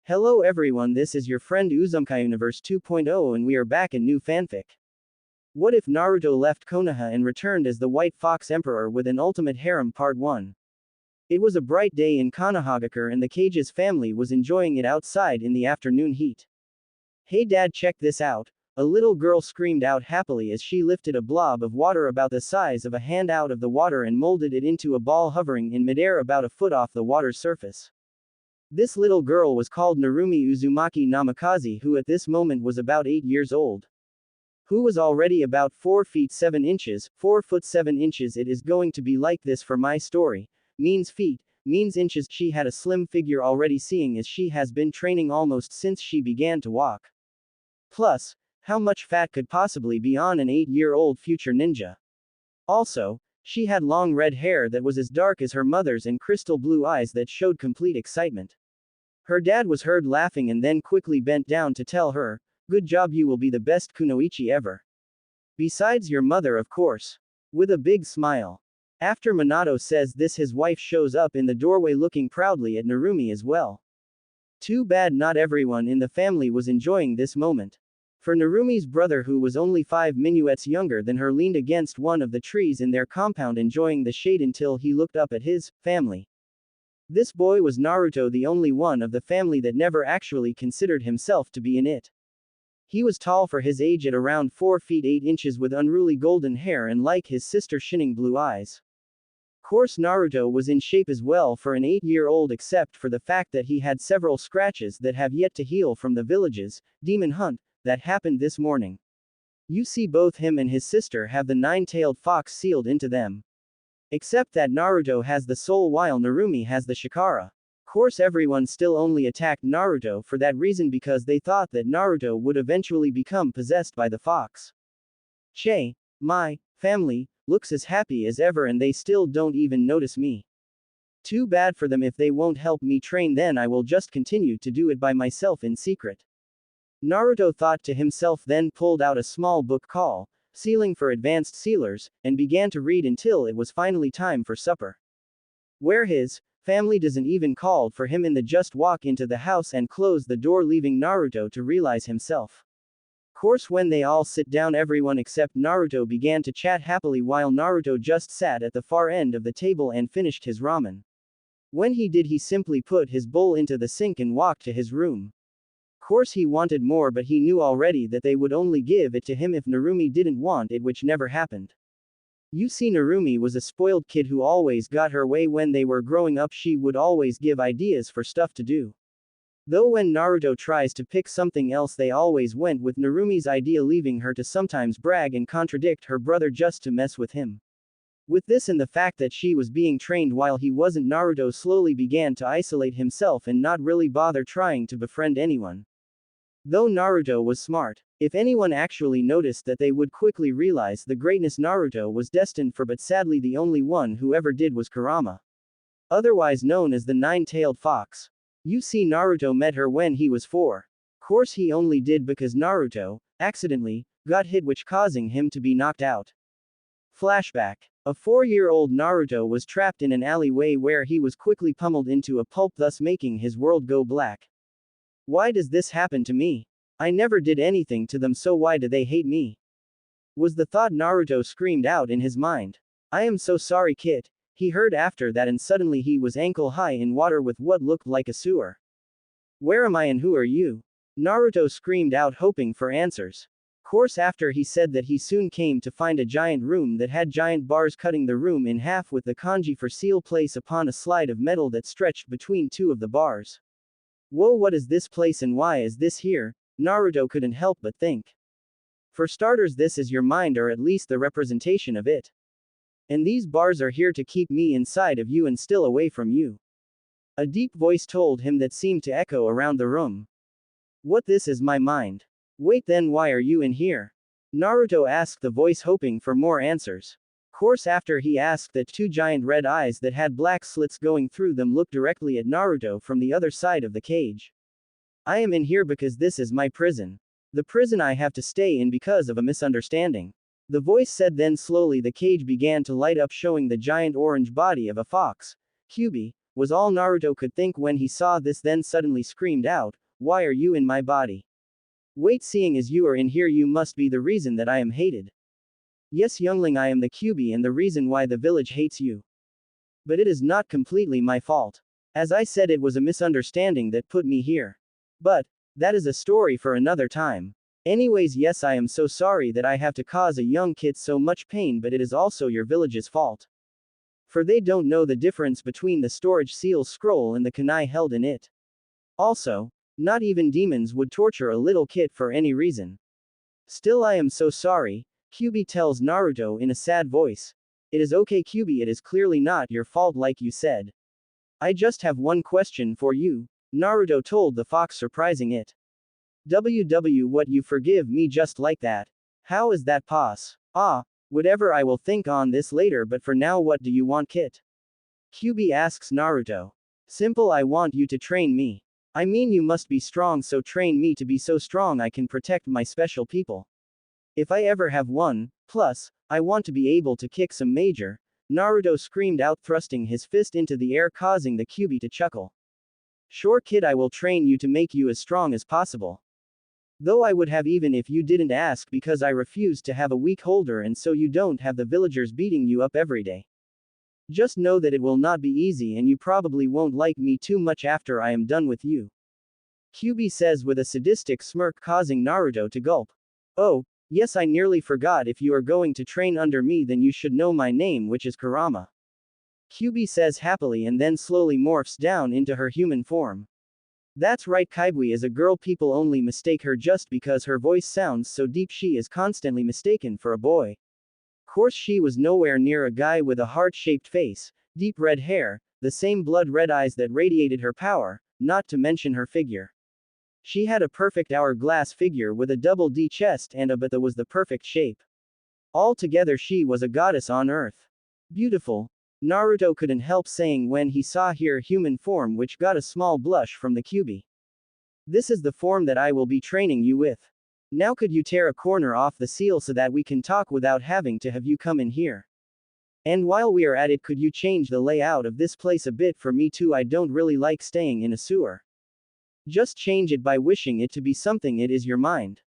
Hello everyone, this is your friend Uzumkai Universe 2.0 and we are back in new fanfic. What if Naruto left Konoha and returned as the White Fox Emperor with an ultimate harem part 1? It was a bright day in Konohagakure and the Cage's family was enjoying it outside in the afternoon heat. Hey dad, check this out, a little girl screamed out happily as she lifted a blob of water about the size of a hand out of the water and molded it into a ball hovering in midair about a foot off the water's surface. This little girl was called Narumi Uzumaki Namikaze, who at this moment was about 8 years old. Who was already about 4 feet 7 inches, 4 foot 7 inches. It is going to be like this for my story. Means feet, means inches. She had a slim figure already, seeing as she has been training almost since she began to walk. Plus, how much fat could possibly be on an 8-year-old future ninja? Also, she had long red hair that was as dark as her mother's and crystal blue eyes that showed complete excitement. Her dad was heard laughing and then quickly bent down to tell her, "Good job, you will be the best kunoichi ever. Besides your mother, of course." With a big smile. After Minato says this, his wife shows up in the doorway looking proudly at Narumi as well. Too bad not everyone in the family was enjoying this moment. For Narumi's brother, who was only 5 minuets younger than her, leaned against one of the trees in their compound enjoying the shade until he looked up at his family. This boy was Naruto, the only one of the family that never actually considered himself to be in it. He was tall for his age at around 4 feet 8 inches with unruly golden hair and, like his sister, shining blue eyes. Course Naruto was in shape as well for an 8-year-old, except for the fact that he had several scratches that have yet to heal from the village's demon hunt that happened this morning. You see, both him and his sister have the 9-tailed fox sealed into them. Except that Naruto has the soul while Narumi has the chakra. Course everyone still only attacked Naruto for that reason, because they thought that Naruto would eventually become possessed by the fox. Che, my family, looks as happy as ever and they still don't even notice me. Too bad for them. If they won't help me train, then I will just continue to do it by myself in secret. Naruto thought to himself, then pulled out a small book called Sealing for Advanced Sealers, and began to read until it was finally time for supper. Where his family doesn't even call for him in the just walk into the house and close the door, leaving Naruto to realize himself. Course when they all sit down, everyone except Naruto began to chat happily while Naruto just sat at the far end of the table and finished his ramen. When he did, he simply put his bowl into the sink and walked to his room. Course he wanted more, but he knew already that they would only give it to him if Narumi didn't want it, which never happened. You see, Narumi was a spoiled kid who always got her way. When they were growing up, she would always give ideas for stuff to do. Though when Naruto tries to pick something else, they always went with Narumi's idea, leaving her to sometimes brag and contradict her brother just to mess with him. With this and the fact that she was being trained while he wasn't, Naruto slowly began to isolate himself and not really bother trying to befriend anyone. Though Naruto was smart, if anyone actually noticed that, they would quickly realize the greatness Naruto was destined for, but sadly the only one who ever did was Kurama. Otherwise known as the 9-tailed fox. You see, Naruto met her when he was 4. Course he only did because Naruto accidentally got hit, which causing him to be knocked out. Flashback. A 4-year-old Naruto was trapped in an alleyway where he was quickly pummeled into a pulp, thus making his world go black. Why does this happen to me? I never did anything to them, so why do they hate me? Was the thought Naruto screamed out in his mind. I am so sorry, kid. He heard after that, and suddenly he was ankle high in water with what looked like a sewer. Where am I and who are you? Naruto screamed out, hoping for answers. Course after he said that, he soon came to find a giant room that had giant bars cutting the room in half with the kanji for seal place upon a slide of metal that stretched between 2 of the bars. Whoa, what is this place and why is this here? Naruto couldn't help but think. For starters, this is your mind, or at least the representation of it. And these bars are here to keep me inside of you and still away from you. A deep voice told him that seemed to echo around the room. What, this is my mind? Wait, then why are you in here? Naruto asked the voice, hoping for more answers. Course after he asked that, 2 giant red eyes that had black slits going through them looked directly at Naruto from the other side of the cage. I am in here because this is my prison. The prison I have to stay in because of a misunderstanding. The voice said. Then slowly the cage began to light up, showing the giant orange body of a fox, Kyubi, was all Naruto could think when he saw this, then suddenly screamed out, "Why are you in my body? Wait, seeing as you are in here, you must be the reason that I am hated." "Yes, youngling, I am the Kyuubi and the reason why the village hates you. But it is not completely my fault. As I said, it was a misunderstanding that put me here. But that is a story for another time. Anyways, yes, I am so sorry that I have to cause a young kid so much pain, but it is also your village's fault. For they don't know the difference between the storage seal scroll and the kunai held in it. Also, not even demons would torture a little kid for any reason. Still, I am so sorry," Kyuubi tells Naruto in a sad voice. "It is okay, Kyuubi, it is clearly not your fault like you said. I just have one question for you," Naruto told the fox, surprising it. What, you forgive me just like that? How is that pos? Ah, whatever, I will think on this later, but for now what do you want, Kit? Kyuubi asks Naruto. Simple, I want you to train me. I mean, you must be strong, so train me to be so strong I can protect my special people. If I ever have one, plus, I want to be able to kick some major, Naruto screamed out, thrusting his fist into the air, causing the Kyuubi to chuckle. Sure, kid, I will train you to make you as strong as possible. Though I would have even if you didn't ask, because I refuse to have a weak holder and so you don't have the villagers beating you up every day. Just know that it will not be easy and you probably won't like me too much after I am done with you. Kyuubi says with a sadistic smirk, causing Naruto to gulp. Oh, yes, I nearly forgot, if you are going to train under me then you should know my name, which is Kurama. Kyuubi says happily and then slowly morphs down into her human form. That's right, Kaibui is a girl, people only mistake her just because her voice sounds so deep. She is constantly mistaken for a boy. Course she was nowhere near a guy with a heart-shaped face, deep red hair, the same blood-red eyes that radiated her power, not to mention her figure. She had a perfect hourglass figure with a double D chest and a butt that was the perfect shape. Altogether she was a goddess on earth. Beautiful, Naruto couldn't help saying when he saw her human form, which got a small blush from the Kyuubi. This is the form that I will be training you with. Now could you tear a corner off the seal so that we can talk without having to have you come in here? And while we are at it, could you change the layout of this place a bit for me too? I don't really like staying in a sewer. Just change it by wishing it to be something it is your mind.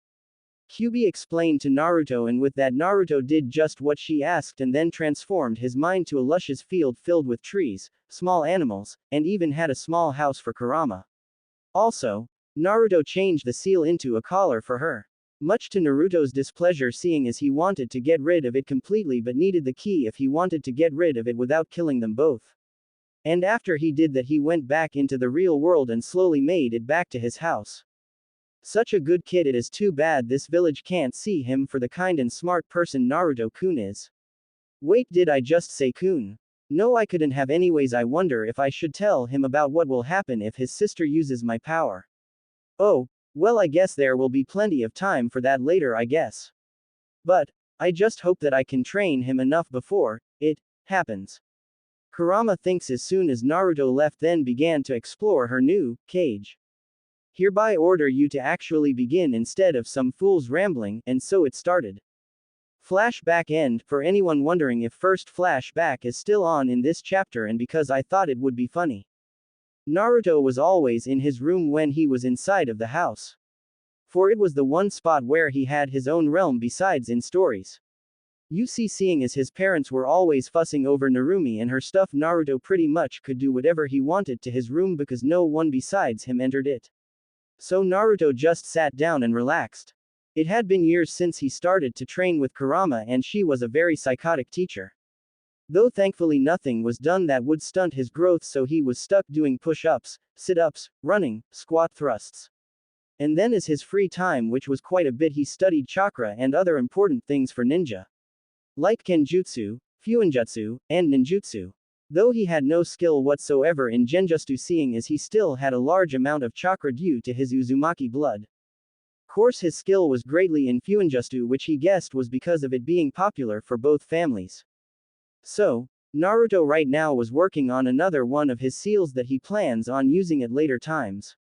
Kyuubi explained to Naruto, and with that Naruto did just what she asked and then transformed his mind to a luscious field filled with trees, small animals, and even had a small house for Kurama. Also, Naruto changed the seal into a collar for her. Much to Naruto's displeasure, seeing as he wanted to get rid of it completely but needed the key if he wanted to get rid of it without killing them both. And after he did that, he went back into the real world and slowly made it back to his house. Such a good kid, it is too bad this village can't see him for the kind and smart person Naruto-kun is. Wait, did I just say kun? No, I couldn't have. Anyways, I wonder if I should tell him about what will happen if his sister uses my power. Oh, well, I guess there will be plenty of time for that later, I guess. But I just hope that I can train him enough before it happens. Kurama thinks as soon as Naruto left, then began to explore her new cage. Hereby order you to actually begin instead of some fool's rambling, and so it started. Flashback end, for anyone wondering if first flashback is still on in this chapter, and because I thought it would be funny. Naruto was always in his room when he was inside of the house. For it was the one spot where he had his own realm besides in stories. You see, seeing as his parents were always fussing over Narumi and her stuff, Naruto pretty much could do whatever he wanted to his room because no one besides him entered it. So Naruto just sat down and relaxed. It had been years since he started to train with Kurama, and she was a very psychotic teacher. Though thankfully nothing was done that would stunt his growth, so he was stuck doing push-ups, sit-ups, running, squat thrusts. And then as his free time, which was quite a bit, he studied chakra and other important things for ninja. Like Kenjutsu, Fuinjutsu, and Ninjutsu. Though he had no skill whatsoever in Genjutsu, seeing as he still had a large amount of chakra due to his Uzumaki blood. Course his skill was greatly in Fuinjutsu, which he guessed was because of it being popular for both families. So, Naruto right now was working on another one of his seals that he plans on using at later times.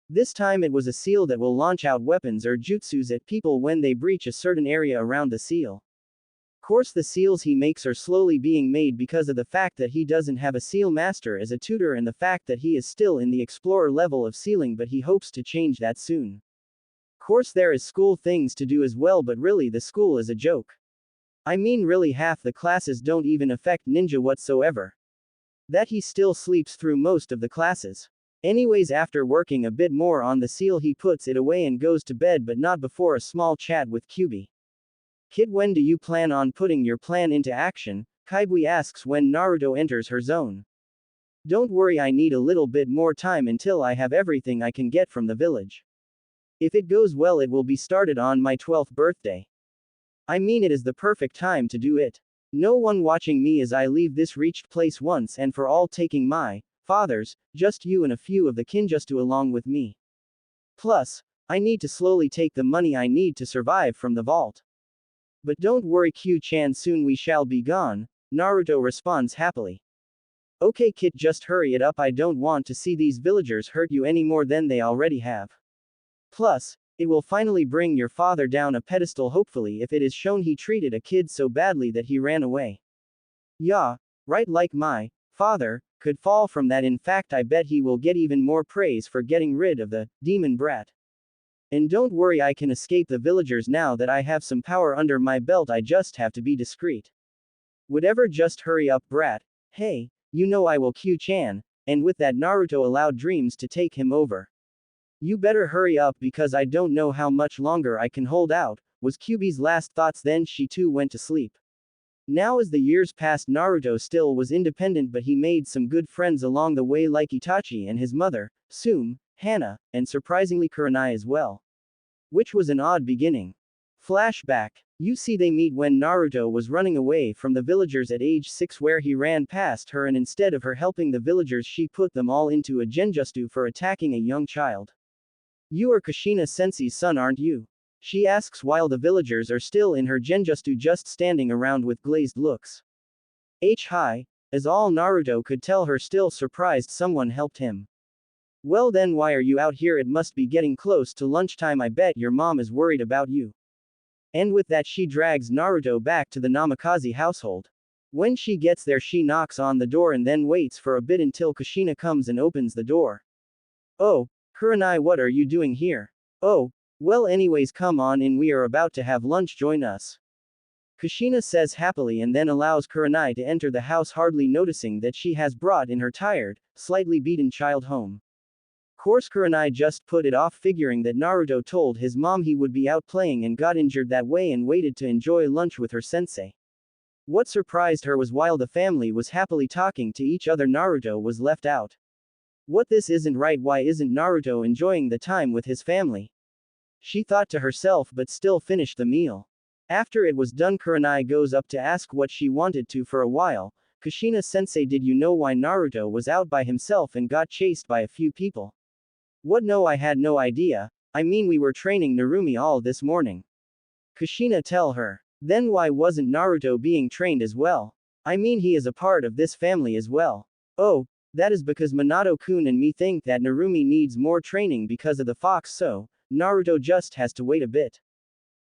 This time it was a seal that will launch out weapons or jutsus at people when they breach a certain area around the seal. Course the seals he makes are slowly being made because of the fact that he doesn't have a seal master as a tutor and the fact that he is still in the explorer level of sealing, but he hopes to change that soon. Course there is school things to do as well, but really the school is a joke. I mean really half the classes don't even affect ninja whatsoever. That he still sleeps through most of the classes. Anyways, after working a bit more on the seal he puts it away and goes to bed, but not before a small chat with Kyubi. Kid, when do you plan on putting your plan into action? Kaibui asks when Naruto enters her zone. Don't worry, I need a little bit more time until I have everything I can get from the village. If it goes well it will be started on my 12th birthday. I mean it is the perfect time to do it. No one watching me as I leave this reached place once and for all, taking my fathers, just you and a few of the kinjustu along with me. Plus, I need to slowly take the money I need to survive from the vault. But don't worry Q-chan, soon we shall be gone, Naruto responds happily. Okay kid, just hurry it up, I don't want to see these villagers hurt you any more than they already have. Plus, it will finally bring your father down a pedestal, hopefully, if it is shown he treated a kid so badly that he ran away. Yeah, right, like my father could fall from that. In fact, I bet he will get even more praise for getting rid of the demon brat. And don't worry, I can escape the villagers now that I have some power under my belt, I just have to be discreet. Whatever, just hurry up brat. Hey, you know I will Q-chan, and with that Naruto allowed dreams to take him over. You better hurry up because I don't know how much longer I can hold out, was Kyubi's last thoughts, then she too went to sleep. Now as the years passed, Naruto still was independent, but he made some good friends along the way, like Itachi and his mother, Sume, Hana, and surprisingly Kurenai as well. Which was an odd beginning. Flashback. You see, they meet when Naruto was running away from the villagers at age 6, where he ran past her and instead of her helping the villagers she put them all into a genjutsu for attacking a young child. You are Kushina Sensei's son, aren't you? She asks while the villagers are still in her genjutsu, just standing around with glazed looks. Hi. As all Naruto could tell her, still surprised someone helped him. Well then, why are you out here? It must be getting close to lunchtime, I bet your mom is worried about you. And with that she drags Naruto back to the Namikaze household. When she gets there she knocks on the door and then waits for a bit until Kushina comes and opens the door. Oh, Kurenai, what are you doing here? Oh, well anyways, come on in, we are about to have lunch, join us. Kushina says happily and then allows Kurenai to enter the house, hardly noticing that she has brought in her tired, slightly beaten child home. Course Kurenai just put it off, figuring that Naruto told his mom he would be out playing and got injured that way, and waited to enjoy lunch with her sensei. What surprised her was while the family was happily talking to each other, Naruto was left out. What, this isn't right, why isn't Naruto enjoying the time with his family? She thought to herself, but still finished the meal. After it was done, Kurenai goes up to ask what she wanted to for a while. Kushina sensei, did you know why Naruto was out by himself and got chased by a few people? What, no, I had no idea. I mean, we were training Narumi all this morning. Kushina tell her. Then why wasn't Naruto being trained as well? I mean, he is a part of this family as well. Oh, that is because Minato-kun and me think that Narumi needs more training because of the fox, so Naruto just has to wait a bit.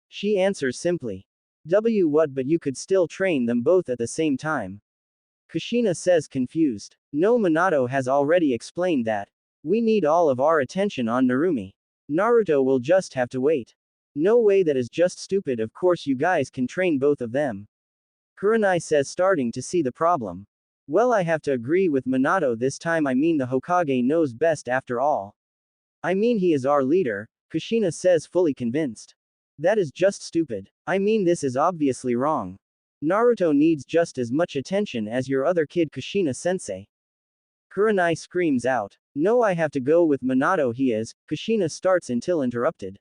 She answers simply. What, but you could still train them both at the same time. Kushina says, confused. No, Minato has already explained that. We need all of our attention on Narumi. Naruto will just have to wait. No way, that is just stupid, of course you guys can train both of them. Kurenai says, starting to see the problem. Well, I have to agree with Minato this time, I mean the Hokage knows best after all. I mean he is our leader, Kushina says, fully convinced. That is just stupid. I mean this is obviously wrong. Naruto needs just as much attention as your other kid, Kushina sensei. Kurenai screams out. No, I have to go with Minato, he is, Kushina starts until interrupted.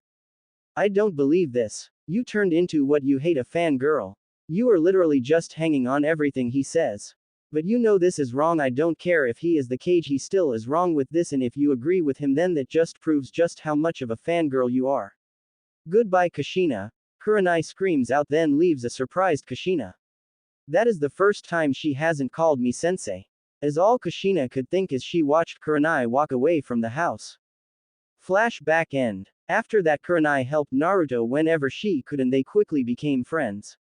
I don't believe this. You turned into what you hate, a fangirl. You are literally just hanging on everything he says. But you know this is wrong, I don't care if he is the cage, he still is wrong with this, and if you agree with him then that just proves just how much of a fangirl you are. Goodbye Kushina, Kurenai screams out, then leaves a surprised Kushina. That is the first time she hasn't called me sensei. As all Kushina could think as she watched Kurenai walk away from the house. Flashback end. After that Kurenai helped Naruto whenever she could and they quickly became friends.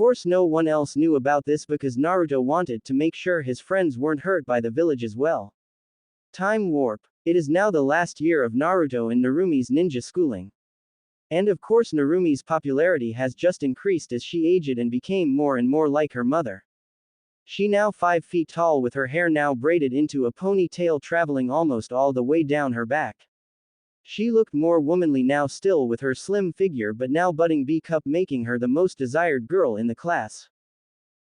course no one else knew about this because Naruto wanted to make sure his friends weren't hurt by the village as well. Time warp. It is now the last year of Naruto and Narumi's ninja schooling. And of course Narumi's popularity has just increased as she aged and became more and more like her mother. She now 5 feet tall with her hair now braided into a ponytail traveling almost all the way down her back. She looked more womanly now still with her slim figure but now budding B-cup making her the most desired girl in the class.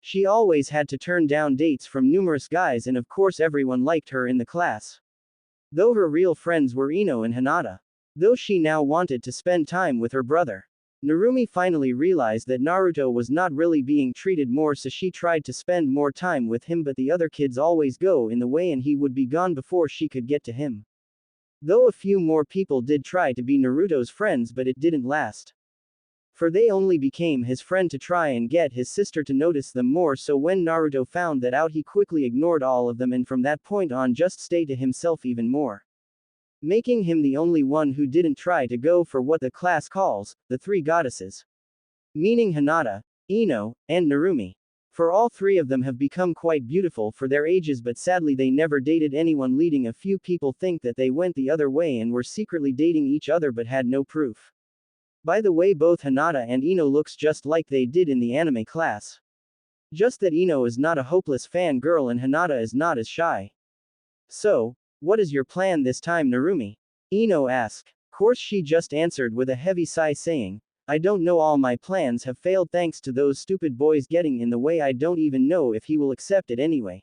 She always had to turn down dates from numerous guys and of course everyone liked her in the class. Though her real friends were Ino and Hinata. Though she now wanted to spend time with her brother. Narumi finally realized that Naruto was not really being treated more so she tried to spend more time with him but the other kids always go in the way and he would be gone before she could get to him. Though a few more people did try to be Naruto's friends but it didn't last. For they only became his friend to try and get his sister to notice them more so when Naruto found that out he quickly ignored all of them and from that point on just stayed to himself even more. Making him the only one who didn't try to go for what the class calls, the three goddesses. Meaning Hinata, Ino, and Narumi. For all three of them have become quite beautiful for their ages but sadly they never dated anyone leading a few people think that they went the other way and were secretly dating each other but had no proof. By the way both Hinata and Ino looks just like they did in the anime class. Just that Ino is not a hopeless fangirl and Hinata is not as shy. So, what is your plan this time Narumi? Ino asked. Course she just answered with a heavy sigh saying, I don't know all my plans have failed thanks to those stupid boys getting in the way I don't even know if he will accept it anyway.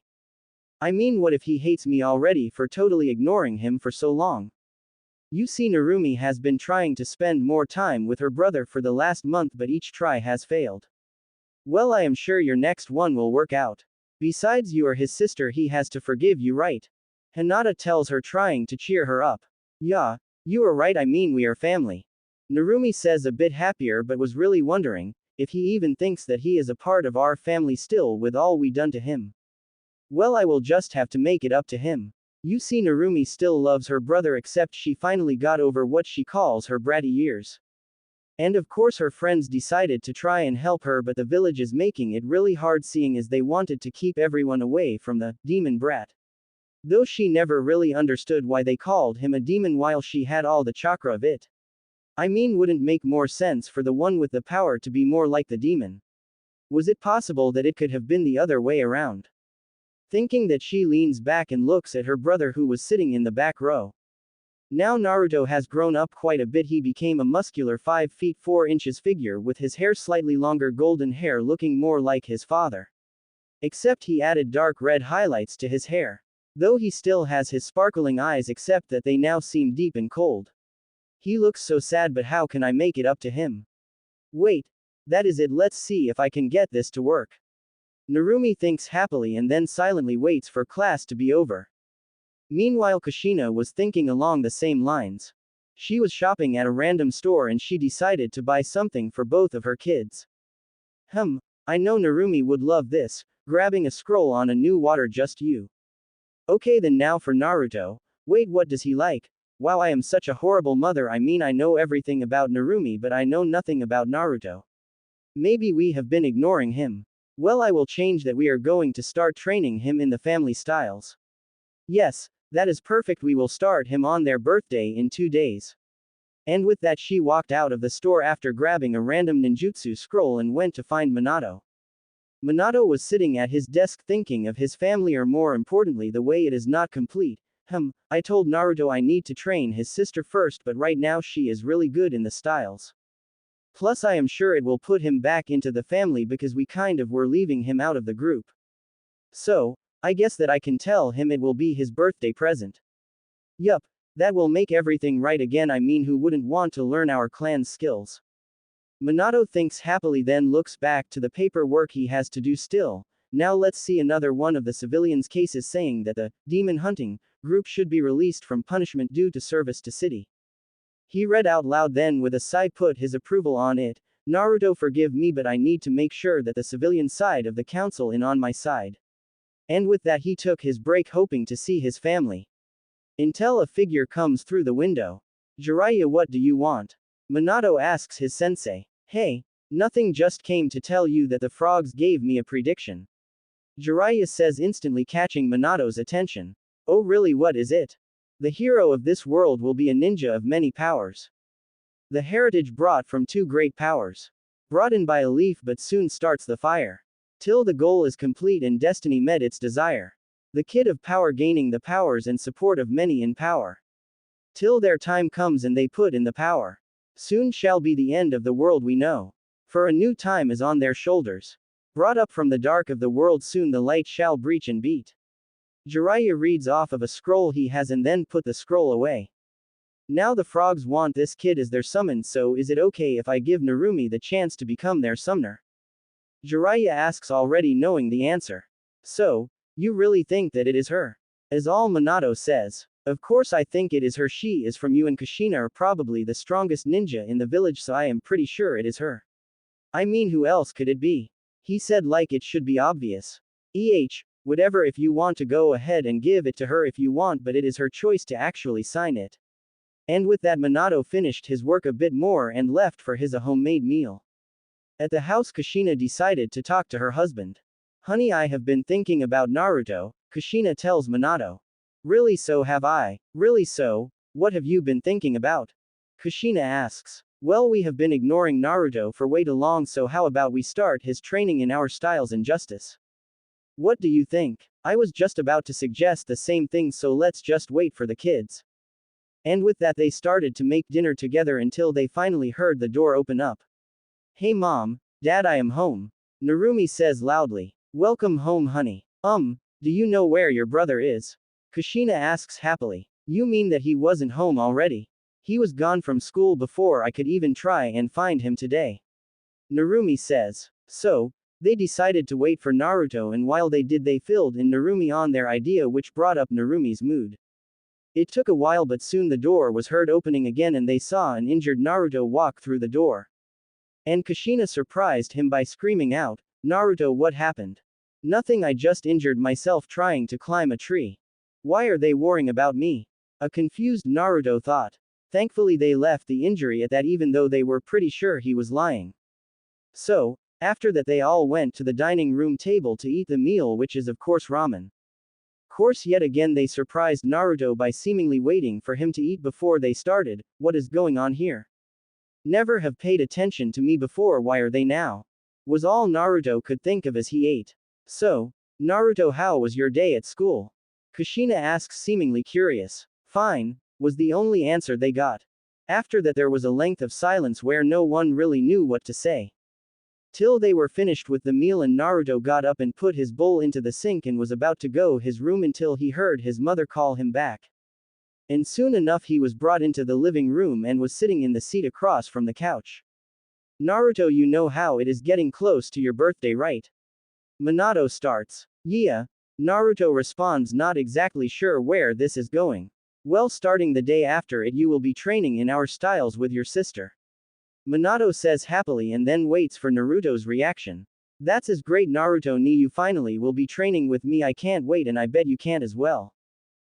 I mean what if he hates me already for totally ignoring him for so long? You see Narumi has been trying to spend more time with her brother for the last month but each try has failed. Well I am sure your next one will work out. Besides you are his sister he has to forgive you right? Hinata tells her trying to cheer her up. Yeah, you are right I mean we are family. Narumi says a bit happier but was really wondering, if he even thinks that he is a part of our family still with all we done to him. Well I will just have to make it up to him. You see Narumi still loves her brother except she finally got over what she calls her bratty years. And of course her friends decided to try and help her but the village is making it really hard seeing as they wanted to keep everyone away from the demon brat. Though she never really understood why they called him a demon while she had all the chakra of it. I mean wouldn't make more sense for the one with the power to be more like the demon. Was it possible that it could have been the other way around? Thinking that she leans back and looks at her brother who was sitting in the back row. Now Naruto has grown up quite a bit he became a muscular 5 feet 4 inches figure with his hair slightly longer golden hair looking more like his father. Except he added dark red highlights to his hair. Though he still has his sparkling eyes except that they now seem deep and cold. He looks so sad but how can I make it up to him? Wait. That is it let's see if I can get this to work. Narumi thinks happily and then silently waits for class to be over. Meanwhile Kushina was thinking along the same lines. She was shopping at a random store and she decided to buy something for both of her kids. I know Narumi would love this, grabbing a scroll on a new water just you. Okay then now for Naruto. Wait what does he like? Wow I am such a horrible mother I mean I know everything about Narumi but I know nothing about Naruto. Maybe we have been ignoring him. Well I will change that we are going to start training him in the family styles. Yes, that is perfect we will start him on their birthday in 2 days. And with that she walked out of the store after grabbing a random ninjutsu scroll and went to find Minato. Minato was sitting at his desk thinking of his family or more importantly the way it is not complete. I told Naruto I need to train his sister first but right now she is really good in the styles. Plus I am sure it will put him back into the family because we kind of were leaving him out of the group. So, I guess that I can tell him it will be his birthday present. Yup, that will make everything right again I mean who wouldn't want to learn our clan's skills. Minato thinks happily then looks back to the paperwork he has to do still. Now let's see another one of the civilians' cases saying that the demon hunting group should be released from punishment due to service to city. He read out loud then with a sigh put his approval on it. Naruto forgive me but I need to make sure that the civilian side of the council in on my side. And with that he took his break hoping to see his family. Until a figure comes through the window. Jiraiya what do you want? Minato asks his sensei. Hey, Nothing, just came to tell you that the frogs gave me a prediction. Jiraiya says, instantly catching Minato's attention. Oh really, what is it? The hero of this world will be a ninja of many powers. The heritage brought from two great powers. Brought in by a leaf but soon starts the fire. Till the goal is complete and destiny met its desire. The kid of power gaining the powers and support of many in power. Till their time comes and they put in the power. Soon shall be the end of the world we know. For a new time is on their shoulders. Brought up from the dark of the world, soon the light shall breach and beat. Jiraiya reads off of a scroll he has and then put the scroll away. Now the frogs want this kid as their summon, so is it okay if I give Narumi the chance to become their summoner? Jiraiya asks, already knowing the answer. So, you really think that it is her? As all Minato says. Of course I think it is her. She is from you and Kushina are probably the strongest ninja in the village, so I am pretty sure it is her. I mean, who else could it be? He said like it should be obvious. Whatever, if you want to go ahead and give it to her if you want, but it is her choice to actually sign it. And with that Minato finished his work a bit more and left for his homemade meal. At the house, Kushina decided to talk to her husband. Honey, I have been thinking about Naruto, Kushina tells Minato. Really, so have I. Really, so, what have you been thinking about? Kushina asks. Well, we have been ignoring Naruto for way too long, so how about we start his training in our styles and justice? What do you think? I was just about to suggest the same thing, so let's just wait for the kids. And with that they started to make dinner together until they finally heard the door open up. Hey mom, dad, I am home. Narumi says loudly. Welcome home, honey. Do you know where your brother is? Kushina asks happily. You mean that he wasn't home already? He was gone from school before I could even try and find him today. Narumi says. So, they decided to wait for Naruto, and while they did they filled in Narumi on their idea, which brought up Narumi's mood. It took a while, but soon the door was heard opening again and they saw an injured Naruto walk through the door. And Kushina surprised him by screaming out, Naruto, what happened? Nothing, I just injured myself trying to climb a tree. Why are they worrying about me? A confused Naruto thought. Thankfully they left the injury at that, even though they were pretty sure he was lying. So, after that they all went to the dining room table to eat the meal, which is of course ramen. Course, yet again they surprised Naruto by seemingly waiting for him to eat before they started. What is going on here? Never have paid attention to me before, why are they now? Was all Naruto could think of as he ate. So, Naruto, how was your day at school? Kushina asks, seemingly curious. Fine, was the only answer they got. After that there was a length of silence where no one really knew what to say. Till they were finished with the meal and Naruto got up and put his bowl into the sink and was about to go his room until he heard his mother call him back. And soon enough he was brought into the living room and was sitting in the seat across from the couch. Naruto, you know how it is getting close to your birthday, right? Minato starts. Yeah. Naruto responds, not exactly sure where this is going. Well, starting the day after it you will be training in our styles with your sister. Minato says happily and then waits for Naruto's reaction. That's as great, Naruto, you finally will be training with me. I can't wait, and I bet you can't as well.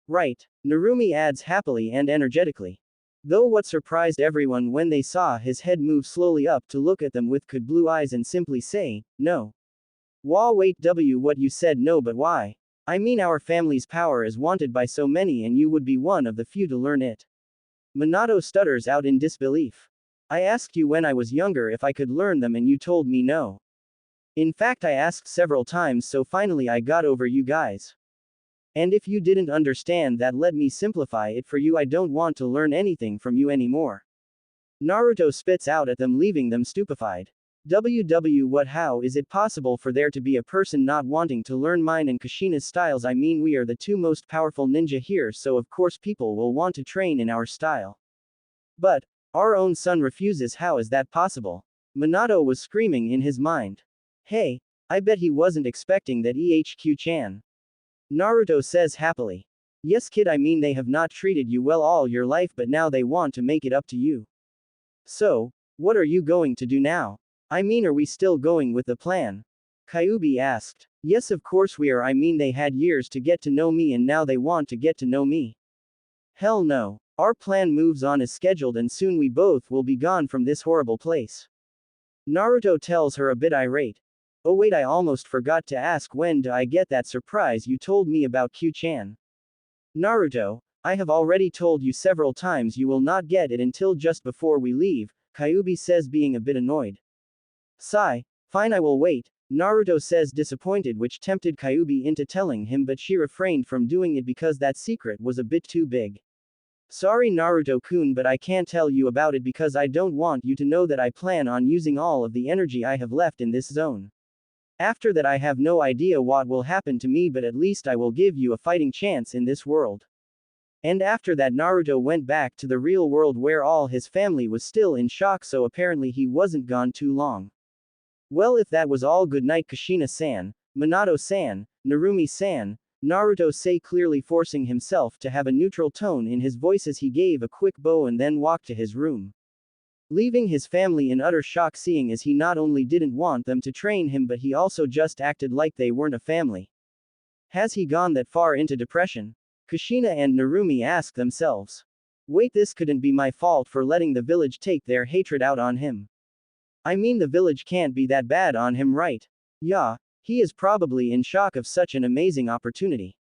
Right. Narumi adds happily and energetically. Though what surprised everyone when they saw his head move slowly up to look at them with could blue eyes and simply say, no. Wait, what you said no, but why? I mean, our family's power is wanted by so many and you would be one of the few to learn it. Minato stutters out in disbelief. I asked you when I was younger if I could learn them and you told me no. In fact, I asked several times, so finally I got over you guys. And if you didn't understand that, let me simplify it for you. I don't want to learn anything from you anymore. Naruto spits out at them, leaving them stupefied. What, how is it possible for there to be a person not wanting to learn mine and Kushina's styles? I mean, we are the two most powerful ninja here, so of course people will want to train in our style. But our own son refuses. How is that possible? Minato was screaming in his mind. Hey, I bet he wasn't expecting that, EHQ-chan. Naruto says happily. Yes kid, I mean they have not treated you well all your life, but now they want to make it up to you. So, what are you going to do now? I mean, are we still going with the plan? Kyuubi asked. Yes, of course we are. I mean, they had years to get to know me and now they want to get to know me. Hell no. Our plan moves on as scheduled and soon we both will be gone from this horrible place. Naruto tells her a bit irate. Oh wait, I almost forgot to ask, when do I get that surprise you told me about Q-chan? Naruto, I have already told you several times you will not get it until just before we leave, Kyuubi says, being a bit annoyed. Sigh. Fine, I will wait, Naruto says, disappointed, which tempted Kyuubi into telling him, but she refrained from doing it because that secret was a bit too big. Sorry Naruto-kun, but I can't tell you about it because I don't want you to know that I plan on using all of the energy I have left in this zone. After that I have no idea what will happen to me, but at least I will give you a fighting chance in this world. And after that Naruto went back to the real world where all his family was still in shock, so apparently he wasn't gone too long. Well, if that was all, good night Kushina-san, Minato-san, Narumi-san, Naruto say, clearly forcing himself to have a neutral tone in his voice as he gave a quick bow and then walked to his room. Leaving his family in utter shock, seeing as he not only didn't want them to train him but he also just acted like they weren't a family. Has he gone that far into depression? Kushina and Narumi ask themselves. Wait, this couldn't be my fault for letting the village take their hatred out on him. I mean, the village can't be that bad on him, right? Yeah, he is probably in shock of such an amazing opportunity.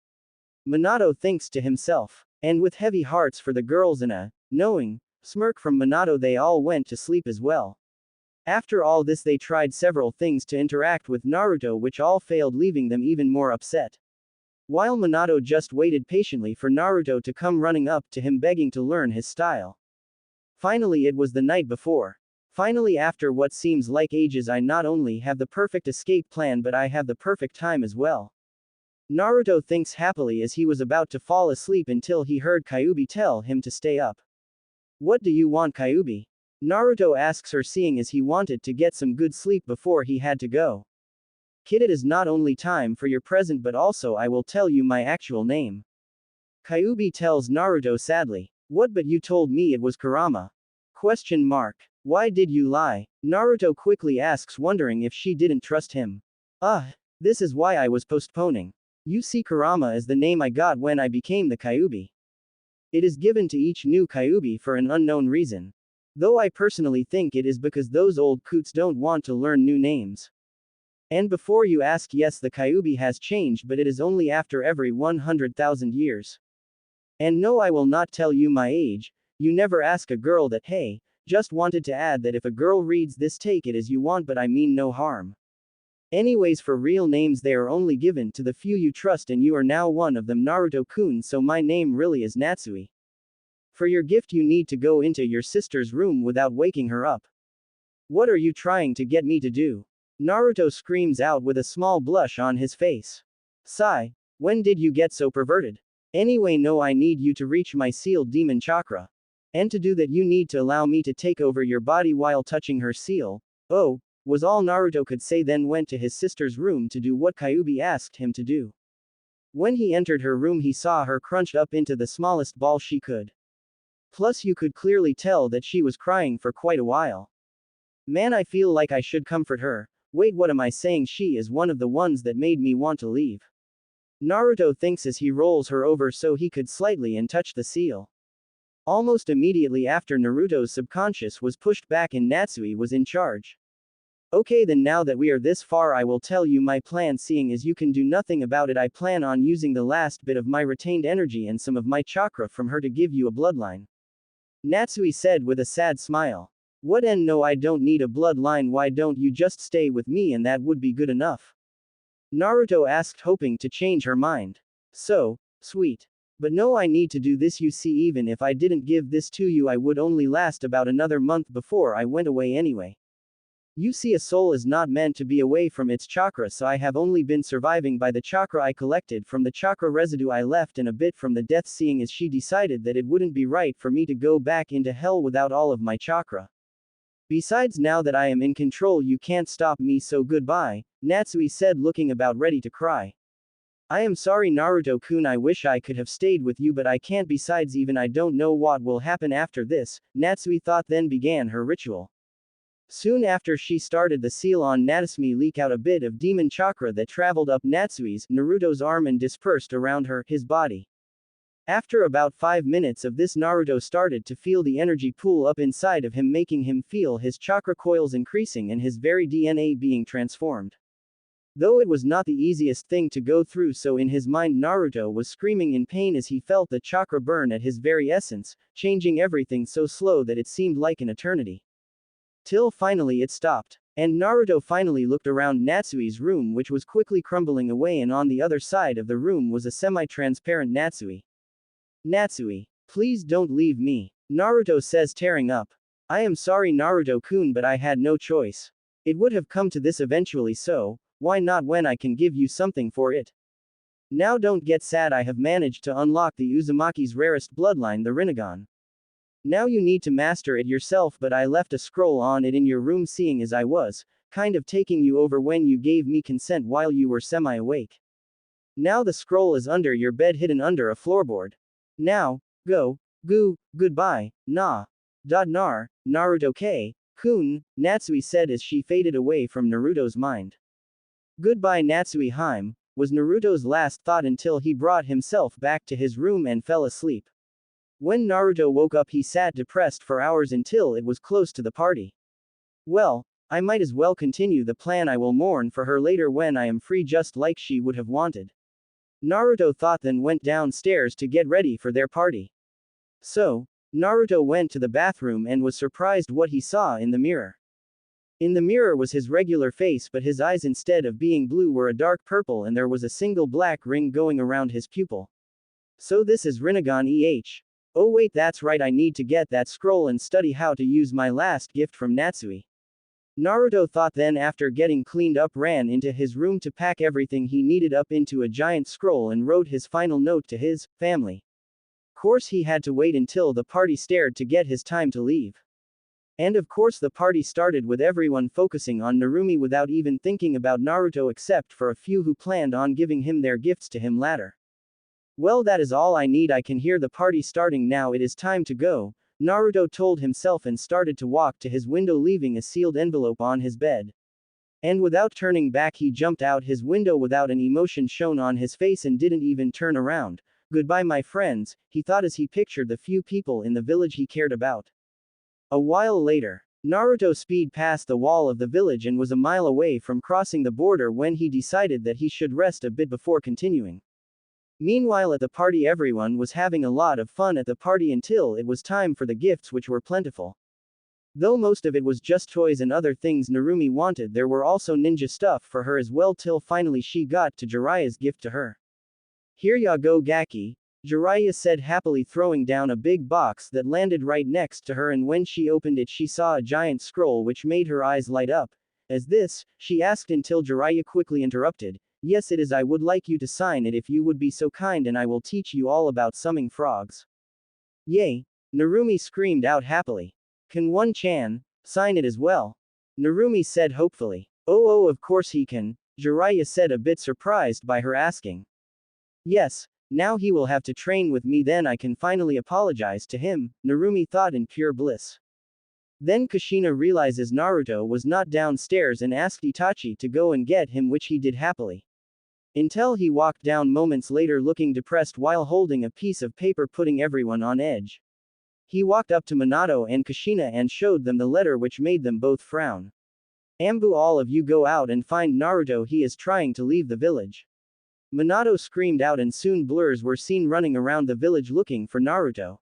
Minato thinks to himself. And with heavy hearts for the girls and a knowing smirk from Minato, they all went to sleep as well. After all this, they tried several things to interact with Naruto, which all failed, leaving them even more upset. While Minato just waited patiently for Naruto to come running up to him, begging to learn his style. Finally, it was the night before. Finally, after what seems like ages, I not only have the perfect escape plan but I have the perfect time as well. Naruto thinks happily as he was about to fall asleep until he heard Kyuubi tell him to stay up. What do you want, Kyuubi? Naruto asks her, seeing as he wanted to get some good sleep before he had to go. Kid, it is not only time for your present but also I will tell you my actual name. Kyuubi tells Naruto sadly. What, but you told me it was Kurama? Question mark. Why did you lie? Naruto quickly asks, wondering if she didn't trust him. This is why I was postponing. You see, Kurama is the name I got when I became the Kyuubi. It is given to each new Kyuubi for an unknown reason. Though I personally think it is because those old coots don't want to learn new names. And before you ask, yes, the Kyuubi has changed, but it is only after every 100,000 years. And no, I will not tell you my age. You never ask a girl that. Hey, just wanted to add that if a girl reads this, take it as you want, but I mean no harm. Anyways, for real names, they are only given to the few you trust, and you are now one of them, Naruto-kun, so my name really is Natsui. For your gift you need to go into your sister's room without waking her up. What are you trying to get me to do? Naruto screams out with a small blush on his face. Sigh. When did you get so perverted? Anyway, no, I need you to reach my sealed demon chakra. And to do that you need to allow me to take over your body while touching her seal. Oh, was all Naruto could say, then went to his sister's room to do what Kyuubi asked him to do. When he entered her room, he saw her crunched up into the smallest ball she could. Plus you could clearly tell that she was crying for quite a while. Man, I feel like I should comfort her. Wait, what am I saying? She is one of the ones that made me want to leave. Naruto thinks as he rolls her over so he could slightly and touch the seal. Almost immediately after, Naruto's subconscious was pushed back and Natsui was in charge. Okay, then now that we are this far, I will tell you my plan. Seeing as you can do nothing about it, I plan on using the last bit of my retained energy and some of my chakra from her to give you a bloodline. Natsui said with a sad smile. What? And no, I don't need a bloodline. Why don't you just stay with me and that would be good enough? Naruto asked, hoping to change her mind. So sweet. But no, I need to do this. You see, even if I didn't give this to you, I would only last about another month before I went away anyway. You see, a soul is not meant to be away from its chakra, so I have only been surviving by the chakra I collected from the chakra residue I left and a bit from the death, seeing as she decided that it wouldn't be right for me to go back into hell without all of my chakra. Besides, now that I am in control, you can't stop me, so goodbye, Natsui said, looking about ready to cry. I am sorry, Naruto-kun, I wish I could have stayed with you, but I can't. Besides, even I don't know what will happen after this, Natsui thought, then began her ritual. Soon after she started the seal on Natsumi, leak out a bit of demon chakra that traveled up Natsui's, Naruto's arm and dispersed around his body. After about 5 minutes of this, Naruto started to feel the energy pool up inside of him, making him feel his chakra coils increasing and his very DNA being transformed. Though it was not the easiest thing to go through, so in his mind Naruto was screaming in pain as he felt the chakra burn at his very essence, changing everything so slow that it seemed like an eternity. Till finally it stopped. And Naruto finally looked around Natsui's room, which was quickly crumbling away, and on the other side of the room was a semi-transparent Natsui. Natsui, please don't leave me, Naruto says, tearing up. I am sorry Naruto-kun, but I had no choice. It would have come to this eventually, so why not when I can give you something for it? Now don't get sad, I have managed to unlock the Uzumaki's rarest bloodline, the Rinnegan. Now you need to master it yourself, but I left a scroll on it in your room, seeing as I was kind of taking you over when you gave me consent while you were semi-awake. Now the scroll is under your bed, hidden under a floorboard. Now, go, goodbye, Naruto-kun, Natsui said as she faded away from Naruto's mind. Goodbye Natsui Hime, was Naruto's last thought until he brought himself back to his room and fell asleep. When Naruto woke up, he sat depressed for hours until it was close to the party. Well, I might as well continue the plan. I will mourn for her later when I am free, just like she would have wanted. Naruto thought, then went downstairs to get ready for their party. So, Naruto went to the bathroom and was surprised what he saw in the mirror. In the mirror was his regular face, but his eyes, instead of being blue, were a dark purple, and there was a single black ring going around his pupil. So this is Rinnegan EH. Oh wait, that's right, I need to get that scroll and study how to use my last gift from Natsui. Naruto thought, then after getting cleaned up ran into his room to pack everything he needed up into a giant scroll and wrote his final note to his family. Course he had to wait until the party started to get his time to leave. And of course the party started with everyone focusing on Narumi without even thinking about Naruto, except for a few who planned on giving him their gifts to him later. Well, that is all I need. I can hear the party starting now. It is time to go, Naruto told himself and started to walk to his window, leaving a sealed envelope on his bed. And without turning back, he jumped out his window without an emotion shown on his face and didn't even turn around. Goodbye, my friends, he thought as he pictured the few people in the village he cared about. A while later, Naruto speed past the wall of the village and was a mile away from crossing the border when he decided that he should rest a bit before continuing. Meanwhile, at the party, everyone was having a lot of fun at the party until it was time for the gifts, which were plentiful. Though most of it was just toys and other things Narumi wanted, there were also ninja stuff for her as well, till finally she got to Jiraiya's gift to her. Here ya go Gaki, Jiraiya said happily, throwing down a big box that landed right next to her, and when she opened it she saw a giant scroll which made her eyes light up. As this, she asked, until Jiraiya quickly interrupted. Yes, it is. I would like you to sign it if you would be so kind, and I will teach you all about summing frogs. Yay! Narumi screamed out happily. Can one-chan sign it as well? Narumi said hopefully. Oh, of course he can, Jiraiya said, a bit surprised by her asking. Yes, now he will have to train with me, then I can finally apologize to him, Narumi thought in pure bliss. Then Kushina realizes Naruto was not downstairs and asked Itachi to go and get him, which he did happily. Until he walked down moments later looking depressed while holding a piece of paper, putting everyone on edge. He walked up to Minato and Kushina and showed them the letter, which made them both frown. Ambu, all of you go out and find Naruto, he is trying to leave the village. Minato screamed out, and soon blurs were seen running around the village looking for Naruto.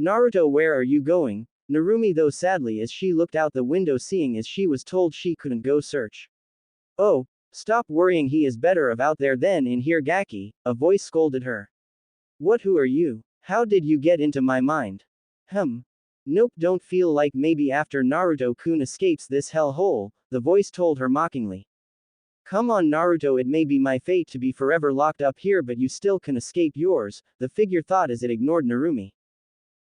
Naruto, where are you going? Narumi though sadly as she looked out the window, seeing as she was told she couldn't go search. Oh, stop worrying, he is better of out there than in here, Gaki, a voice scolded her. What, who are you? How did you get into my mind? Nope, don't feel like maybe after Naruto-kun escapes this hell hole, the voice told her mockingly. Come on Naruto, it may be my fate to be forever locked up here, but you still can escape yours, the figure thought as it ignored Narumi.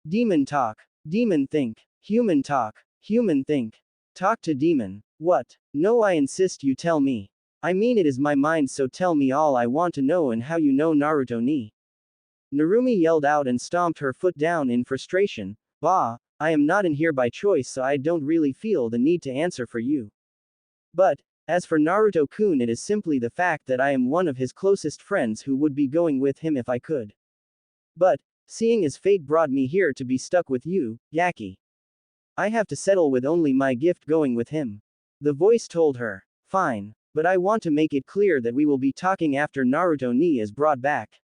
Demon talk. Demon think. Human talk. Human think. Talk to demon. What? No, I insist you tell me. I mean, it is my mind, so tell me all I want to know, and how you know Naruto ni. Narumi yelled out and stomped her foot down in frustration. Bah, I am not in here by choice, so I don't really feel the need to answer for you. But, as for Naruto-kun, it is simply the fact that I am one of his closest friends who would be going with him if I could. But, seeing as fate brought me here to be stuck with you, Yaki, I have to settle with only my gift going with him. The voice told her. Fine. But I want to make it clear that we will be talking after Naruto ni is brought back.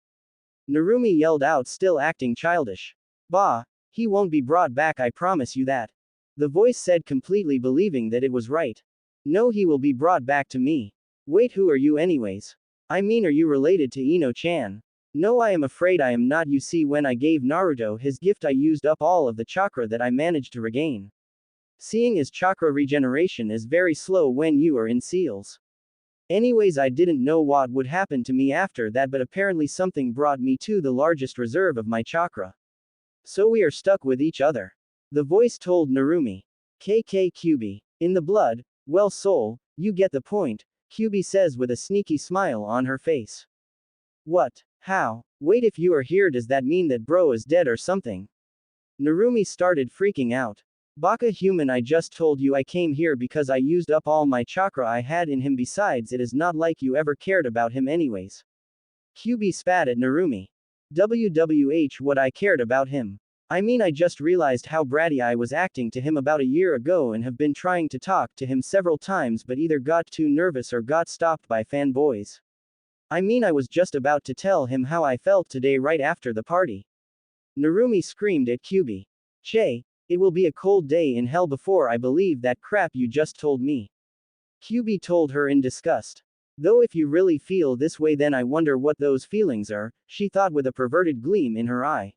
Narumi yelled out, still acting childish. Bah, he won't be brought back, I promise you that. The voice said, completely believing that it was right. No, he will be brought back to me. Wait, who are you anyways? I mean, are you related to Ino-chan? No, I am afraid I am not. You see, when I gave Naruto his gift, I used up all of the chakra that I managed to regain. Seeing as chakra regeneration is very slow when you are in seals. Anyways, I didn't know what would happen to me after that, but apparently something brought me to the largest reserve of my chakra. So we are stuck with each other. The voice told Narumi. KKQB. In the blood, well soul, you get the point, QB says with a sneaky smile on her face. What? How? Wait, if you are here, does that mean that bro is dead or something? Narumi started freaking out. Baka human, I just told you I came here because I used up all my chakra I had in him. Besides, it is not like you ever cared about him anyways. QB spat at Narumi. WWH, what I cared about him. I mean, I just realized how bratty I was acting to him about a year ago and have been trying to talk to him several times but either got too nervous or got stopped by fanboys. I mean, I was just about to tell him how I felt today right after the party. Narumi screamed at QB. Che, it will be a cold day in hell before I believe that crap you just told me. QB told her in disgust. Though if you really feel this way, then I wonder what those feelings are, she thought with a perverted gleam in her eye.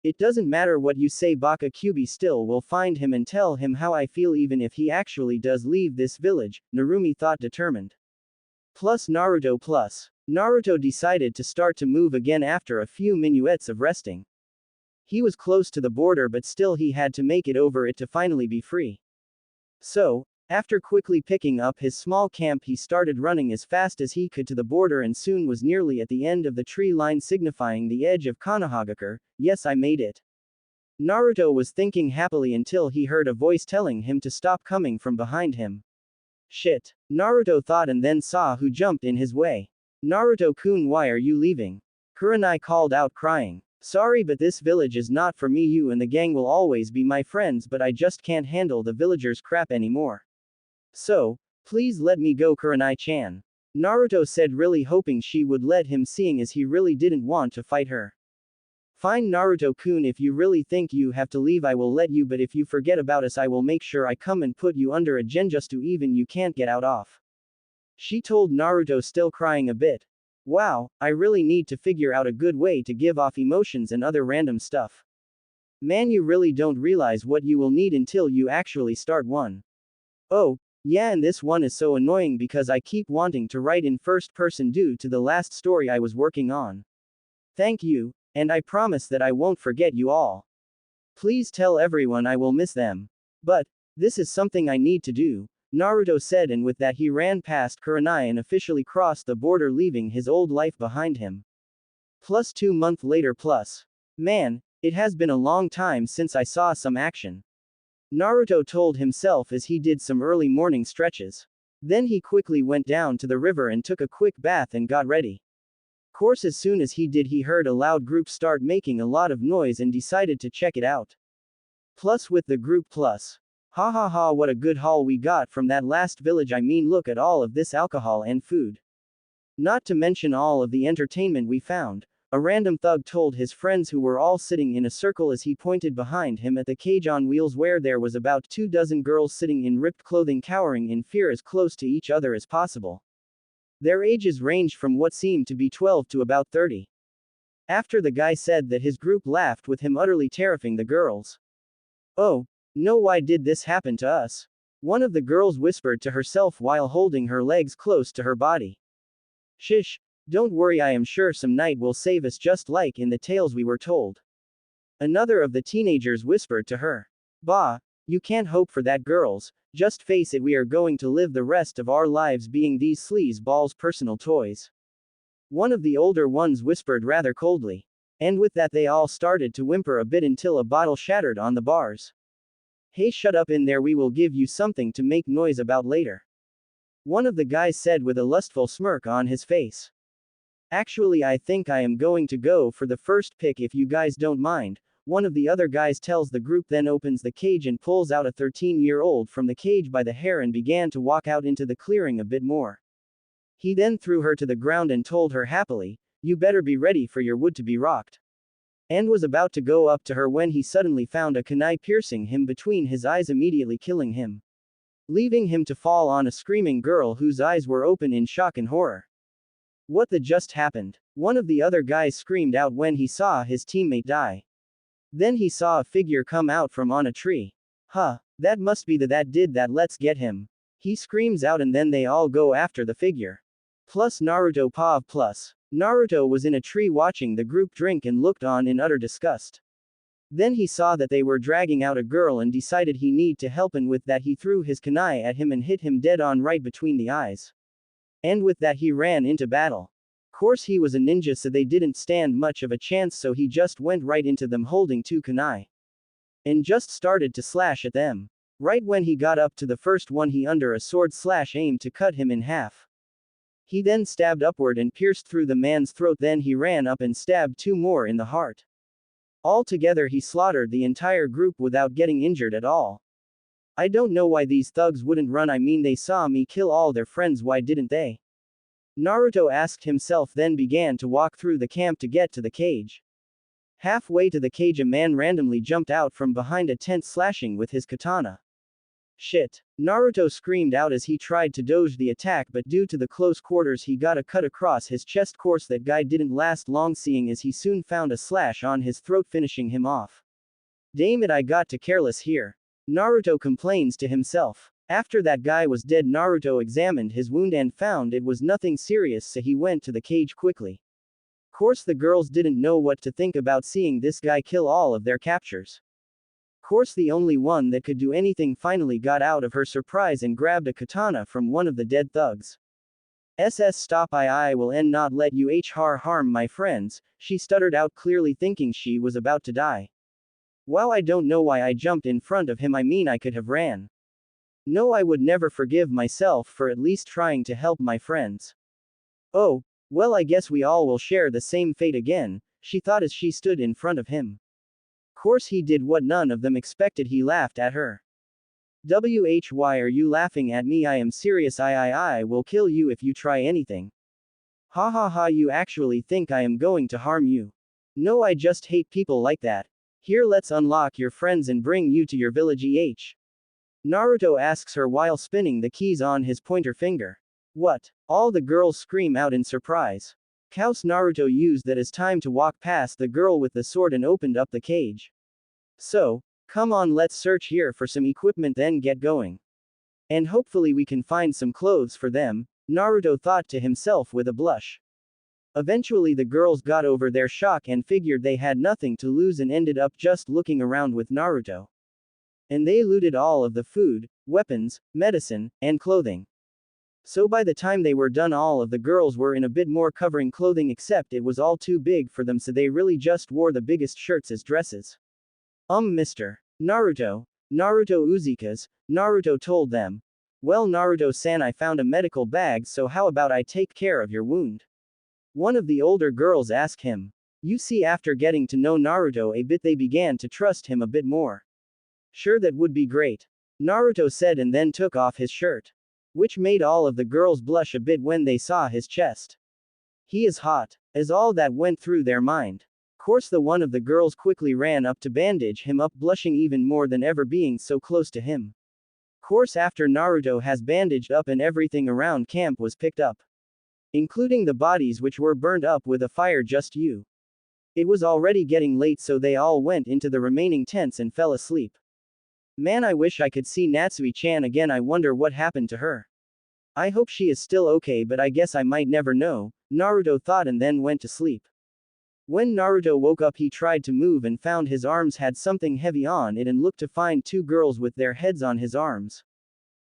It doesn't matter what you say, Baka. QB still will find him and tell him how I feel even if he actually does leave this village, Narumi thought, determined. Plus Naruto decided to start to move again after a few minuets of resting. He was close to the border, but still he had to make it over it to finally be free. So, after quickly picking up his small camp, he started running as fast as he could to the border and soon was nearly at the end of the tree line signifying the edge of Konohagakure. Yes, I made it. Naruto was thinking happily until he heard a voice telling him to stop coming from behind him. Shit, Naruto thought and then saw who jumped in his way. Naruto-kun, why are you leaving? Kurenai called out, crying. Sorry, but this village is not for me. You and the gang will always be my friends, but I just can't handle the villagers' crap anymore. So, please let me go, Kurenai-chan. Naruto said, really hoping she would let him, seeing as he really didn't want to fight her. Fine, Naruto-kun, if you really think you have to leave I will let you, but if you forget about us I will make sure I come and put you under a genjutsu even you can't get out off. She told Naruto, still crying a bit. Wow, I really need to figure out a good way to give off emotions and other random stuff. Man, you really don't realize what you will need until you actually start one. Oh, yeah, and this one is so annoying because I keep wanting to write in first person due to the last story I was working on. Thank you, and I promise that I won't forget you all. Please tell everyone I will miss them. But, this is something I need to do, Naruto said, and with that he ran past Kurenai and officially crossed the border, leaving his old life behind him. Plus 2 months later. Man, it has been a long time since I saw some action. Naruto told himself as he did some early morning stretches. Then he quickly went down to the river and took a quick bath and got ready. Course, as soon as he did, he heard a loud group start making a lot of noise and decided to check it out. Plus with the group plus. Ha ha ha, what a good haul we got from that last village. I mean, look at all of this alcohol and food. Not to mention all of the entertainment we found. A random thug told his friends who were all sitting in a circle as he pointed behind him at the cage on wheels where there was about 24 girls sitting in ripped clothing, cowering in fear as close to each other as possible. Their ages ranged from what seemed to be 12 to about 30. After the guy said that, his group laughed with him, utterly terrifying the girls. Oh, no, why did this happen to us? One of the girls whispered to herself while holding her legs close to her body. Shish. Don't worry, I am sure some knight will save us just like in the tales we were told. Another of the teenagers whispered to her. Bah, you can't hope for that, girls, just face it, we are going to live the rest of our lives being these sleazeballs' personal toys. One of the older ones whispered rather coldly. And with that they all started to whimper a bit until a bottle shattered on the bars. Hey, shut up in there, we will give you something to make noise about later. One of the guys said with a lustful smirk on his face. Actually, I think I am going to go for the first pick if you guys don't mind. One of the other guys tells the group, then opens the cage and pulls out a 13-year-old from the cage by the hair and began to walk out into the clearing a bit more. He then threw her to the ground and told her happily, "You better be ready for your wood to be rocked." And was about to go up to her when he suddenly found a kunai piercing him between his eyes, immediately killing him, leaving him to fall on a screaming girl whose eyes were open in shock and horror. What the just happened? One of the other guys screamed out when he saw his teammate die. Then he saw a figure come out from on a tree. Huh, that must be that did that, let's get him. He screams out and then they all go after the figure. Plus Naruto Pav plus. Naruto was in a tree watching the group drink and looked on in utter disgust. Then he saw that they were dragging out a girl and decided he need to help, and with that he threw his kunai at him and hit him dead on right between the eyes. And with that he ran into battle. Course he was a ninja, so they didn't stand much of a chance, so he just went right into them holding two kunai. And just started to slash at them. Right when he got up to the first one, he under a sword slash aimed to cut him in half. He then stabbed upward and pierced through the man's throat, then he ran up and stabbed two more in the heart. Altogether he slaughtered the entire group without getting injured at all. I don't know why these thugs wouldn't run. I mean, they saw me kill all their friends, why didn't they? Naruto asked himself, then began to walk through the camp to get to the cage. Halfway to the cage, a man randomly jumped out from behind a tent, slashing with his katana. Shit! Naruto screamed out as he tried to dodge the attack, but due to the close quarters he got a cut across his chest. Course that guy didn't last long, seeing as he soon found a slash on his throat, finishing him off. Damn it, I got too careless here. Naruto complains to himself. After that guy was dead, Naruto examined his wound and found it was nothing serious, so he went to the cage quickly. Course the girls didn't know what to think about seeing this guy kill all of their captors. Course the only one that could do anything finally got out of her surprise and grabbed a katana from one of the dead thugs. Stop, I will not let you harm my friends, she stuttered out, clearly thinking she was about to die. Wow, I don't know why I jumped in front of him. I mean, I could have ran. No, I would never forgive myself for at least trying to help my friends. Oh, well, I guess we all will share the same fate again, she thought as she stood in front of him. Course he did what none of them expected, he laughed at her. Why are you laughing at me? I am serious. I will kill you if you try anything. Ha ha ha, you actually think I am going to harm you? No, I just hate people like that. Here, let's unlock your friends and bring you to your village. Naruto asks her while spinning the keys on his pointer finger. What? All the girls scream out in surprise. Course Naruto used that as time to walk past the girl with the sword and opened up the cage. So, come on, let's search here for some equipment, then get going. And hopefully we can find some clothes for them, Naruto thought to himself with a blush. Eventually the girls got over their shock and figured they had nothing to lose and ended up just looking around with Naruto. And they looted all of the food, weapons, medicine, and clothing. So by the time they were done, all of the girls were in a bit more covering clothing, except it was all too big for them, so they really just wore the biggest shirts as dresses. Mr. Naruto Uzika's, Naruto told them. Well, Naruto-san, I found a medical bag, so how about I take care of your wound? One of the older girls asked him. You see, after getting to know Naruto a bit, they began to trust him a bit more. Sure, that would be great, Naruto said, and then took off his shirt, which made all of the girls blush a bit when they saw his chest. He is hot, as all that went through their mind. Course the one of the girls quickly ran up to bandage him up, blushing even more than ever being so close to him. Course after Naruto has bandaged up and everything around camp was picked up, including the bodies which were burned up with a fire. It was already getting late, so they all went into the remaining tents and fell asleep. Man, I wish I could see Natsui-chan again. I wonder what happened to her. I hope she is still okay, but I guess I might never know, Naruto thought, and then went to sleep. When Naruto woke up, he tried to move and found his arms had something heavy on it and looked to find two girls with their heads on his arms.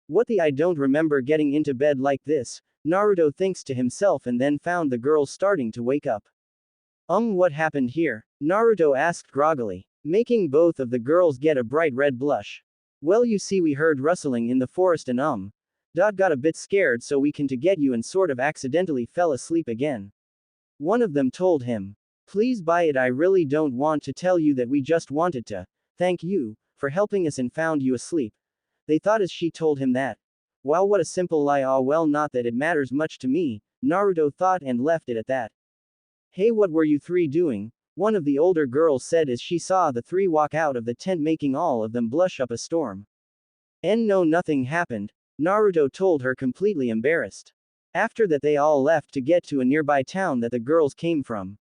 What the I don't remember getting into bed like this, Naruto thinks to himself, and then found the girls starting to wake up. What happened here? Naruto asked groggily, making both of the girls get a bright red blush. Well, you see, we heard rustling in the forest and got a bit scared, so we can to get you and sort of accidentally fell asleep again. One of them told him, "Please buy it, I really don't want to tell you that we just wanted to thank you for helping us and found you asleep." They thought as she told him that. Wow, what a simple lie. Ah, well, not that it matters much to me, Naruto thought and left it at that. Hey, what were you three doing? One of the older girls said as she saw the three walk out of the tent, making all of them blush up a storm. No, nothing happened, Naruto told her, completely embarrassed. After that, they all left to get to a nearby town that the girls came from.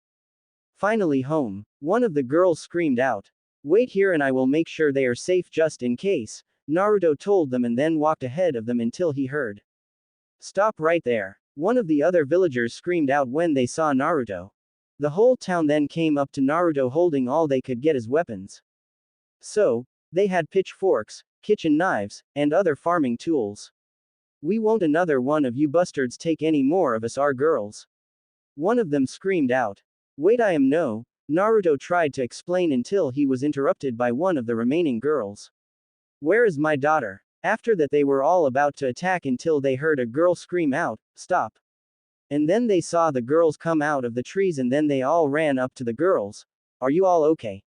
Finally home, one of the girls screamed out, "Wait here and I will make sure they are safe just in case," Naruto told them, and then walked ahead of them until he heard. "Stop right there," one of the other villagers screamed out when they saw Naruto. The whole town then came up to Naruto holding all they could get as weapons. So, they had pitchforks, kitchen knives, and other farming tools. "We won't another one of you bastards take any more of us, our girls," one of them screamed out. "Wait, I am no," Naruto tried to explain until he was interrupted by one of the remaining girls. "Where is my daughter?" After that, they were all about to attack until they heard a girl scream out, "Stop." And then they saw the girls come out of the trees, and then they all ran up to the girls. "Are you all okay?"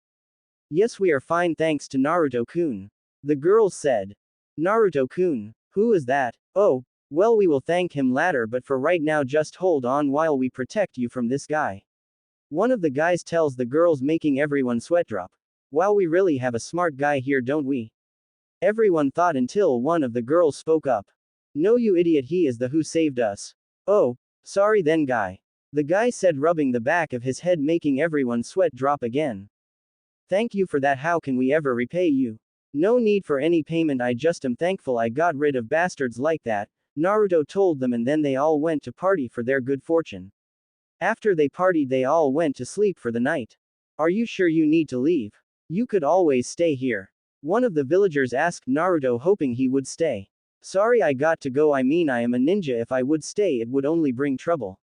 "Yes, we are fine, thanks to Naruto-kun," the girls said. "Naruto-kun? Who is that?" "Oh, well, we will thank him later, but for right now just hold on while we protect you from this guy," one of the guys tells the girls, making everyone sweat drop. "Wow, we really have a smart guy here, don't we?" Everyone thought until one of the girls spoke up. "No, you idiot, he is the who saved us." "Oh, sorry then, guy," the guy said, rubbing the back of his head, making everyone sweat drop again. "Thank you for that. How can we ever repay you?" "No need for any payment, I just am thankful I got rid of bastards like that," Naruto told them, and then they all went to party for their good fortune. After they partied, they all went to sleep for the night. "Are you sure you need to leave? You could always stay here," one of the villagers asked Naruto, hoping he would stay. "Sorry, I got to go. I mean, I am a ninja. If I would stay, it would only bring trouble.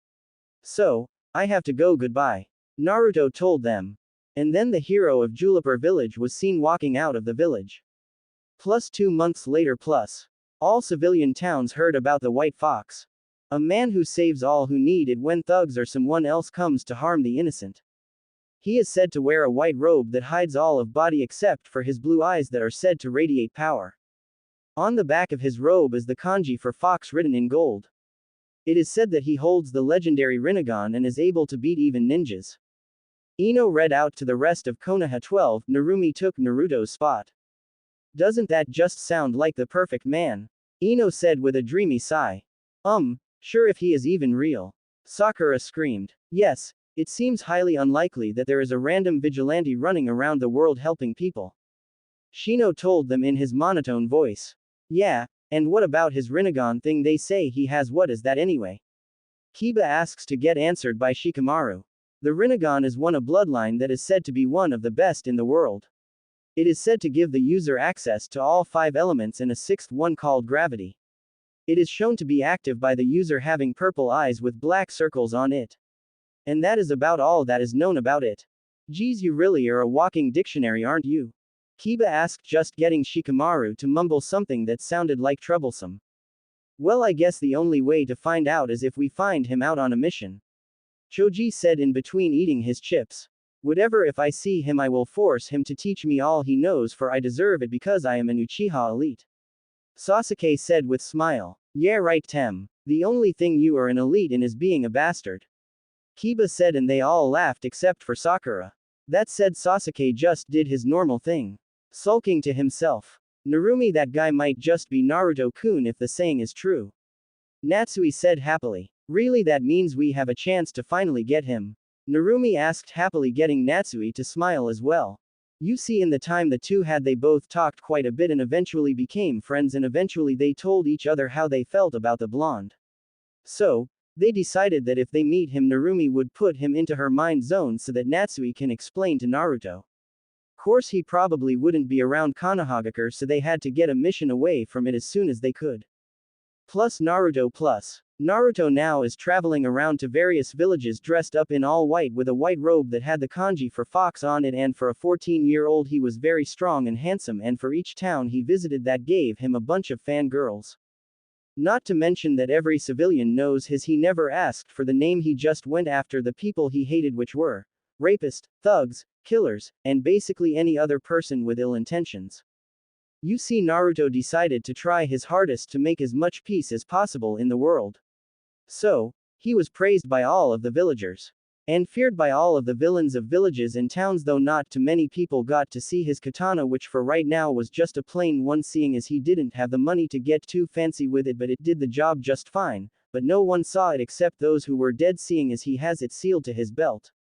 So, I have to go, goodbye," Naruto told them. And then the hero of Juniper Village was seen walking out of the village. Plus 2 months later, plus all civilian towns heard about the White Fox. A man who saves all who need it when thugs or someone else comes to harm the innocent. He is said to wear a white robe that hides all of body except for his blue eyes that are said to radiate power. On the back of his robe is the kanji for fox written in gold. It is said that he holds the legendary Rinnegan and is able to beat even ninjas. Ino read out to the rest of Konoha 12. Narumi took Naruto's spot. "Doesn't that just sound like the perfect man?" Ino said with a dreamy sigh. Sure, if he is even real," Sakura screamed. "Yes, it seems highly unlikely that there is a random vigilante running around the world helping people," Shino told them in his monotone voice. "Yeah, and what about his Rinnegan thing they say he has? What is that anyway?" Kiba asks to get answered by Shikamaru. The Rinnegan is a bloodline that is said to be one of the best in the world. It is said to give the user access to all 5 elements and a 6th one called gravity. It is shown to be active by the user having purple eyes with black circles on it. And that is about all that is known about it. "Geez, you really are a walking dictionary, aren't you?" Kiba asked, just getting Shikamaru to mumble something that sounded like troublesome. "Well, I guess the only way to find out is if we find him out on a mission," Choji said in between eating his chips. "Whatever, if I see him I will force him to teach me all he knows, for I deserve it because I am an Uchiha elite," Sasuke said with smile. "Yeah, right, Tem. The only thing you are an elite in is being a bastard," Kiba said, and they all laughed except for Sakura. That said, Sasuke just did his normal thing, sulking to himself. "Narumi, that guy might just be Naruto-kun if the saying is true," Natsui said happily. "Really, that means we have a chance to finally get him?" Narumi asked happily, getting Natsui to smile as well. "You see, in the time the two had, they both talked quite a bit and eventually became friends, and eventually they told each other how they felt about the blonde. So, they decided that if they meet him, Narumi would put him into her mind zone so that Natsui can explain to Naruto. Course, he probably wouldn't be around Konohagakure, so they had to get a mission away from it as soon as they could. Plus Naruto now is traveling around to various villages dressed up in all white with a white robe that had the kanji for fox on it, and for a 14-year-old he was very strong and handsome, and for each town he visited that gave him a bunch of fangirls. Not to mention that every civilian knows he never asked for the name, he just went after the people he hated, which were rapists, thugs, killers, and basically any other person with ill intentions. You see, Naruto decided to try his hardest to make as much peace as possible in the world. So, he was praised by all of the villagers. And feared by all of the villains of villages and towns, though not too many people got to see his katana, which for right now was just a plain one, seeing as he didn't have the money to get too fancy with it, but it did the job just fine, but no one saw it except those who were dead, seeing as he has it sealed to his belt.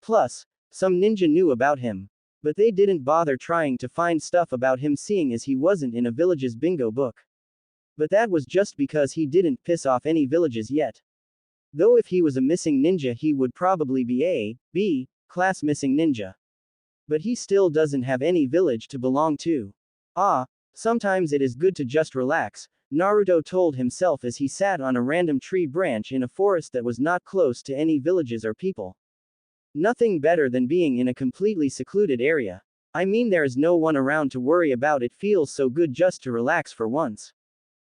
Plus, some ninja knew about him. But they didn't bother trying to find stuff about him, seeing as he wasn't in a village's bingo book. But that was just because he didn't piss off any villages yet. Though if he was a missing ninja, he would probably be a B class missing ninja. But he still doesn't have any village to belong to. Sometimes it is good to just relax, Naruto told himself as he sat on a random tree branch in a forest that was not close to any villages or people. Nothing better than being in a completely secluded area. I mean, there is no one around to worry about, it feels so good just to relax for once.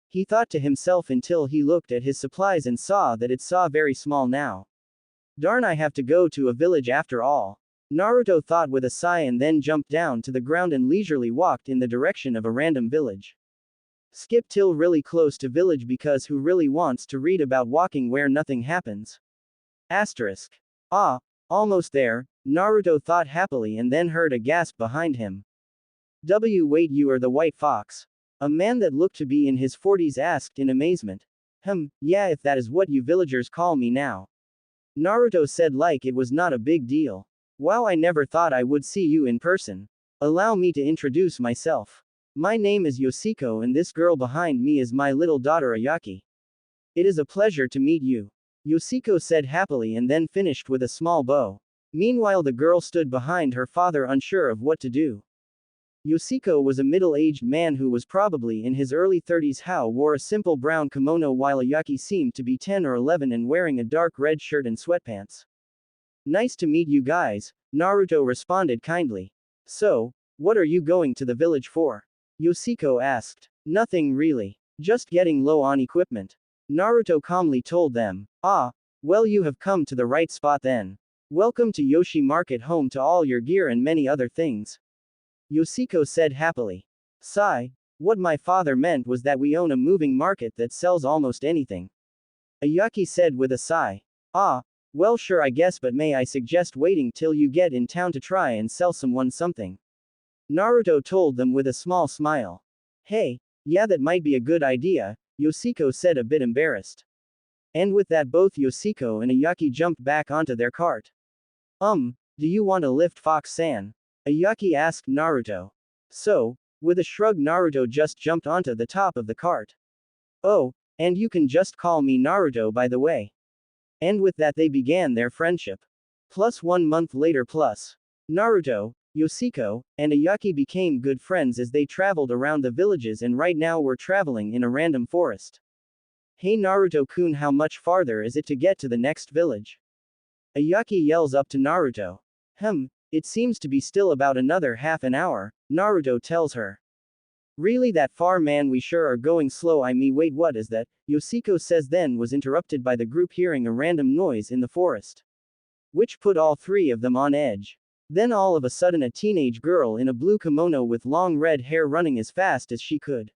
He thought to himself until he looked at his supplies and saw that it's very small now. Darn, I have to go to a village after all. Naruto thought with a sigh and then jumped down to the ground and leisurely walked in the direction of a random village. Skip till really close to village, because who really wants to read about walking where nothing happens? Asterisk. Almost there, Naruto thought happily and then heard a gasp behind him. Wait, you are the White Fox? A man that looked to be in his 40s asked in amazement. Yeah, if that is what you villagers call me now. Naruto said like it was not a big deal. Wow, I never thought I would see you in person. Allow me to introduce myself. My name is Yoshiko and this girl behind me is my little daughter Ayaki. It is a pleasure to meet you. Yoshiko said happily and then finished with a small bow. Meanwhile, the girl stood behind her father, unsure of what to do. Yoshiko was a middle-aged man who was probably in his early 30s. How wore a simple brown kimono, while Ayaki seemed to be 10 or 11 and wearing a dark red shirt and sweatpants. Nice to meet you guys, Naruto responded kindly. So, what are you going to the village for? Yoshiko asked. Nothing really. Just getting low on equipment. Naruto calmly told them. Well, you have come to the right spot then. Welcome to Yoshi Market, home to all your gear and many other things. Yoshiko said happily. Sigh. What my father meant was that we own a moving market that sells almost anything. Ayaki said with a sigh. Well sure I guess, but may I suggest waiting till you get in town to try and sell someone something? Naruto told them with a small smile. Hey, yeah, that might be a good idea, Yoshiko said, a bit embarrassed. And with that, both Yoshiko and Ayaki jumped back onto their cart. Do you want a lift, Fox-san? Ayaki asked Naruto. So, with a shrug, Naruto just jumped onto the top of the cart. Oh, and you can just call me Naruto, by the way. And with that they began their friendship. Plus 1 month later, Naruto, Yoshiko, and Ayaki became good friends as they traveled around the villages, and right now we're traveling in a random forest. Hey Naruto-kun, how much farther is it to get to the next village? Ayaki yells up to Naruto. It seems to be still about another half an hour, Naruto tells her. Really that far, man? We sure are going slow. Wait, what is that? Yoshiko says, then was interrupted by the group hearing a random noise in the forest, which put all three of them on edge. Then all of a sudden a teenage girl in a blue kimono with long red hair running as fast as she could.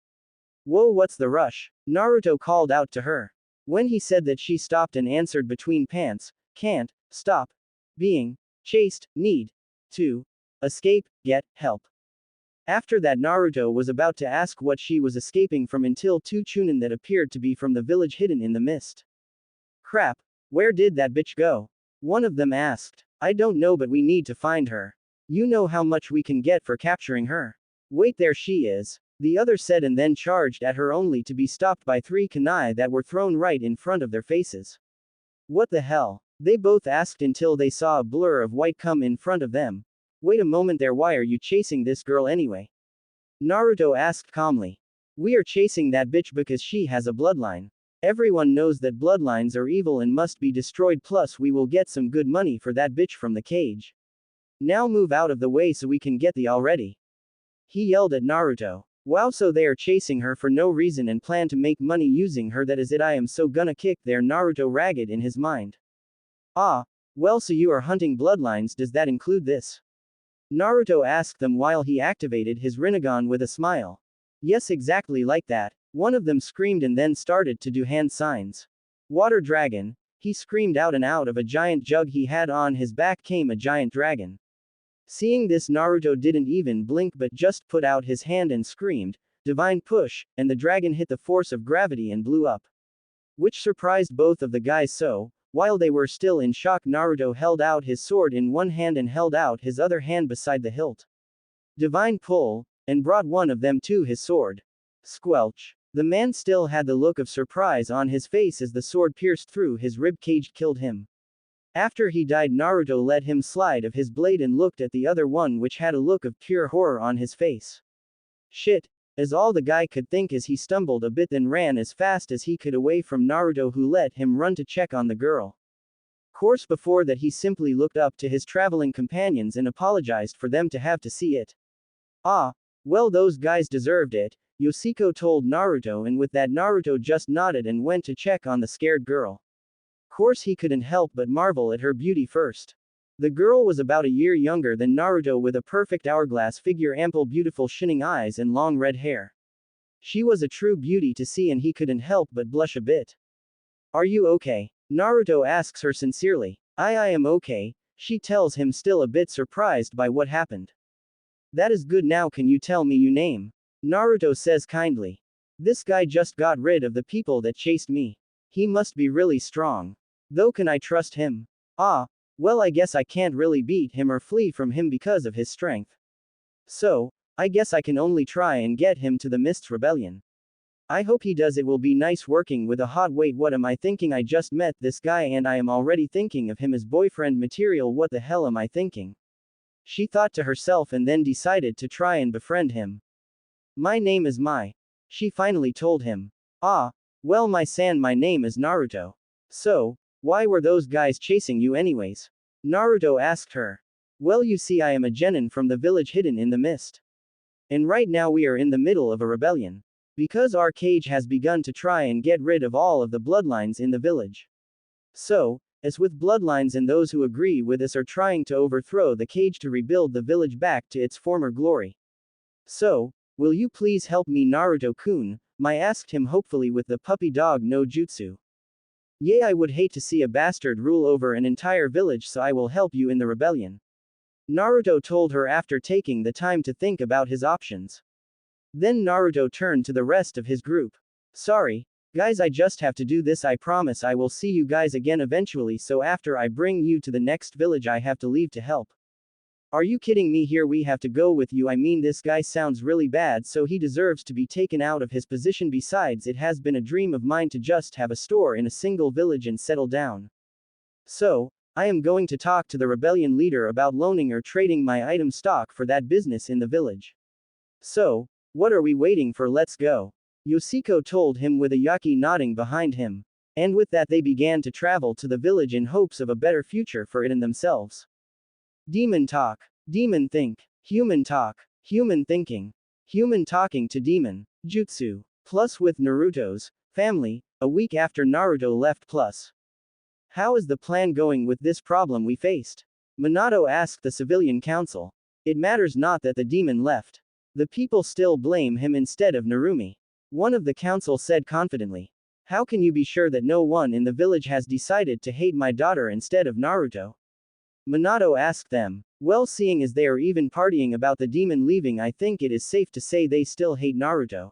Whoa, what's the rush? Naruto called out to her. When he said that, she stopped and answered between pants, can't stop being chased, need to escape, get help. After that, Naruto was about to ask what she was escaping from until two chunin that appeared to be from the village hidden in the mist. Crap, where did that bitch go? One of them asked. I don't know, but we need to find her. You know how much we can get for capturing her. Wait, there she is, the other said, and then charged at her, only to be stopped by 3 kunai that were thrown right in front of their faces. What the hell? They both asked until they saw a blur of white come in front of them. Wait a moment there, why are you chasing this girl anyway? Naruto asked calmly. We are chasing that bitch because she has a bloodline. Everyone knows that bloodlines are evil and must be destroyed, plus we will get some good money for that bitch from the cage. Now move out of the way so we can get the already. He yelled at Naruto. Wow, so they are chasing her for no reason and plan to make money using her. That is it. I am so gonna kick their Naruto ragged in his mind. Ah, well, so you are hunting bloodlines, does that include this? Naruto asked them while he activated his Rinnegan with a smile. Yes, exactly like that. One of them screamed and then started to do hand signs. Water dragon, he screamed out, and out of a giant jug he had on his back came a giant dragon. Seeing this, Naruto didn't even blink but just put out his hand and screamed, "Divine push," and the dragon hit the force of gravity and blew up. Which surprised both of the guys, so, while they were still in shock, Naruto held out his sword in one hand and held out his other hand beside the hilt. Divine pull, and brought one of them to his sword. Squelch. The man still had the look of surprise on his face as the sword pierced through his rib cage, killed him. After he died, Naruto let him slide of his blade and looked at the other one, which had a look of pure horror on his face. Shit, as all the guy could think as he stumbled a bit, then ran as fast as he could away from Naruto, who let him run to check on the girl. Course before that he simply looked up to his traveling companions and apologized for them to have to see it. Ah, well, those guys deserved it, Yoshiko told Naruto, and with that Naruto just nodded and went to check on the scared girl. Course he couldn't help but marvel at her beauty first. The girl was about a year younger than Naruto, with a perfect hourglass figure, ample beautiful shining eyes and long red hair. She was a true beauty to see and he couldn't help but blush a bit. Are you okay? Naruto asks her sincerely. I am okay, she tells him, still a bit surprised by what happened. That is good. Now can you tell me your name? Naruto says kindly. This guy just got rid of the people that chased me. He must be really strong. Though can I trust him? Ah, well, I guess I can't really beat him or flee from him because of his strength. So, I guess I can only try and get him to the Mist's rebellion. I hope he does. It will be nice working with a hot. Wait, what am I thinking? I just met this guy and I am already thinking of him as boyfriend material. What the hell am I thinking? She thought to herself and then decided to try and befriend him. My name is Mai. She finally told him. Ah, well, my name is Naruto. So, why were those guys chasing you anyways? Naruto asked her. Well, you see, I am a genin from the village hidden in the mist. And right now we are in the middle of a rebellion. Because our cage has begun to try and get rid of all of the bloodlines in the village. So, as with bloodlines, and those who agree with us are trying to overthrow the cage to rebuild the village back to its former glory. So, will you please help me, Naruto-kun? Mai asked him hopefully with the puppy dog no jutsu. Yeah, I would hate to see a bastard rule over an entire village, so I will help you in the rebellion. Naruto told her after taking the time to think about his options. Then Naruto turned to the rest of his group. Sorry, guys, I just have to do this. I promise I will see you guys again eventually, so after I bring you to the next village I have to leave to help. Are you kidding me? Here we have to go with you. I mean, this guy sounds really bad, so he deserves to be taken out of his position. Besides, it has been a dream of mine to just have a store in a single village and settle down. So, I am going to talk to the rebellion leader about loaning or trading my item stock for that business in the village. So, what are we waiting for? Let's go. Yoshiko told him with a yaki nodding behind him. And with that they began to travel to the village in hopes of a better future for it and themselves. Demon talk. Demon think. Human talk. Human thinking. Human talking to demon. Jutsu. Plus with Naruto's family, a week after Naruto left. Plus, how is the plan going with this problem we faced? Minato asked the civilian council. It matters not that the demon left. The people still blame him instead of Narumi. One of the council said confidently. How can you be sure that no one in the village has decided to hate my daughter instead of Naruto? Minato asked them. Well, seeing as they are even partying about the demon leaving, I think it is safe to say they still hate Naruto.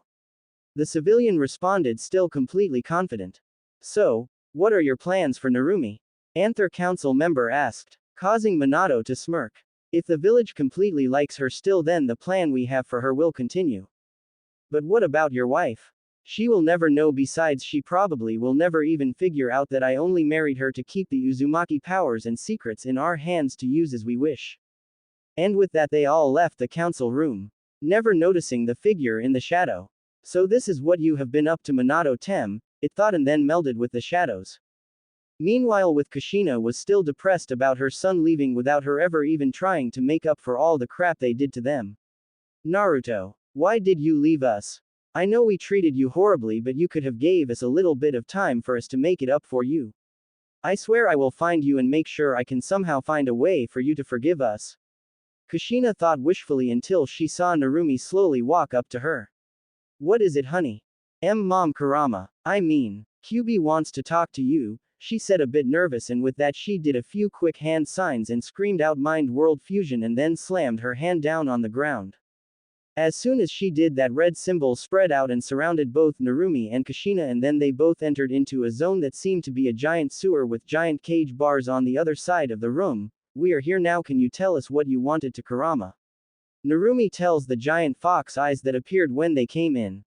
The civilian responded, still completely confident. So, what are your plans for Narumi? Anther council member asked, causing Minato to smirk. If the village completely likes her still, then the plan we have for her will continue. But what about your wife? She will never know. Besides, she probably will never even figure out that I only married her to keep the Uzumaki powers and secrets in our hands to use as we wish. And with that they all left the council room, never noticing the figure in the shadow. So this is what you have been up to, Minato Tem, it thought, and then melded with the shadows. Meanwhile, with Kushina was still depressed about her son leaving without her ever even trying to make up for all the crap they did to them. Naruto. Why did you leave us? I know we treated you horribly, but you could have gave us a little bit of time for us to make it up for you. I swear I will find you and make sure I can somehow find a way for you to forgive us. Kushina thought wishfully until she saw Narumi slowly walk up to her. What is it, honey? Mom Kurama. I mean, QB wants to talk to you, she said a bit nervous, and with that she did a few quick hand signs and screamed out mind world fusion and then slammed her hand down on the ground. As soon as she did that, red symbol spread out and surrounded both Narumi and Kushina, and then they both entered into a zone that seemed to be a giant sewer with giant cage bars on the other side of the room. We are here now, can you tell us what you wanted to Kurama? Narumi tells the giant fox eyes that appeared when they came in.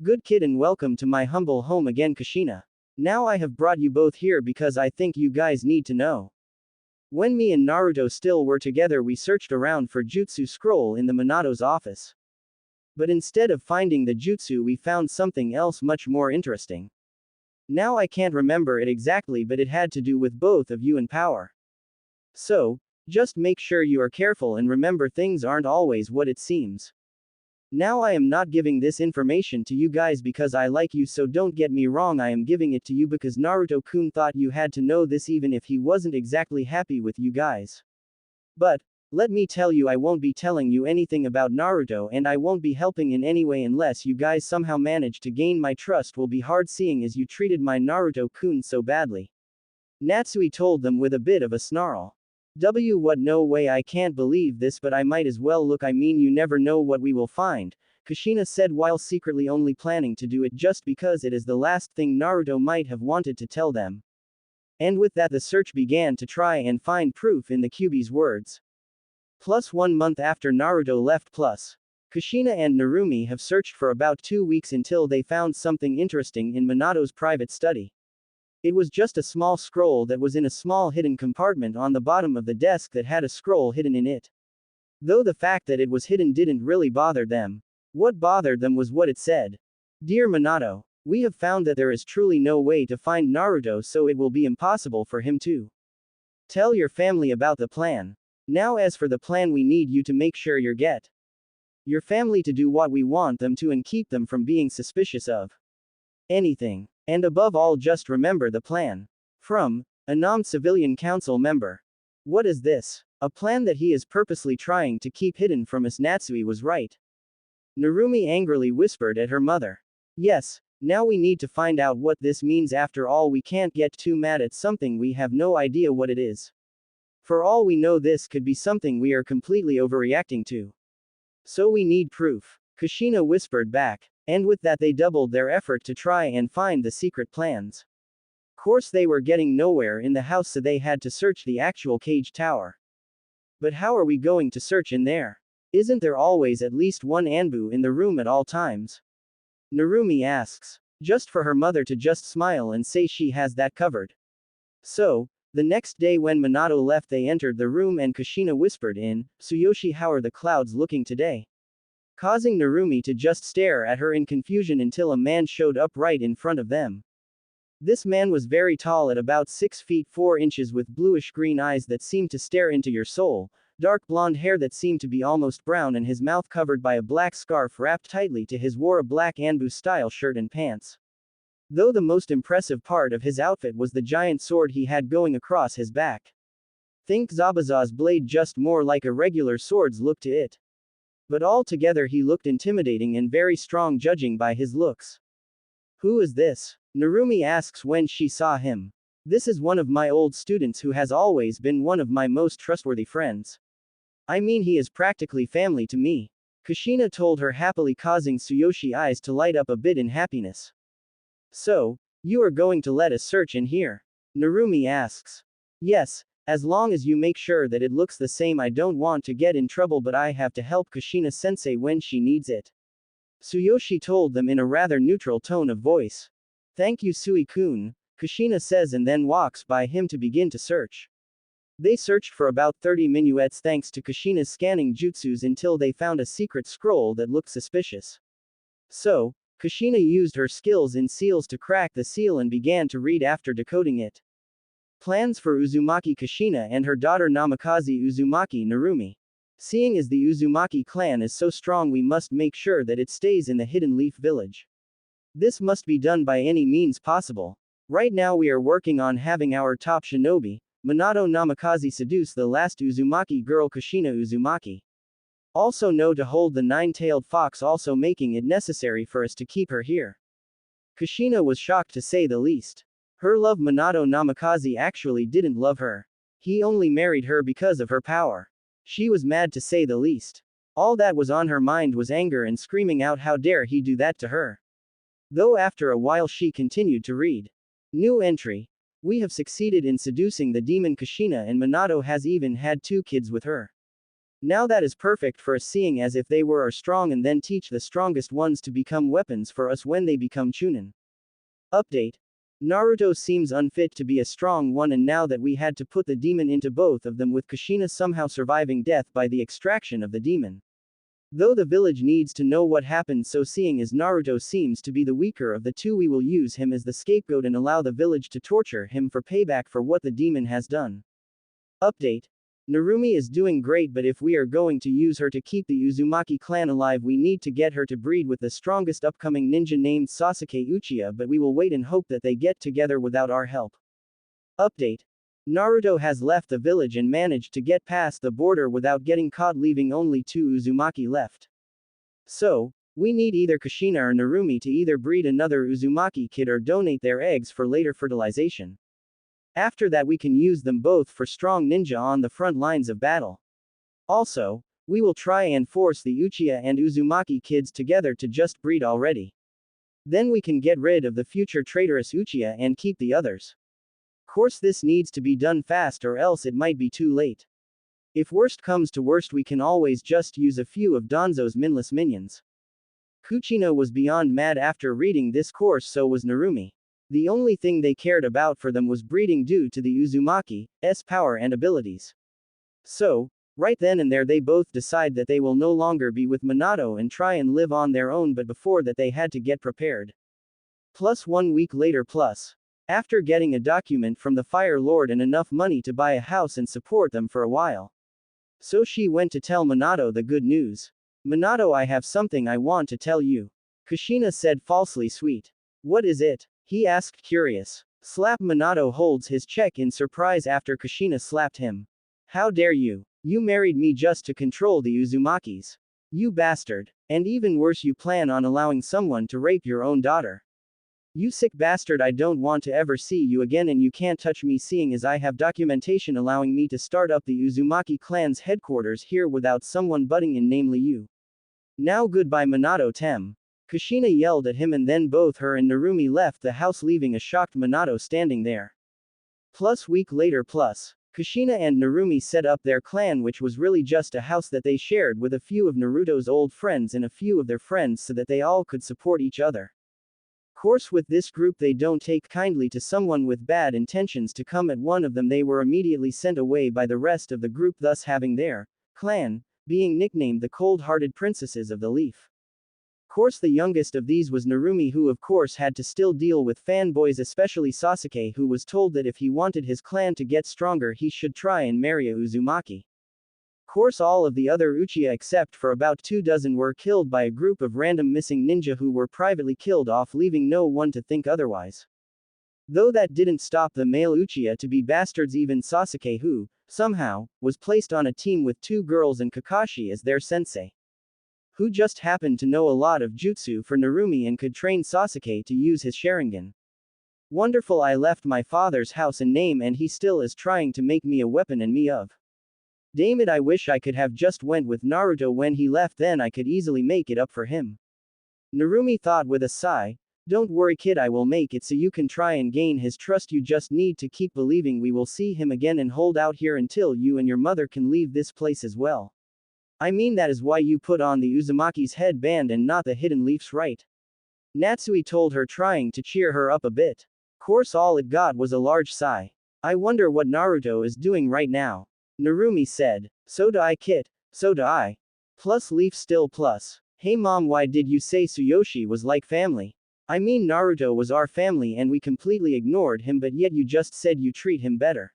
Good kid and welcome to my humble home again, Kushina. Now I have brought you both here because I think you guys need to know. When me and Naruto still were together, we searched around for Jutsu scroll in the Minato's office. But instead of finding the jutsu, we found something else much more interesting. Now I can't remember it exactly, but it had to do with both of you and power. So, just make sure you are careful and remember things aren't always what it seems. Now I am not giving this information to you guys because I like you, so don't get me wrong, I am giving it to you because Naruto-kun thought you had to know this even if he wasn't exactly happy with you guys. But, let me tell you, I won't be telling you anything about Naruto, and I won't be helping in any way unless you guys somehow manage to gain my trust. Will be hard seeing as you treated my Naruto-kun so badly. Natsui told them with a bit of a snarl. What, no way, I can't believe this, but I might as well look, I mean you never know what we will find, Kushina said while secretly only planning to do it just because it is the last thing Naruto might have wanted to tell them. And with that the search began to try and find proof in the Kyuubi's words. Plus 1 month after Naruto left, plus Kushina and Narumi have searched for about 2 weeks until they found something interesting in Minato's private study. It was just a small scroll that was in a small hidden compartment on the bottom of the desk that had a scroll hidden in it. Though the fact that it was hidden didn't really bother them. What bothered them was what it said. Dear Minato, we have found that there is truly no way to find Naruto, so it will be impossible for him to tell your family about the plan. Now as for the plan, we need you to make sure you get your family to do what we want them to and keep them from being suspicious of anything. And above all, just remember the plan. From a non-civilian council member. What is this? A plan that he is purposely trying to keep hidden from us? Natsui was right. Narumi angrily whispered at her mother. Yes, now we need to find out what this means. After all, we can't get too mad at something we have no idea what it is. For all we know, this could be something we are completely overreacting to. So we need proof, Kushina whispered back. And with that they doubled their effort to try and find the secret plans. Course they were getting nowhere in the house, so they had to search the actual cage tower. But how are we going to search in there? Isn't there always at least one Anbu in the room at all times? Narumi asks. Just for her mother to just smile and say she has that covered. So, the next day when Minato left, they entered the room and Kushina whispered in, Tsuyoshi, how are the clouds looking today? Causing Narumi to just stare at her in confusion until a man showed up right in front of them. This man was very tall, at about 6 feet 4 inches, with bluish-green eyes that seemed to stare into your soul, dark blonde hair that seemed to be almost brown, and his mouth covered by a black scarf wrapped tightly to his, wore a black Anbu-style shirt and pants. Though the most impressive part of his outfit was the giant sword he had going across his back. Think Zabuza's blade, just more like a regular sword's look to it. But altogether he looked intimidating and very strong, judging by his looks. Who is this? Narumi asks when she saw him. This is one of my old students who has always been one of my most trustworthy friends. I mean, he is practically family to me. Kushina told her happily, causing Tsuyoshi eyes to light up a bit in happiness. So, you are going to let us search in here? Narumi asks. Yes. As long as you make sure that it looks the same. I don't want to get in trouble, but I have to help Kushina-sensei when she needs it. Tsuyoshi told them in a rather neutral tone of voice. Thank you, Sui-kun, Kushina says, and then walks by him to begin to search. They searched for about 30 minuets thanks to Kushina's scanning jutsus until they found a secret scroll that looked suspicious. So, Kushina used her skills in seals to crack the seal and began to read after decoding it. Plans for Uzumaki Kushina and her daughter Namikaze Uzumaki Narumi. Seeing as the Uzumaki clan is so strong, we must make sure that it stays in the Hidden Leaf Village. This must be done by any means possible. Right now we are working on having our top shinobi, Minato Namikaze, seduce the last Uzumaki girl Kushina Uzumaki. Also know to hold the nine-tailed fox, also making it necessary for us to keep her here. Kushina was shocked to say the least. Her love Minato Namikaze actually didn't love her. He only married her because of her power. She was mad to say the least. All that was on her mind was anger and screaming out, how dare he do that to her. Though after a while she continued to read. New entry. We have succeeded in seducing the demon Kushina, and Minato has even had 2 kids with her. Now that is perfect for us, seeing as if they were strong, and then teach the strongest ones to become weapons for us when they become chunin. Update. Naruto seems unfit to be a strong one, and now that we had to put the demon into both of them, with Kushina somehow surviving death by the extraction of the demon. Though the village needs to know what happened, so seeing as Naruto seems to be the weaker of the two, we will use him as the scapegoat and allow the village to torture him for payback for what the demon has done. Update. Narumi is doing great, but if we are going to use her to keep the Uzumaki clan alive, we need to get her to breed with the strongest upcoming ninja named Sasuke Uchiha, but we will wait and hope that they get together without our help. Update. Naruto has left the village and managed to get past the border without getting caught, leaving only 2 Uzumaki left. So, we need either Kushina or Narumi to either breed another Uzumaki kid or donate their eggs for later fertilization. After that we can use them both for strong ninja on the front lines of battle. Also, we will try and force the Uchiha and Uzumaki kids together to just breed already. Then we can get rid of the future traitorous Uchiha and keep the others. Course this needs to be done fast, or else it might be too late. If worst comes to worst, we can always just use a few of Danzo's mindless minions. Kuchino was beyond mad after reading this course, so was Narumi. The only thing they cared about for them was breeding due to the Uzumaki's power and abilities. So, right then and there they both decide that they will no longer be with Minato and try and live on their own, but before that they had to get prepared. Plus 1 week later plus. After getting a document from the Fire Lord and enough money to buy a house and support them for a while. So she went to tell Minato the good news. Minato, I have something I want to tell you. Kushina said falsely sweet. What is it? He asked curious. Slap. Minato holds his check in surprise after Kushina slapped him. How dare you? You married me just to control the Uzumakis. You bastard. And even worse, you plan on allowing someone to rape your own daughter. You sick bastard, I don't want to ever see you again, and you can't touch me, seeing as I have documentation allowing me to start up the Uzumaki clan's headquarters here without someone butting in, namely you. Now goodbye Minato Tem. Kushina yelled at him, and then both her and Narumi left the house, leaving a shocked Minato standing there. Plus week later plus. Kushina and Narumi set up their clan, which was really just a house that they shared with a few of Naruto's old friends and a few of their friends so that they all could support each other. Course with this group they don't take kindly to someone with bad intentions to come at one of them. They were immediately sent away by the rest of the group, thus having their clan being nicknamed the cold-hearted princesses of the leaf. Course the youngest of these was Narumi, who of course had to still deal with fanboys, especially Sasuke, who was told that if he wanted his clan to get stronger he should try and marry a Uzumaki. Course all of the other Uchiha except for about 24 were killed by a group of random missing ninja who were privately killed off, leaving no one to think otherwise. Though that didn't stop the male Uchiha to be bastards, even Sasuke, who, somehow, was placed on a team with 2 girls and Kakashi as their sensei, who just happened to know a lot of jutsu for Narumi and could train Sasuke to use his Sharingan. Wonderful, I left my father's house and name and he still is trying to make me a weapon and me of. Damn it, I wish I could have just went with Naruto when he left, then I could easily make it up for him. Narumi thought with a sigh. Don't worry kid, I will make it so you can try and gain his trust. You just need to keep believing we will see him again and hold out here until you and your mother can leave this place as well. I mean, that is why you put on the Uzumaki's headband and not the hidden leafs, right? Natsui told her, trying to cheer her up a bit. Course all it got was a large sigh. I wonder what Naruto is doing right now. Narumi said. So do I kid, so do I. Plus leaf still plus. Hey mom, why did you say Tsuyoshi was like family? I mean, Naruto was our family and we completely ignored him, but yet you just said you treat him better.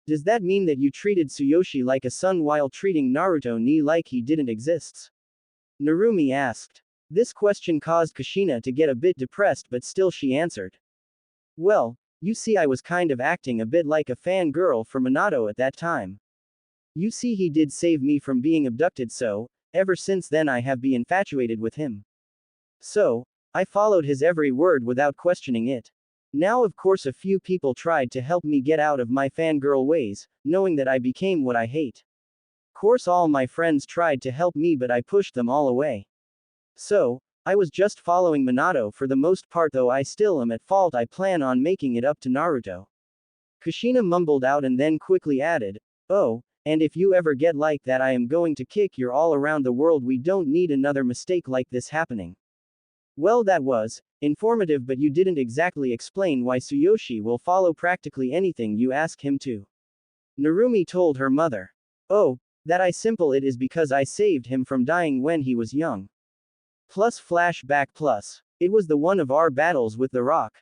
Does that mean that you treated Tsuyoshi like a son while treating Naruto ni like he didn't exist? Narumi asked. This question caused Kushina to get a bit depressed, but still she answered. Well, you see, I was kind of acting a bit like a fangirl for Minato at that time. You see, he did save me from being abducted, so, ever since then I have been infatuated with him. So, I followed his every word without questioning it. Now, of course, a few people tried to help me get out of my fangirl ways, knowing that I became what I hate. Course, all my friends tried to help me, but I pushed them all away. So, I was just following Minato for the most part, though I still am at fault. I plan on making it up to Naruto. Kushina mumbled out and then quickly added, oh, and if you ever get like that, I am going to kick your all around the world. We don't need another mistake like this happening. Well, that was informative, but you didn't exactly explain why Tsuyoshi will follow practically anything you ask him to. Narumi told her mother. Oh, that I simple it is because I saved him from dying when he was young. Plus flashback plus. It was the one of our battles with the rock.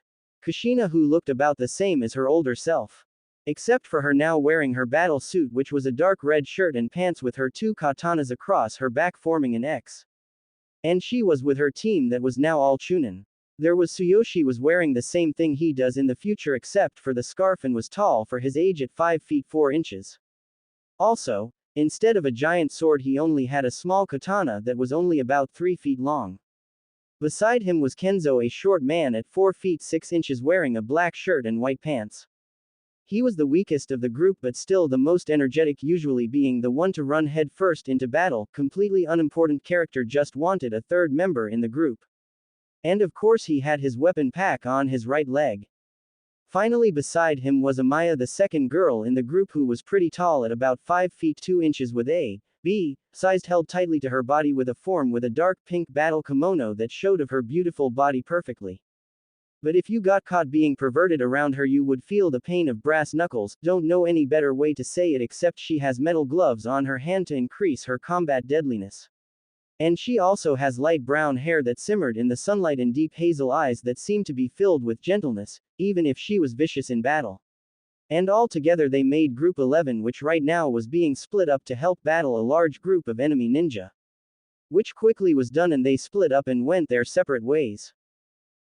Kushina, who looked about the same as her older self. Except for her now wearing her battle suit, which was a dark red shirt and pants with her two katanas across her back forming an X. And she was with her team that was now all Chunin. There was Tsuyoshi was wearing the same thing he does in the future except for the scarf and was tall for his age at 5 feet 4 inches. Also, instead of a giant sword he only had a small katana that was only about 3 feet long. Beside him was Kenzo, a short man at 4 feet 6 inches wearing a black shirt and white pants. He was the weakest of the group but still the most energetic, usually being the one to run head first into battle. Completely unimportant character, just wanted a third member in the group. And of course he had his weapon pack on his right leg. Finally beside him was Amaya, the second girl in the group, who was pretty tall at about 5 feet 2 inches with a B sized held tightly to her body with a form with a dark pink battle kimono that showed of her beautiful body perfectly. But if you got caught being perverted around her, you would feel the pain of brass knuckles. Don't know any better way to say it except she has metal gloves on her hand to increase her combat deadliness. And she also has light brown hair that simmered in the sunlight and deep hazel eyes that seemed to be filled with gentleness, even if she was vicious in battle. And all together they made Group 11, which right now was being split up to help battle a large group of enemy ninja. Which quickly was done and they split up and went their separate ways.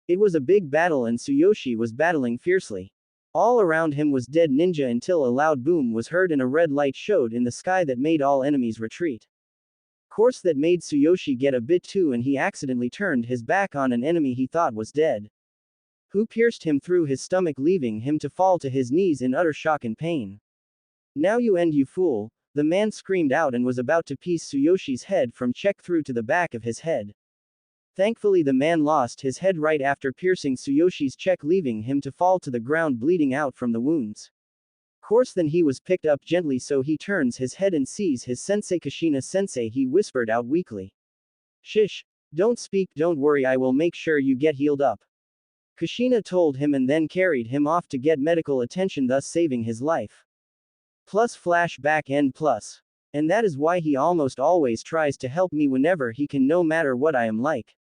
It was a big battle and Tsuyoshi was battling fiercely. All around him was dead ninja until a loud boom was heard and a red light showed in the sky that made all enemies retreat. Course that made Tsuyoshi get a bit too, and he accidentally turned his back on an enemy he thought was dead, who pierced him through his stomach, leaving him to fall to his knees in utter shock and pain. Now you end, you fool, the man screamed out and was about to piece Tsuyoshi's head from check through to the back of his head. Thankfully the man lost his head right after piercing Tsuyoshi's cheek, leaving him to fall to the ground bleeding out from the wounds. Course then he was picked up gently, so he turns his head and sees his sensei. Kushina sensei, he whispered out weakly. Shish, don't speak, don't worry, I will make sure you get healed up. Kushina told him and then carried him off to get medical attention, thus saving his life. Plus flashback end plus. And that is why he almost always tries to help me whenever he can, no matter what I am like.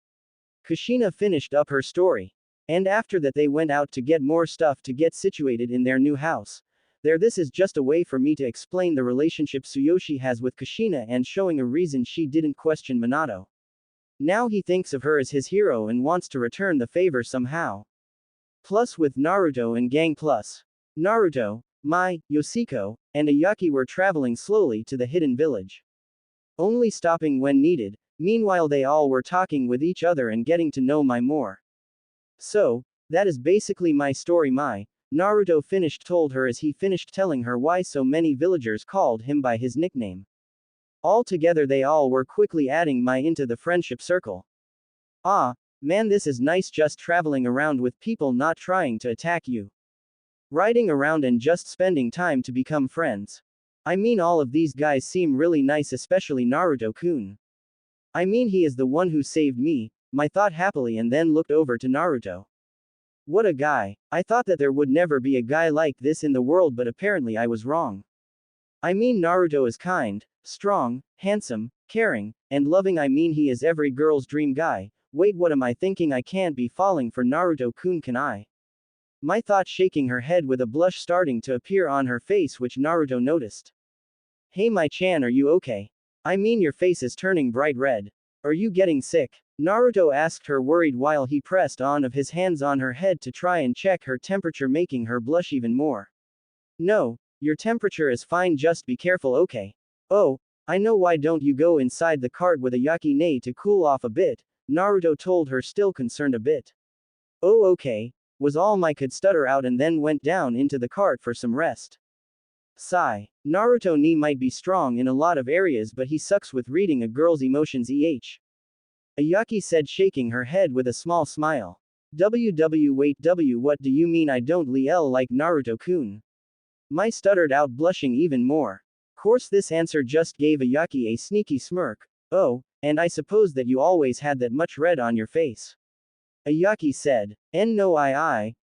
Kushina finished up her story. And after that they went out to get more stuff to get situated in their new house. This is just a way for me to explain the relationship Tsuyoshi has with Kushina and showing a reason she didn't question Minato. Now he thinks of her as his hero and wants to return the favor somehow. Plus with Naruto and gang plus. Naruto, Mai, Yoshiko, and Ayaki were traveling slowly to the hidden village. Only stopping when needed. Meanwhile they all were talking with each other and getting to know Mai more. So, that is basically my story. Mai, Naruto told her as he finished telling her why so many villagers called him by his nickname. All together they all were quickly adding Mai into the friendship circle. Ah, man, this is nice, just traveling around with people not trying to attack you. Riding around and just spending time to become friends. I mean, all of these guys seem really nice, especially Naruto-kun. I mean, he is the one who saved me, Mai thought happily and then looked over to Naruto. What a guy. I thought that there would never be a guy like this in the world, but apparently I was wrong. I mean, Naruto is kind, strong, handsome, caring, and loving. I mean, he is every girl's dream guy. Wait, what am I thinking? I can't be falling for Naruto-kun, can I? Mai thought, shaking her head with a blush starting to appear on her face, which Naruto noticed. Hey Mai-chan, are you okay? I mean, your face is turning bright red. Are you getting sick? Naruto asked her, worried, while he pressed on of his hands on her head to try and check her temperature, making her blush even more. No, your temperature is fine, just be careful, okay? Oh, I know, why don't you go inside the cart with a yakine to cool off a bit, Naruto told her, still concerned a bit. Oh okay, was all Mai could stutter out, and then went down into the cart for some rest. Sigh. Naruto ni might be strong in a lot of areas, but he sucks with reading a girl's emotions. Ayaki said, shaking her head with a small smile. Wait, what do you mean I don't like Naruto-kun? Mai stuttered out, blushing even more. Course, this answer just gave Ayaki a sneaky smirk. Oh, and I suppose that you always had that much red on your face. Ayaki said. No,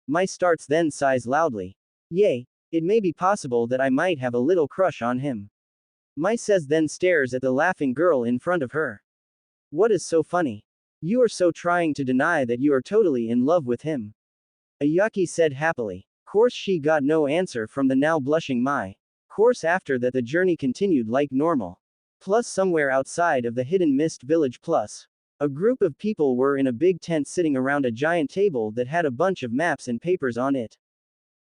Mai starts, then sighs loudly. Yay, it may be possible that I might have a little crush on him. Mai says, then stares at the laughing girl in front of her. What is so funny? You are so trying to deny that you are totally in love with him. Ayaki said happily. Course, she got no answer from the now blushing Mai. Course, after that the journey continued like normal. Plus, somewhere outside of the hidden mist village, plus a group of people were in a big tent sitting around a giant table that had a bunch of maps and papers on it.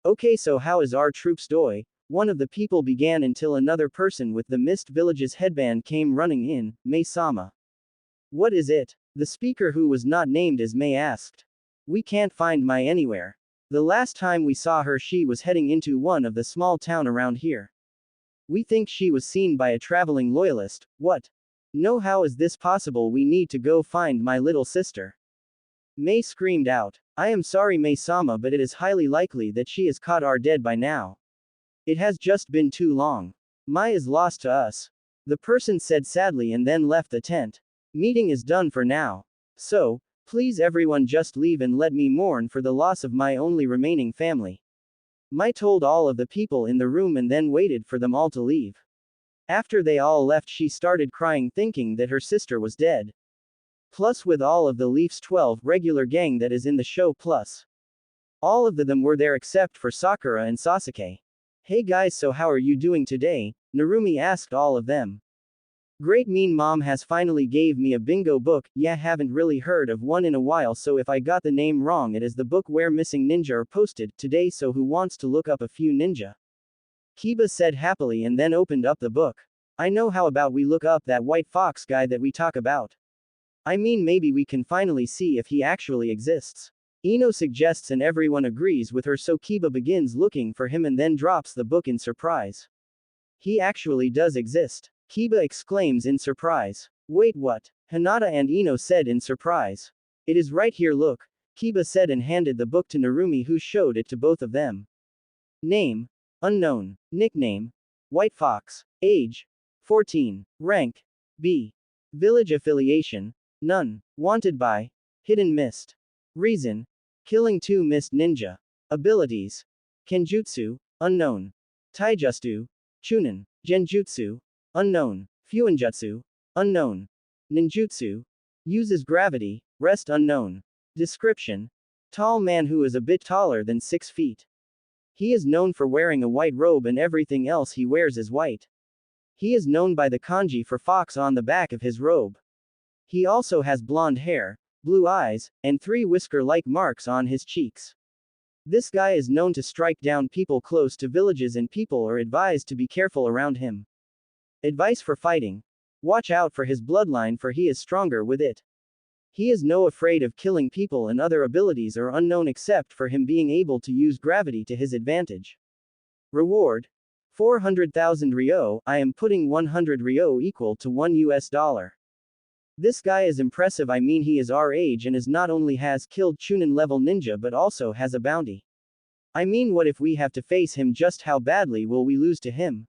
Okay, so how is our troops doing? One of the people began, until another person with the mist village's headband came running in. Mai-sama. What is it? The speaker, who was not named as Mai, asked. We can't find Mai anywhere. The last time we saw her, she was heading into one of the small town around here. We think she was seen by a traveling loyalist. What? No, how is this possible? We need to go find my little sister. Mai screamed out. I am sorry, Mai-sama, but it is highly likely that she is caught or dead by now. It has just been too long. Mai is lost to us. The person said sadly, and then left the tent. Meeting is done for now. So, please everyone, just leave and let me mourn for the loss of my only remaining family. Mai told all of the people in the room, and then waited for them all to leave. After they all left, she started crying, thinking that her sister was dead. Plus, with all of the Leaf's 12 regular gang that is in the show, plus all of them were there except for Sakura and Sasuke. Hey guys, so how are you doing today? Narumi asked all of them. Great, mean mom has finally gave me a bingo book. Yeah, haven't really heard of one in a while, so if I got the name wrong, it is the book where missing ninja are posted today, so who wants to look up a few ninja? Kiba said happily, and then opened up the book. I know, how about we look up that white fox guy that we talk about? I mean, maybe we can finally see if he actually exists. Ino suggests, and everyone agrees with her, so Kiba begins looking for him and then drops the book in surprise. He actually does exist. Kiba exclaims in surprise. Wait, what? Hinata and Ino said in surprise. It is right here, look, Kiba said, and handed the book to Narumi, who showed it to both of them. Name: unknown. Nickname: White Fox. Age: 14. Rank: B. Village affiliation: none. Wanted by Hidden Mist. Reason: killing 2 mist ninja. Abilities: Kenjutsu: unknown. Taijutsu: Chunin. Genjutsu: unknown. Fuinjutsu: unknown. Ninjutsu: uses gravity. Rest: unknown. Description: tall man who is a bit taller than 6 feet. He is known for wearing a white robe, and everything else he wears is white. He is known by the kanji for fox on the back of his robe. He also has blonde hair, blue eyes, and 3 whisker-like marks on his cheeks. This guy is known to strike down people close to villages, and people are advised to be careful around him. Advice for fighting: watch out for his bloodline, for he is stronger with it. He is no afraid of killing people, and other abilities are unknown except for him being able to use gravity to his advantage. Reward: 400,000 Ryo. I am putting 100 Ryo equal to $1. This guy is impressive. I mean, he is our age and is not only has killed Chunin level ninja but also has a bounty. I mean, what if we have to face him? Just how badly will we lose to him?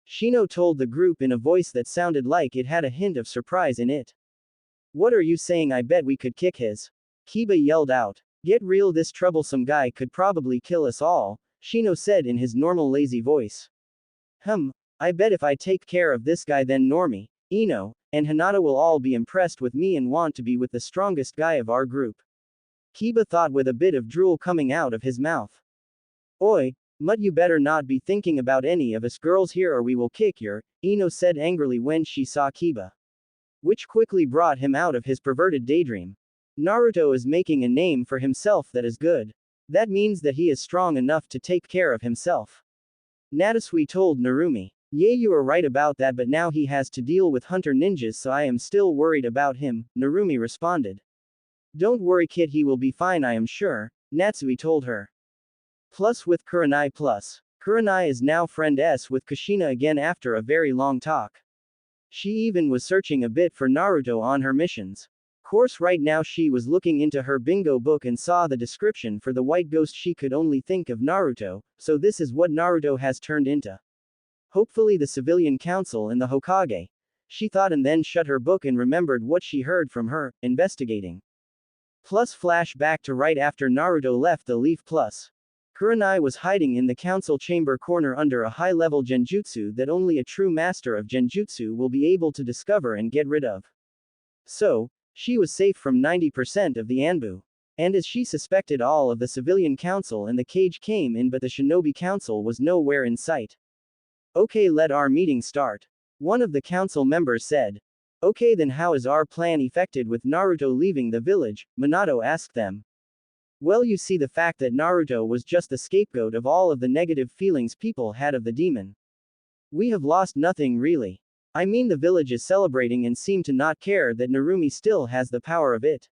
Shino told the group in a voice that sounded like it had a hint of surprise in it. What are you saying? I bet we could kick his. Kiba yelled out. Get real, this troublesome guy could probably kill us all, Shino said in his normal lazy voice. I bet if I take care of this guy, then Normie, Ino, and Hinata will all be impressed with me and want to be with the strongest guy of our group. Kiba thought with a bit of drool coming out of his mouth. Oi, Mud, you better not be thinking about any of us girls here or we will kick your, Ino said angrily when she saw Kiba. Which quickly brought him out of his perverted daydream. Naruto is making a name for himself that is good. That means that he is strong enough to take care of himself. Natsui told Narumi. Yeah, you are right about that, but now he has to deal with hunter ninjas, so I am still worried about him, Narumi responded. Don't worry kid, he will be fine, I am sure, Natsui told her. Plus with Kurenai plus. Kurenai is now friend S with Kushina again after a very long talk. She even was searching a bit for Naruto on her missions. Course right now she was looking into her bingo book and saw the description for the white ghost. She could only think of Naruto, so this is what Naruto has turned into. Hopefully the civilian council and the Hokage. She thought and then shut her book and remembered what she heard from her, investigating. Plus flash back to right after Naruto left the Leaf Plus. Kurenai was hiding in the council chamber corner under a high-level genjutsu that only a true master of genjutsu will be able to discover and get rid of. So, she was safe from 90% of the Anbu. And as she suspected, all of the civilian council and the cage came in, but the shinobi council was nowhere in sight. Okay, let our meeting start. One of the council members said. Okay, then how is our plan effected with Naruto leaving the village? Minato asked them. Well, you see, the fact that Naruto was just the scapegoat of all of the negative feelings people had of the demon. We have lost nothing really. I mean, the village is celebrating and seem to not care that Narumi still has the power of it.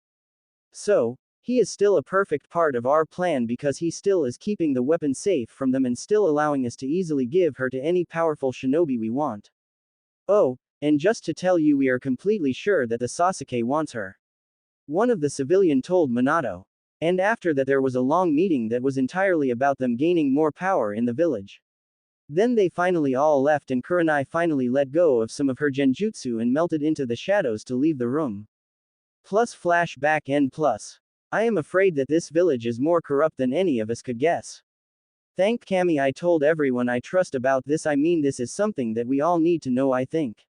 So, he is still a perfect part of our plan because he still is keeping the weapon safe from them and still allowing us to easily give her to any powerful shinobi we want. Oh, and just to tell you, we are completely sure that the Sasuke wants her. One of the civilian told Minato. And after that there was a long meeting that was entirely about them gaining more power in the village. Then they finally all left and Kurenai finally let go of some of her genjutsu and melted into the shadows to leave the room. Plus flashback end plus. I am afraid that this village is more corrupt than any of us could guess. Thank Kami, I told everyone I trust about this. I mean, this is something that we all need to know, I think.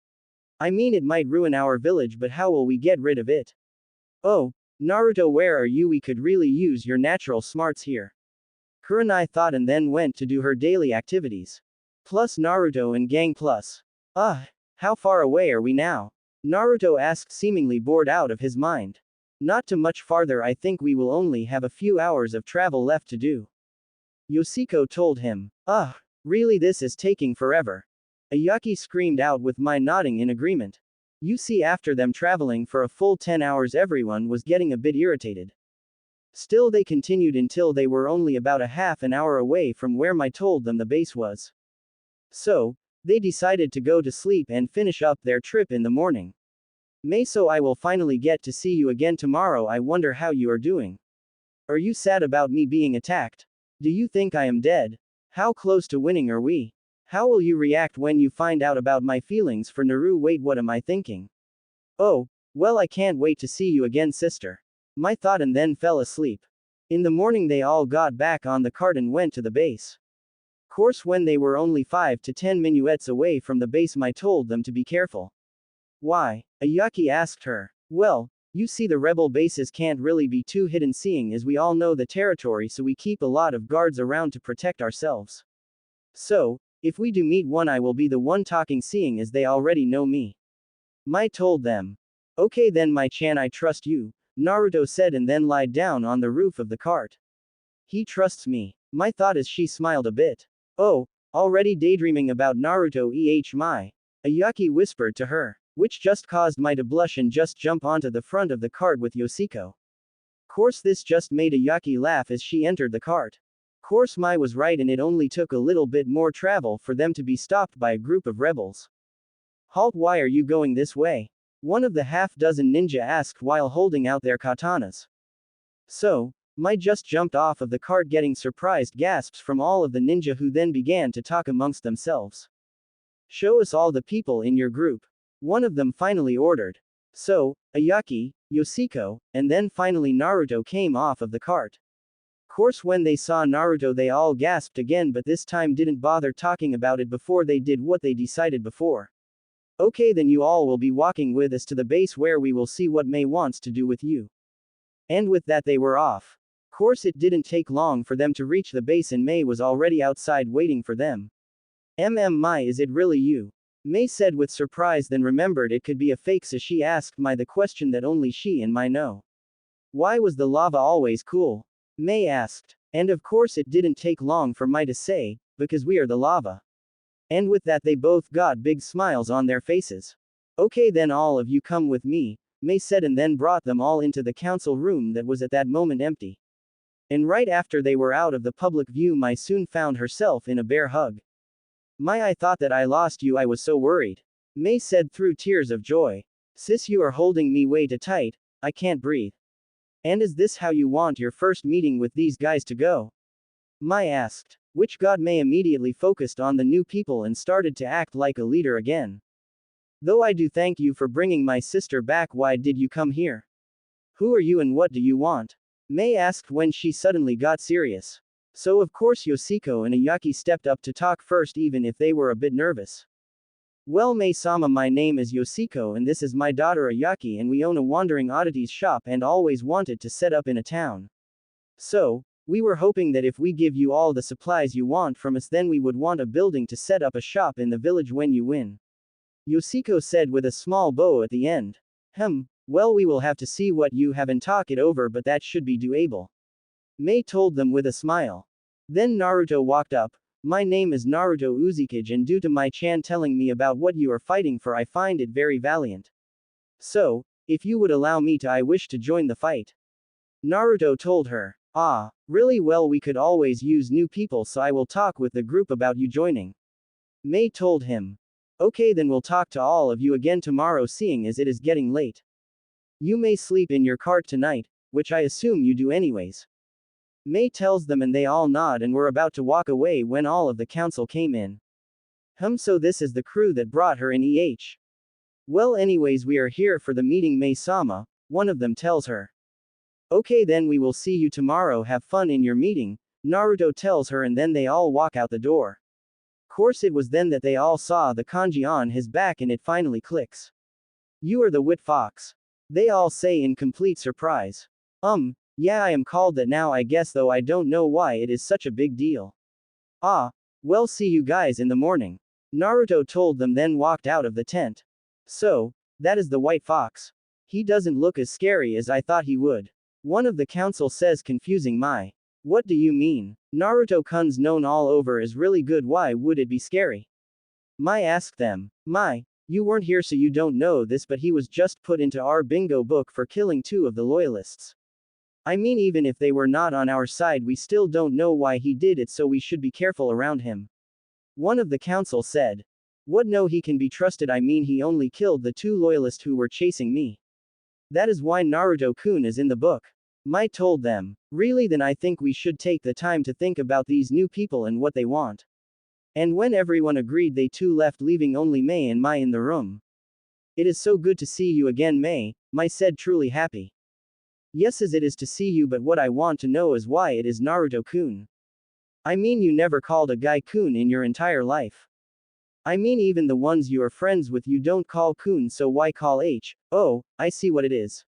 I mean, it might ruin our village, but how will we get rid of it? Oh, Naruto, where are you? We could really use your natural smarts here. Kurenai thought and then went to do her daily activities. Plus Naruto and gang plus. How far away are we now? Naruto asked, seemingly bored out of his mind. Not too much farther, I think we will only have a few hours of travel left to do. Yoshiko told him. Really, this is taking forever. Ayaki screamed out with Mai nodding in agreement. You see, after them traveling for a full 10 hours, everyone was getting a bit irritated. Still, they continued until they were only about a half an hour away from where Mai told them the base was. So, they decided to go to sleep and finish up their trip in the morning. May, so I will finally get to see you again tomorrow. I wonder how you are doing. Are you sad about me being attacked? Do you think I am dead? How close to winning are we? How will you react when you find out about my feelings for Naru? Wait, what am I thinking? Oh, well, I can't wait to see you again, sister. Mai thought and then fell asleep. In the morning they all got back on the cart and went to the base. Course when they were only 5 to 10 minuets away from the base, Mai told them to be careful. Why? Ayaki asked her. Well, you see, the rebel bases can't really be too hidden, seeing as we all know the territory, so we keep a lot of guards around to protect ourselves. So, if we do meet one, I will be the one talking, seeing as they already know me. Mai told them. Okay then, Mai-chan, I trust you, Naruto said and then lied down on the roof of the cart. He trusts me, Mai thought as she smiled a bit. Oh, already daydreaming about Naruto Mai, Ayaki whispered to her, which just caused Mai to blush and just jump onto the front of the cart with Yoshiko. Course this just made Ayaki laugh as she entered the cart. Course Mai was right, and it only took a little bit more travel for them to be stopped by a group of rebels. Halt, why are you going this way? One of the half-dozen ninja asked while holding out their katanas. So, Mai just jumped off of the cart, getting surprised gasps from all of the ninja, who then began to talk amongst themselves. Show us all the people in your group. One of them finally ordered. So, Ayaki, Yoshiko, and then finally Naruto came off of the cart. Course when they saw Naruto they all gasped again, but this time didn't bother talking about it before they did what they decided before. Okay then, you all will be walking with us to the base where we will see what Mai wants to do with you. And with that they were off. Course it didn't take long for them to reach the base and May was already outside waiting for them. Mai, is it really you? May said with surprise, then remembered it could be a fake, so she asked Mai the question that only she and Mai know. Why was the lava always cool? May asked. And of course it didn't take long for Mai to say, because we are the lava. And with that they both got big smiles on their faces. Okay then all of you come with me, May said, and then brought them all into the council room that was at that moment empty. And right after they were out of the public view, Mai soon found herself in a bear hug. Mai, I thought that I lost you, I was so worried. May said through tears of joy. Sis, you are holding me way too tight, I can't breathe. And is this how you want your first meeting with these guys to go? Mai asked. Which got May immediately focused on the new people and started to act like a leader again. Though I do thank you for bringing my sister back, why did you come here? Who are you and what do you want? May asked when she suddenly got serious. So of course Yoshiko and Ayaki stepped up to talk first, even if they were a bit nervous. Well, May-sama, my name is Yoshiko and this is my daughter Ayaki, and we own a wandering oddities shop and always wanted to set up in a town. So, we were hoping that if we give you all the supplies you want from us, then we would want a building to set up a shop in the village when you win. Yoshiko said with a small bow at the end. Well, we will have to see what you have and talk it over, but that should be doable. May told them with a smile. Then Naruto walked up. My name is Naruto Uzukage, and due to my chan telling me about what you are fighting for, I find it very valiant. So, if you would allow me to, I wish to join the fight. Naruto told her. Ah, really? Well, we could always use new people, so I will talk with the group about you joining. May told him. Okay, then we'll talk to all of you again tomorrow, seeing as it is getting late. You may sleep in your cart tonight, which I assume you do anyways. May tells them, and they all nod and were about to walk away when all of the council came in. So this is the crew that brought her in Well, anyways, we are here for the meeting, May-sama, one of them tells her. Okay, then we will see you tomorrow, have fun in your meeting, Naruto tells her, and then they all walk out the door. Course it was then that they all saw the kanji on his back and it finally clicks. You are the wit fox. They all say in complete surprise. Yeah, I am called that now, I guess, though I don't know why it is such a big deal. Ah, well, see you guys in the morning. Naruto told them, then walked out of the tent. So, that is the white fox. He doesn't look as scary as I thought he would. One of the council says, confusing Mai. What do you mean? Naruto-kun's known all over as really good, why would it be scary? Mai asked them. Mai, you weren't here so you don't know this, but he was just put into our bingo book for killing 2 of the loyalists. I mean, even if they were not on our side, we still don't know why he did it, so we should be careful around him. One of the council said. What? No, he can be trusted. I mean, he only killed the 2 loyalists who were chasing me. That is why Naruto-kun is in the book. Mai told them. Really? Then I think we should take the time to think about these new people and what they want. And when everyone agreed, they too left, leaving only May and Mai in the room. It is so good to see you again, Mai said, truly happy. Yes, as it is to see you, but what I want to know is why it is Naruto-kun. I mean, you never called a guy kun in your entire life. I mean, even the ones you are friends with you don't call kun, so why call H? Oh, I see what it is.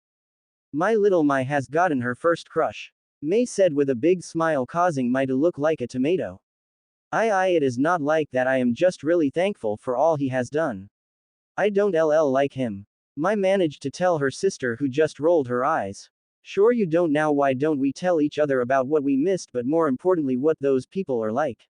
My little Mai has gotten her first crush. May said with a big smile, causing Mai to look like a tomato. It is not like that, I am just really thankful for all he has done. I don't like him. Mai managed to tell her sister, who just rolled her eyes. Sure you don't. Now why don't we tell each other about what we missed, but more importantly what those people are like?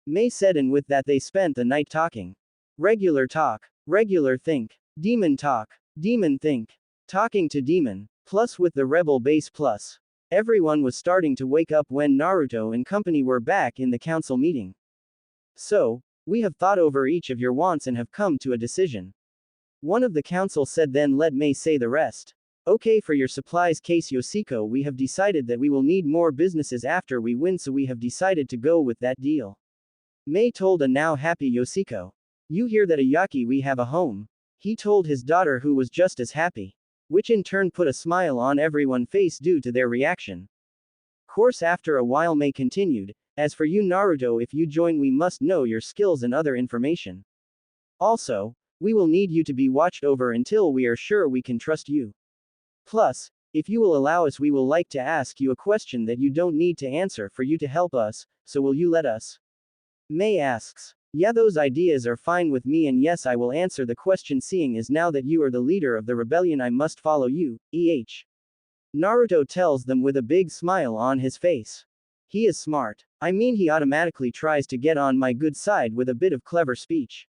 May said, and with that they spent the night talking. Regular talk. Regular think. Demon talk. Demon think. Talking to demon. Plus with the rebel base plus. Everyone was starting to wake up when Naruto and company were back in the council meeting. So, we have thought over each of your wants and have come to a decision. One of the council said, then let May say the rest. Okay, for your supplies case, Yoshiko, we have decided that we will need more businesses after we win, so we have decided to go with that deal. May told a now happy Yoshiko. You hear that, Ayaki? We have a home. He told his daughter, who was just as happy. Which in turn put a smile on everyone's face due to their reaction. Course after a while May continued, as for you Naruto, if you join we must know your skills and other information. Also, we will need you to be watched over until we are sure we can trust you. Plus, If you will allow us, we will like to ask you a question that you don't need to answer for you to help us, so will you let us? May asks. Yeah, those ideas are fine with me, and yes, I will answer the question, seeing as now that you are the leader of the rebellion, I must follow you, Naruto tells them with a big smile on his face. He is smart. I mean, he automatically tries to get on my good side with a bit of clever speech.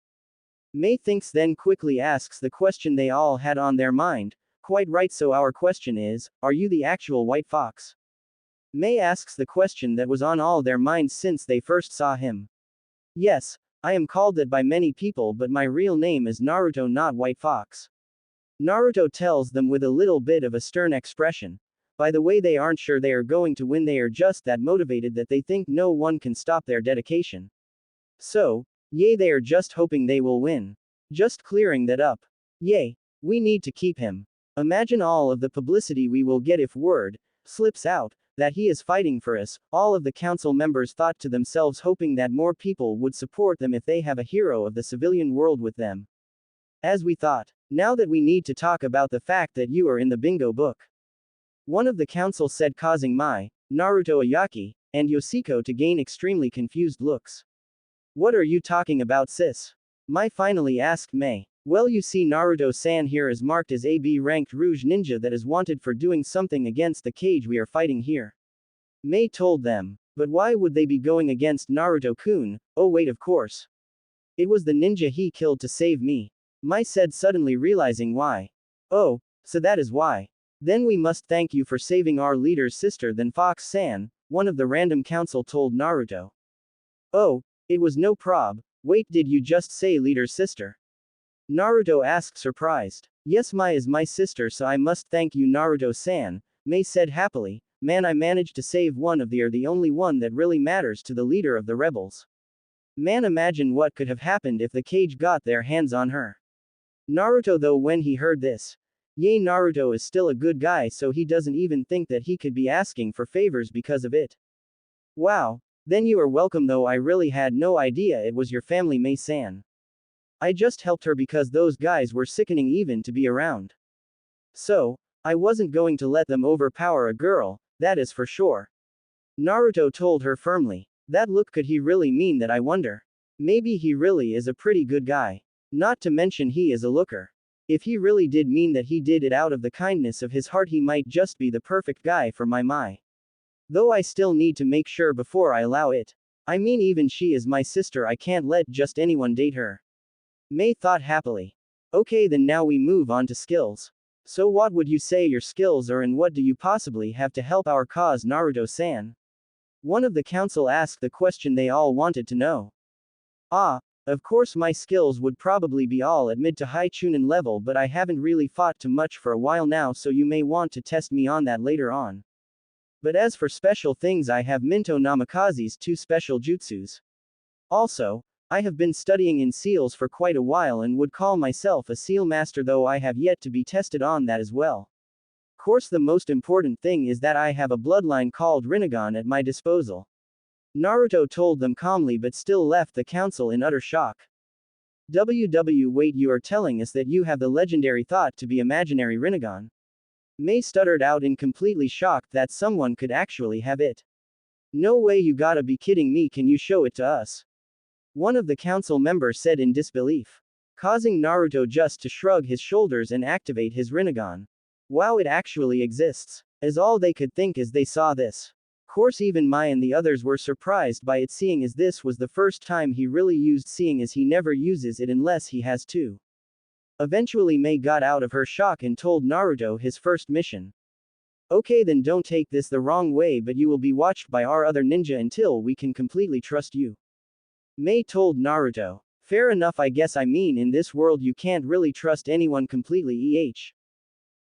May thinks, then quickly asks the question they all had on their mind. Quite right, so our question is, are you the actual White Fox? May asks the question that was on all their minds since they first saw him. Yes, I am called that by many people, but my real name is Naruto, not White Fox. Naruto tells them with a little bit of a stern expression. By the way, they aren't sure they are going to win, they are just that motivated that they think no one can stop their dedication. So, yay, they are just hoping they will win. Just clearing that up. Yay, we need to keep him. Imagine all of the publicity we will get if word slips out that he is fighting for us, all of the council members thought to themselves, hoping that more people would support them if they have a hero of the civilian world with them. As we thought, now that we need to talk about the fact that you are in the bingo book. One of the council said, causing Mai, Naruto, Ayaki, and Yoshiko to gain extremely confused looks. What are you talking about, sis? Mai finally asked May. Well, you see, Naruto-san here is marked as a B-ranked Rouge Ninja that is wanted for doing something against the cage we are fighting here. May told them. But why would they be going against Naruto-kun? Oh wait, of course. It was the ninja he killed to save me. Mai said, suddenly realizing why. Oh, so that is why. Then we must thank you for saving our leader's sister, then Fox-san, one of the random council told Naruto. Oh, it was no prob. Wait, did you just say leader's sister? Naruto asked, surprised. Yes, Mai is my sister, so I must thank you, Naruto-san, May said happily. Man, I managed to save one of the only one that really matters to the leader of the rebels. Man, imagine what could have happened if the cage got their hands on her. Naruto, though, when he heard this. Yay, Naruto is still a good guy, so he doesn't even think that he could be asking for favors because of it. Wow. Then you are welcome, though I really had no idea it was your family, May-san. I just helped her because those guys were sickening even to be around. So, I wasn't going to let them overpower a girl, that is for sure. Naruto told her firmly. That look, could he really mean that, I wonder? Maybe he really is a pretty good guy. Not to mention he is a looker. If he really did mean that he did it out of the kindness of his heart, he might just be the perfect guy for my Mai. Though I still need to make sure before I allow it. I mean, even she is my sister, I can't let just anyone date her. May thought happily. Okay, then now we move on to skills. So what would you say your skills are, and what do you possibly have to help our cause, Naruto-san? One of the council asked the question they all wanted to know. Of course my skills would probably be all at mid to high chunin level, but I haven't really fought too much for a while now, so you may want to test me on that later on. But as for special things, I have Minto Namikaze's 2 special jutsus. Also, I have been studying in seals for quite a while and would call myself a seal master, though I have yet to be tested on that as well. Of course, the most important thing is that I have a bloodline called Rinnegan at my disposal. Naruto told them calmly, but still left the council in utter shock. Wait, you are telling us that you have the legendary thought to be imaginary Rinnegan? May stuttered out in completely shocked that someone could actually have it. No way, you gotta be kidding me, can you show it to us? One of the council members said in disbelief, causing Naruto just to shrug his shoulders and activate his Rinnegan. Wow, it actually exists, as all they could think as they saw this. Of course, even Mai and the others were surprised by it, seeing as this was the first time he really used, seeing as he never uses it unless he has to. Eventually May got out of her shock and told Naruto his first mission. Okay, then don't take this the wrong way, but you will be watched by our other ninja until we can completely trust you. May told Naruto. Fair enough, I guess. I mean, in this world you can't really trust anyone completely.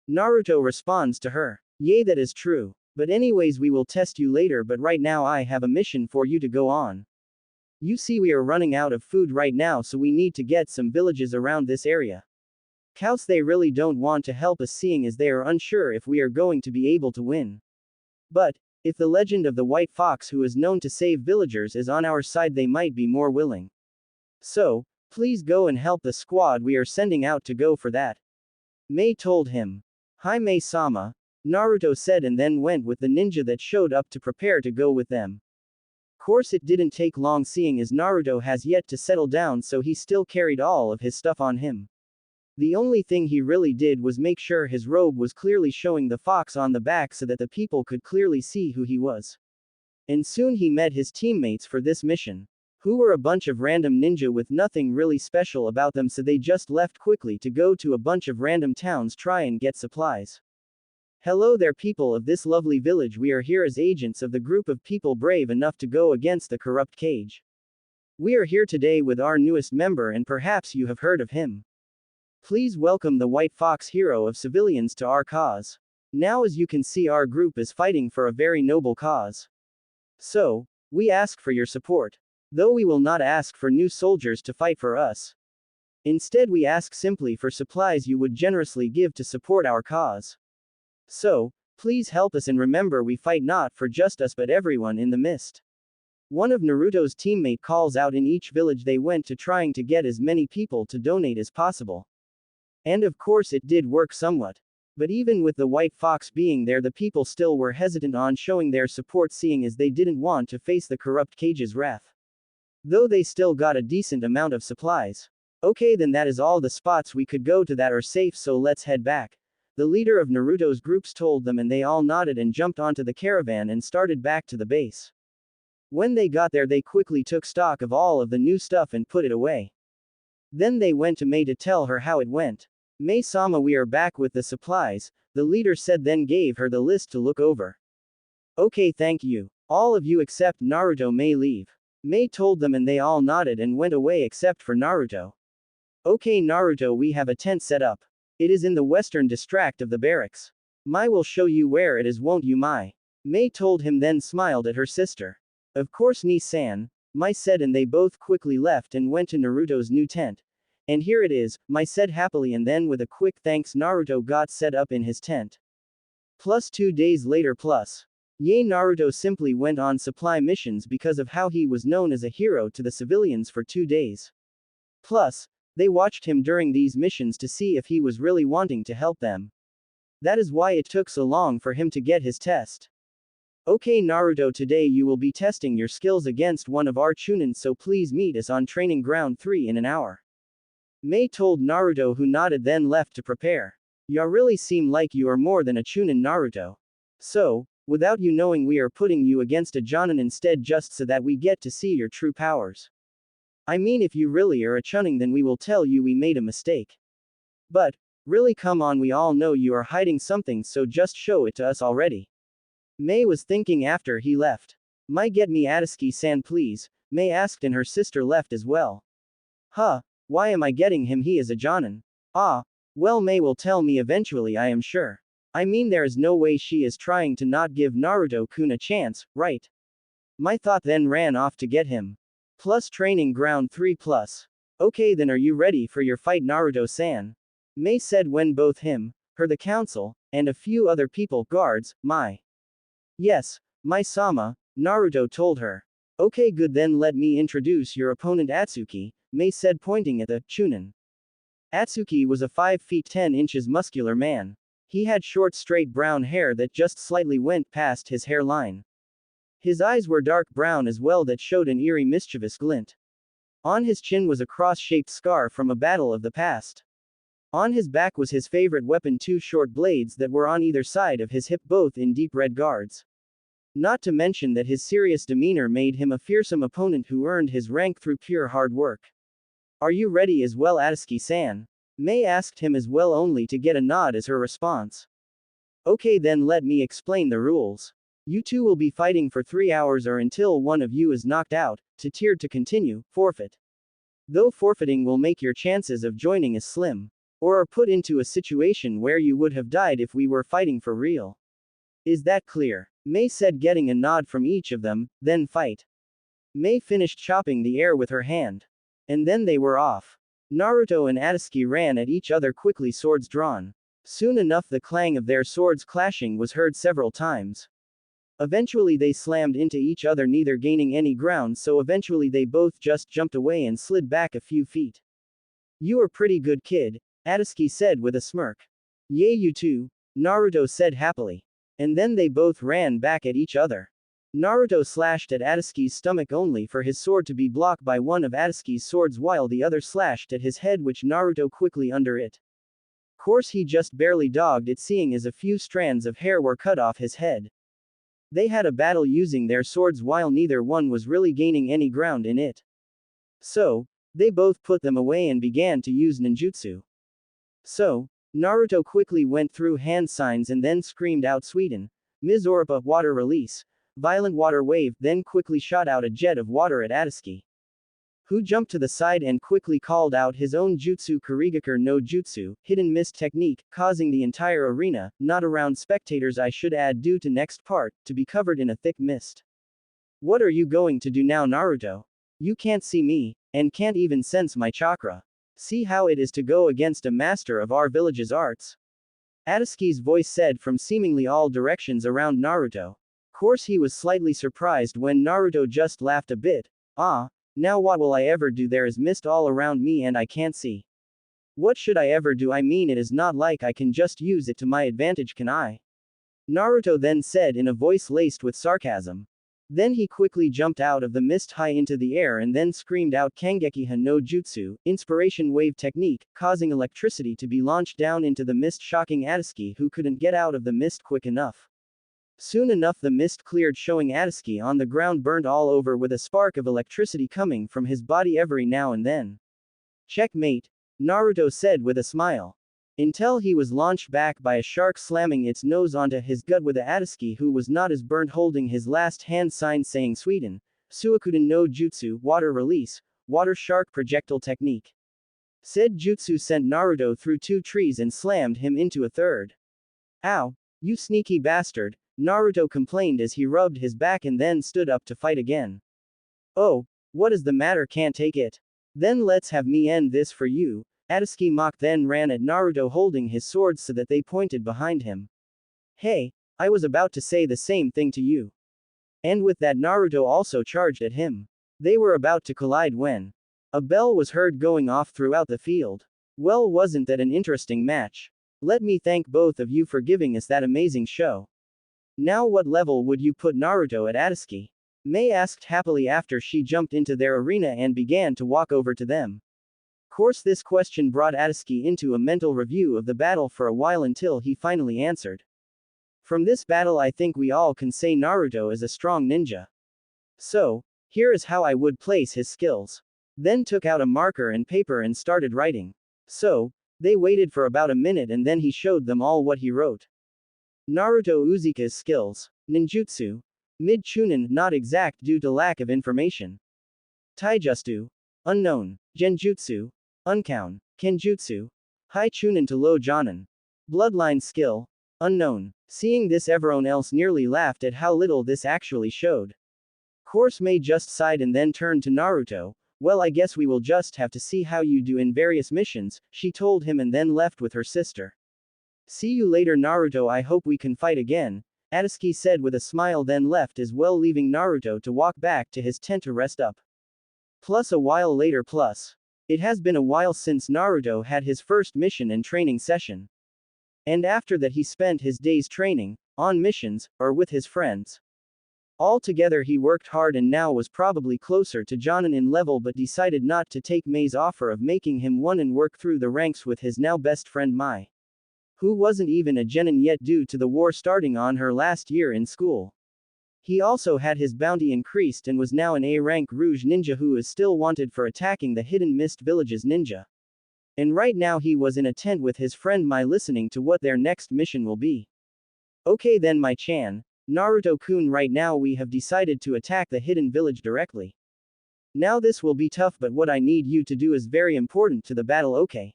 Naruto responds to her. Yay, that is true. But anyways, we will test you later, but right now I have a mission for you to go on. You see, we are running out of food right now, so we need to get some villages around this area. Cows, they really don't want to help us, seeing as they are unsure if we are going to be able to win. But, if the legend of the White Fox, who is known to save villagers, is on our side, they might be more willing. So, please go and help the squad we are sending out to go for that. May told him. Hi, May-sama. Naruto said and then went with the ninja that showed up to prepare to go with them. Course it didn't take long seeing as Naruto has yet to settle down, so he still carried all of his stuff on him. The only thing he really did was make sure his robe was clearly showing the fox on the back so that the people could clearly see who he was. And soon he met his teammates for this mission, who were a bunch of random ninja with nothing really special about them, so they just left quickly to go to a bunch of random towns try and get supplies. Hello there people of this lovely village, we are here as agents of the group of people brave enough to go against the corrupt cage. We are here today with our newest member and perhaps you have heard of him. Please welcome the White Fox, hero of civilians, to our cause. Now as you can see, our group is fighting for a very noble cause. So, we ask for your support. Though we will not ask for new soldiers to fight for us. Instead we ask simply for supplies you would generously give to support our cause. So, please help us and remember we fight not for just us but everyone in the mist. One of Naruto's teammate calls out. In each village they went to trying to get as many people to donate as possible. And of course it did work somewhat. But even with the White Fox being there, the people still were hesitant on showing their support, seeing as they didn't want to face the corrupt cage's wrath. Though they still got a decent amount of supplies. Okay, then that is all the spots we could go to that are safe, so let's head back. The leader of Naruto's groups told them and they all nodded and jumped onto the caravan and started back to the base. When they got there they quickly took stock of all of the new stuff and put it away. Then they went to Mei to tell her how it went. Mei-sama, we are back with the supplies, the leader said, then gave her the list to look over. Okay, thank you. All of you except Naruto may leave. Mei told them and they all nodded and went away except for Naruto. Okay Naruto, we have a tent set up. It is in the western district of the barracks. Mai will show you where it is, won't you Mai? Mei told him, then smiled at her sister. Of course Ni-san, Mai said, and they both quickly left and went to Naruto's new tent. And here it is, Mai said happily, and then with a quick thanks Naruto got set up in his tent. Plus 2 days later Naruto simply went on supply missions because of how he was known as a hero to the civilians for 2 days. Plus, they watched him during these missions to see if he was really wanting to help them. That is why it took so long for him to get his test. Okay Naruto, today you will be testing your skills against one of our Chunin, so please meet us on training ground 3 in an hour. Mei told Naruto, who nodded then left to prepare. Ya really seem like you are more than a Chunin Naruto. So, without you knowing, we are putting you against a Jonin instead just so that we get to see your true powers. I mean, if you really are a Chunin then we will tell you we made a mistake. But, really come on, we all know you are hiding something, so just show it to us already. Mei was thinking after he left. Mai get me Atsuki-san please, Mei asked, and her sister left as well. Huh, why am I getting him? He is a Jonin. Ah, well Mei will tell me eventually, I am sure. I mean, there is no way she is trying to not give Naruto-kun a chance, right? Mai thought, then ran off to get him. Plus training ground 3 plus. Okay then, are you ready for your fight Naruto-san? Mei said when both him, her, the council, and a few other people, guards, Mai. Yes, Mai-sama, Naruto told her. Okay good, then let me introduce your opponent Atsuki, Mei said, pointing at the Chunin. Atsuki was a 5 feet 10 inches muscular man. He had short straight brown hair that just slightly went past his hairline. His eyes were dark brown as well that showed an eerie mischievous glint. On his chin was a cross-shaped scar from a battle of the past. On his back was his favorite weapon, 2 short blades that were on either side of his hip, both in deep red guards. Not to mention that his serious demeanor made him a fearsome opponent who earned his rank through pure hard work. Are you ready as well Atsuki-san? Mei asked him as well, only to get a nod as her response. Okay then, let me explain the rules. You two will be fighting for 3 hours or until one of you is knocked out, to tiered to continue, forfeit. Though forfeiting will make your chances of joining as slim. Or are put into a situation where you would have died if we were fighting for real. Is that clear? Mei said, getting a nod from each of them, then fight. Mei finished chopping the air with her hand. And then they were off. Naruto and Atsuki ran at each other quickly, swords drawn. Soon enough the clang of their swords clashing was heard several times. Eventually they slammed into each other, neither gaining any ground, so eventually they both just jumped away and slid back a few feet. You are pretty good kid, Atsuki said with a smirk. Yay you too. Naruto said happily. And then they both ran back at each other. Naruto slashed at Atsuki's stomach only for his sword to be blocked by one of Atsuki's swords while the other slashed at his head which Naruto quickly under it. Course he just barely dogged it seeing as a few strands of hair were cut off his head. They had a battle using their swords while neither one was really gaining any ground in it. So, they both put them away and began to use ninjutsu. So, Naruto quickly went through hand signs and then screamed out Sweden, Mizoripa water release, violent water wave then quickly shot out a jet of water at Atsuki, who jumped to the side and quickly called out his own jutsu Kurigakur no Jutsu, hidden mist technique, causing the entire arena, not around spectators I should add due to next part, to be covered in a thick mist. What are you going to do now Naruto? You can't see me, and can't even sense my chakra. See how it is to go against a master of our village's arts? Atsuki's voice said from seemingly all directions around Naruto. Course he was slightly surprised when Naruto just laughed a bit. Now what will I ever do there is mist all around me and I can't see. What should I ever do I mean it is not like I can just use it to my advantage can I? Naruto then said in a voice laced with sarcasm. Then he quickly jumped out of the mist high into the air and then screamed out Kangekiha no Jutsu, inspiration wave technique, causing electricity to be launched down into the mist shocking Atsuki who couldn't get out of the mist quick enough. Soon enough the mist cleared showing Atsuki on the ground burnt all over with a spark of electricity coming from his body every now and then. Checkmate, Naruto said with a smile. Until he was launched back by a shark slamming its nose onto his gut with a Atsuki who was not as burnt holding his last hand sign saying Sweden, Suikuden no Jutsu, water release, water shark projectile technique. Said jutsu sent Naruto through 2 trees and slammed him into a third. Ow, you sneaky bastard, Naruto complained as he rubbed his back and then stood up to fight again. Oh, what is the matter can't take it? Then let's have me end this for you. Atsuki mocked then ran at Naruto holding his swords so that they pointed behind him. Hey, I was about to say the same thing to you. And with that Naruto also charged at him. They were about to collide when a bell was heard going off throughout the field. Well, wasn't that an interesting match? Let me thank both of you for giving us that amazing show. Now what level would you put Naruto at Atsuki? Mei asked happily after she jumped into their arena and began to walk over to them. Course this question brought Atsuki into a mental review of the battle for a while until he finally answered. From this battle I think we all can say Naruto is a strong ninja. So, here is how I would place his skills. Then took out a marker and paper and started writing. So, they waited for about a minute and then he showed them all what he wrote. Naruto Uzumaka's skills. Ninjutsu. Mid-chunin, not exact due to lack of information. Taijutsu. Unknown. Genjutsu. Unknown. Kenjutsu. High chunin to low jonin. Bloodline skill. Unknown. Seeing this everyone else nearly laughed at how little this actually showed. Course Mei just sighed and then turned to Naruto. Well, I guess we will just have to see how you do in various missions, she told him and then left with her sister. See you later Naruto, I hope we can fight again, Atsuki said with a smile then left as well leaving Naruto to walk back to his tent to rest up. Plus a while later it has been a while since Naruto had his first mission and training session. And after that he spent his days training, on missions, or with his friends. Altogether he worked hard and now was probably closer to Jonin in level but decided not to take Mei's offer of making him one and work through the ranks with his now best friend Mai, who wasn't even a genin yet due to the war starting on her last year in school. He also had his bounty increased and was now an A-rank Rouge ninja who is still wanted for attacking the hidden mist village's ninja. And right now he was in a tent with his friend Mai listening to what their next mission will be. Okay then Mai-chan, Naruto-kun, right now we have decided to attack the hidden village directly. Now this will be tough but what I need you to do is very important to the battle, okay?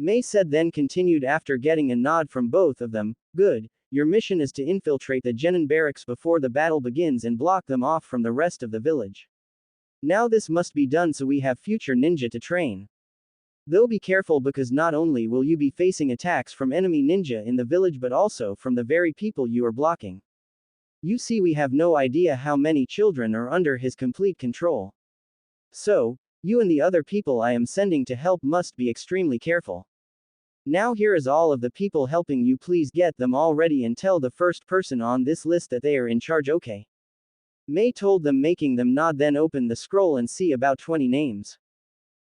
Mei said then continued after getting a nod from both of them. Good, your mission is to infiltrate the genin barracks before the battle begins and block them off from the rest of the village. Now this must be done so we have future ninja to train. Though be careful because not only will you be facing attacks from enemy ninja in the village but also from the very people you are blocking. You see, we have no idea how many children are under his complete control. So, you and the other people I am sending to help must be extremely careful. Now here is all of the people helping you, please get them all ready and tell the first person on this list that they are in charge, okay? Mei told them, making them nod, then open the scroll and see about 20 names.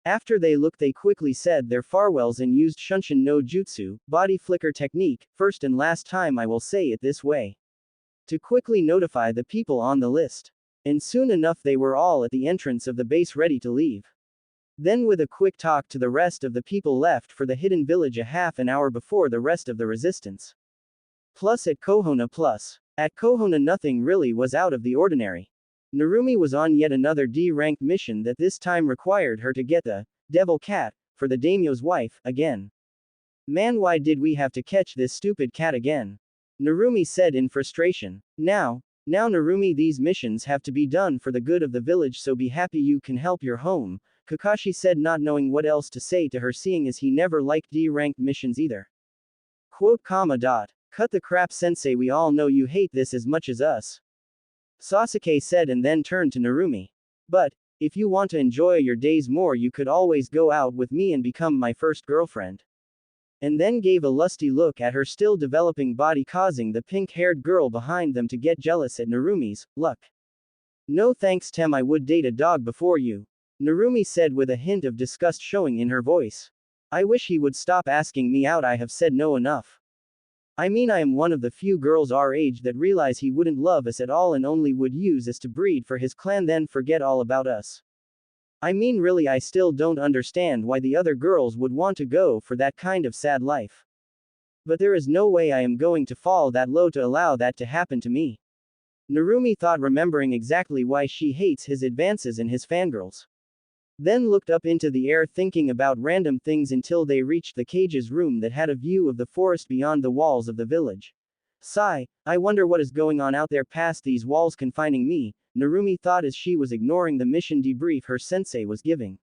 After they looked, they quickly said their farewells and used Shunshin no Jutsu, body flicker technique, first and last time I will say it this way, to quickly notify the people on the list. And soon enough they were all at the entrance of the base ready to leave. Then with a quick talk to the rest of the people left for the hidden village a half an hour before the rest of the resistance. At Konoha nothing really was out of the ordinary. Narumi was on yet another D-ranked mission that this time required her to get the devil cat for the daimyo's wife again. Man, why did we have to catch this stupid cat again? Narumi said in frustration. Now Narumi, these missions have to be done for the good of the village, so be happy you can help your home, Kakashi said, not knowing what else to say to her, seeing as he never liked D-ranked missions either. Cut the crap, sensei, we all know you hate this as much as us, Sasuke said, and then turned to Narumi. But, if you want to enjoy your days more, you could always go out with me and become my first girlfriend. And then gave a lusty look at her still developing body, causing the pink-haired girl behind them to get jealous at Narumi's luck. No thanks, Tem, I would date a dog before you, Narumi said with a hint of disgust showing in her voice. I wish he would stop asking me out, I have said no enough. I mean, I am one of the few girls our age that realize he wouldn't love us at all and only would use us to breed for his clan, then forget all about us. I mean, really, I still don't understand why the other girls would want to go for that kind of sad life. But there is no way I am going to fall that low to allow that to happen to me, Narumi thought, remembering exactly why she hates his advances and his fangirls. Then looked up into the air, thinking about random things until they reached the cage's room that had a view of the forest beyond the walls of the village. Sigh, I wonder what is going on out there past these walls confining me, Narumi thought as she was ignoring the mission debrief her sensei was giving.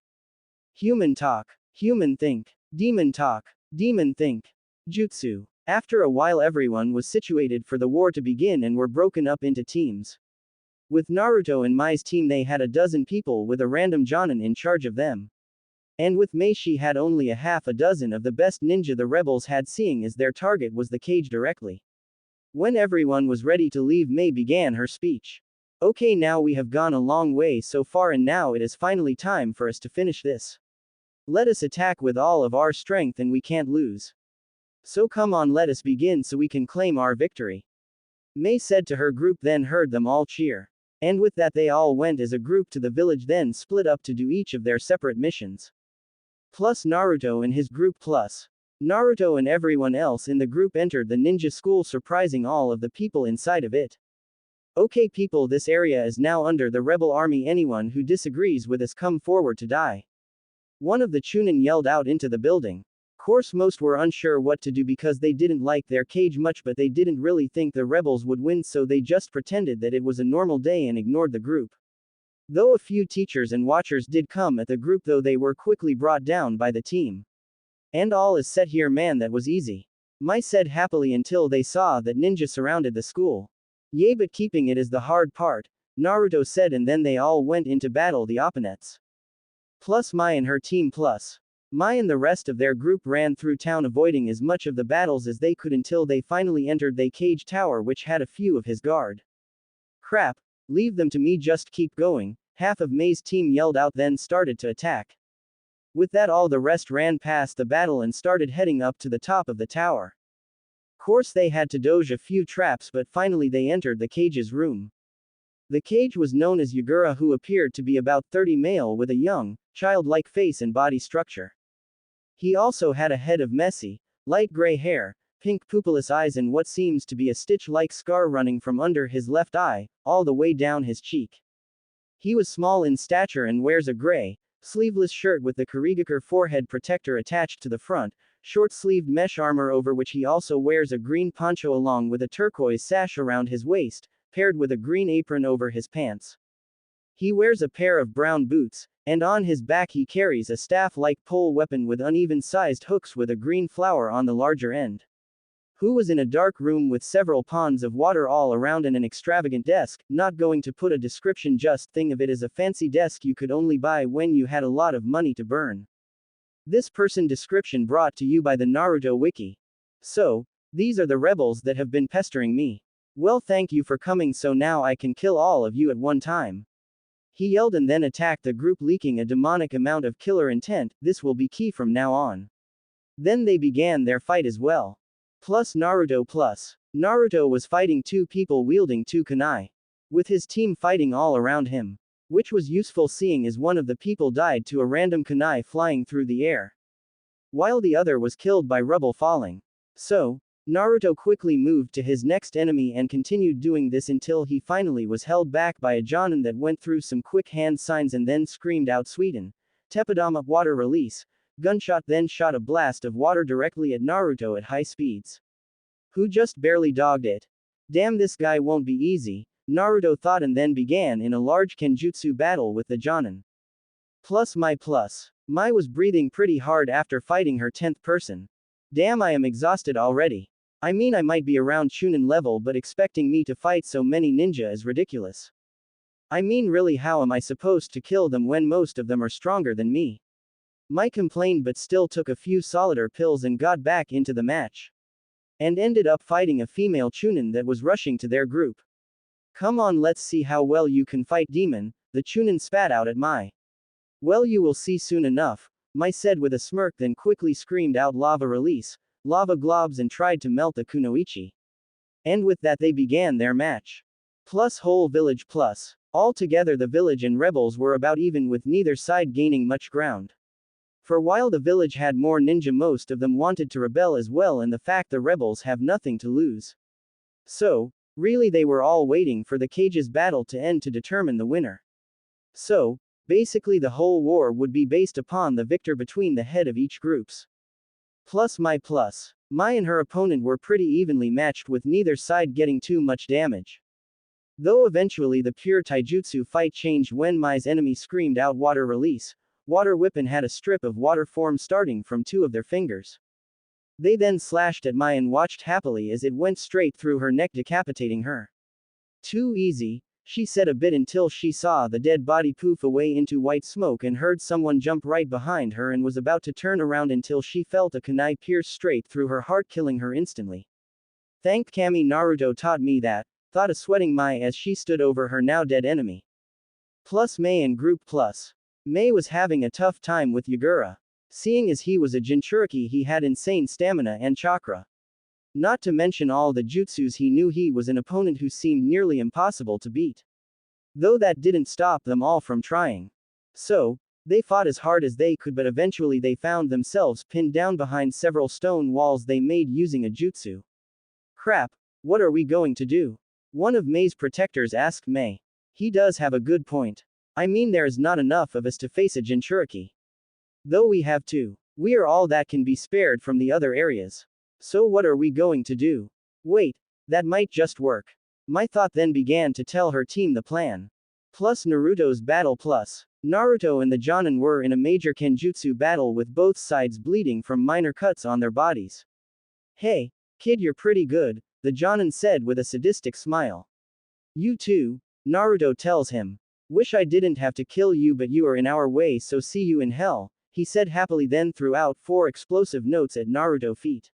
Human talk, human think, demon talk, demon think. Jutsu. After a while everyone was situated for the war to begin and were broken up into teams. With Naruto and Mai's team they had a dozen people with a random Jonin in charge of them. And with Mei she had only a half a dozen of the best ninja the rebels had, seeing as their target was the cage directly. When everyone was ready to leave, Mei began her speech. Okay, now we have gone a long way so far and now it is finally time for us to finish this. Let us attack with all of our strength and we can't lose. So come on, let us begin so we can claim our victory, Mei said to her group, then heard them all cheer. And with that they all went as a group to the village, then split up to do each of their separate missions. Plus Naruto and his group plus Naruto and everyone else in the group entered the ninja school, surprising all of the people inside of it. Okay people, this area is now under the rebel army, anyone who disagrees with us come forward to die, one of the Chunin yelled out into the building. Course most were unsure what to do because they didn't like their cage much, but they didn't really think the rebels would win, so they just pretended that it was a normal day and ignored the group. Though a few teachers and watchers did come at the group, though they were quickly brought down by the team. And all is set here, man, that was easy, Mai said happily until they saw that ninja surrounded the school. Yay, but keeping it is the hard part, Naruto said, and then they all went into battle the opponents. Plus Mai and her team plus Mai and the rest of their group ran through town, avoiding as much of the battles as they could until they finally entered the cage tower, which had a few of his guard. Crap, leave them to me, just keep going, half of Mei's team yelled out, then started to attack. With that all the rest ran past the battle and started heading up to the top of the tower. Course they had to dodge a few traps, but finally they entered the cage's room. The cage was known as Yagura, who appeared to be about 30, male with a young, childlike face and body structure. He also had a head of messy, light gray hair, pink pupilless eyes, and what seems to be a stitch-like scar running from under his left eye, all the way down his cheek. He was small in stature and wears a gray, sleeveless shirt with the Kurigakure forehead protector attached to the front, short-sleeved mesh armor over which he also wears a green poncho along with a turquoise sash around his waist, paired with a green apron over his pants. He wears a pair of brown boots, and on his back he carries a staff-like pole weapon with uneven-sized hooks with a green flower on the larger end. Who was in a dark room with several ponds of water all around and an extravagant desk, not going to put a description, just think of it as a fancy desk you could only buy when you had a lot of money to burn. This person description brought to you by the Naruto Wiki. So, these are the rebels that have been pestering me. Well, thank you for coming, so now I can kill all of you at one time. He yelled and then attacked the group, leaking a demonic amount of killer intent. This will be key from now on. Then they began their fight as well. Plus Naruto plus. Naruto was fighting two people wielding two kunai, with his team fighting all around him, which was useful seeing as one of the people died to a random kunai flying through the air, while the other was killed by rubble falling. So, Naruto quickly moved to his next enemy and continued doing this until he finally was held back by a Jonin that went through some quick hand signs and then screamed out Sweden. Teppadama water release. Gunshot then shot a blast of water directly at Naruto at high speeds, who just barely dogged it. Damn, this guy won't be easy, Naruto thought, and then began in a large kenjutsu battle with the Jonin. Plus. Mai was breathing pretty hard after fighting her 10th person. Damn, I am exhausted already. I mean, I might be around Chunin level, but expecting me to fight so many ninja is ridiculous. I mean, really, how am I supposed to kill them when most of them are stronger than me? Mai complained, but still took a few solider pills and got back into the match, and ended up fighting a female Chunin that was rushing to their group. Come on, let's see how well you can fight, demon, the Chunin spat out at Mai. Well, you will see soon enough, Mai said with a smirk, then quickly screamed out lava release, lava globs, and tried to melt the kunoichi. And with that they began their match. Plus whole village plus. Altogether the village and rebels were about even, with neither side gaining much ground. For while the village had more ninja, most of them wanted to rebel as well, and the fact the rebels have nothing to lose. So, really they were all waiting for the cage's battle to end to determine the winner. So, basically the whole war would be based upon the victor between the head of each groups. Plus. Mai and her opponent were pretty evenly matched, with neither side getting too much damage. Though eventually the pure taijutsu fight changed when Mai's enemy screamed out water release, water whip, and had a strip of water form starting from two of their fingers. They then slashed at Mai and watched happily as it went straight through her neck, decapitating her. Too easy, she said a bit, until she saw the dead body poof away into white smoke and heard someone jump right behind her and was about to turn around until she felt a kunai pierce straight through her heart, killing her instantly. Thank Kami, Naruto taught me that, thought a sweating Mai as she stood over her now dead enemy. Plus Mai and group plus. Mai was having a tough time with Yagura. Seeing as he was a Jinchuriki, he had insane stamina and chakra. Not to mention all the jutsus, he knew he was an opponent who seemed nearly impossible to beat. Though that didn't stop them all from trying. So, they fought as hard as they could, but eventually they found themselves pinned down behind several stone walls they made using a jutsu. Crap, what are we going to do? One of Mai's protectors asked Mai. He does have a good point. I mean, there is not enough of us to face a Jinchuriki. Though we have two. We are all that can be spared from the other areas. So what are we going to do? Wait, that might just work. Mai thought, then began to tell her team the plan. Plus Naruto's battle. Plus Naruto and the Jonin were in a major kenjutsu battle, with both sides bleeding from minor cuts on their bodies. Hey, kid, you're pretty good, the Jonin said with a sadistic smile. You too, Naruto tells him. Wish I didn't have to kill you, but you are in our way, so see you in hell, he said happily, then threw out 4 explosive notes at Naruto's feet.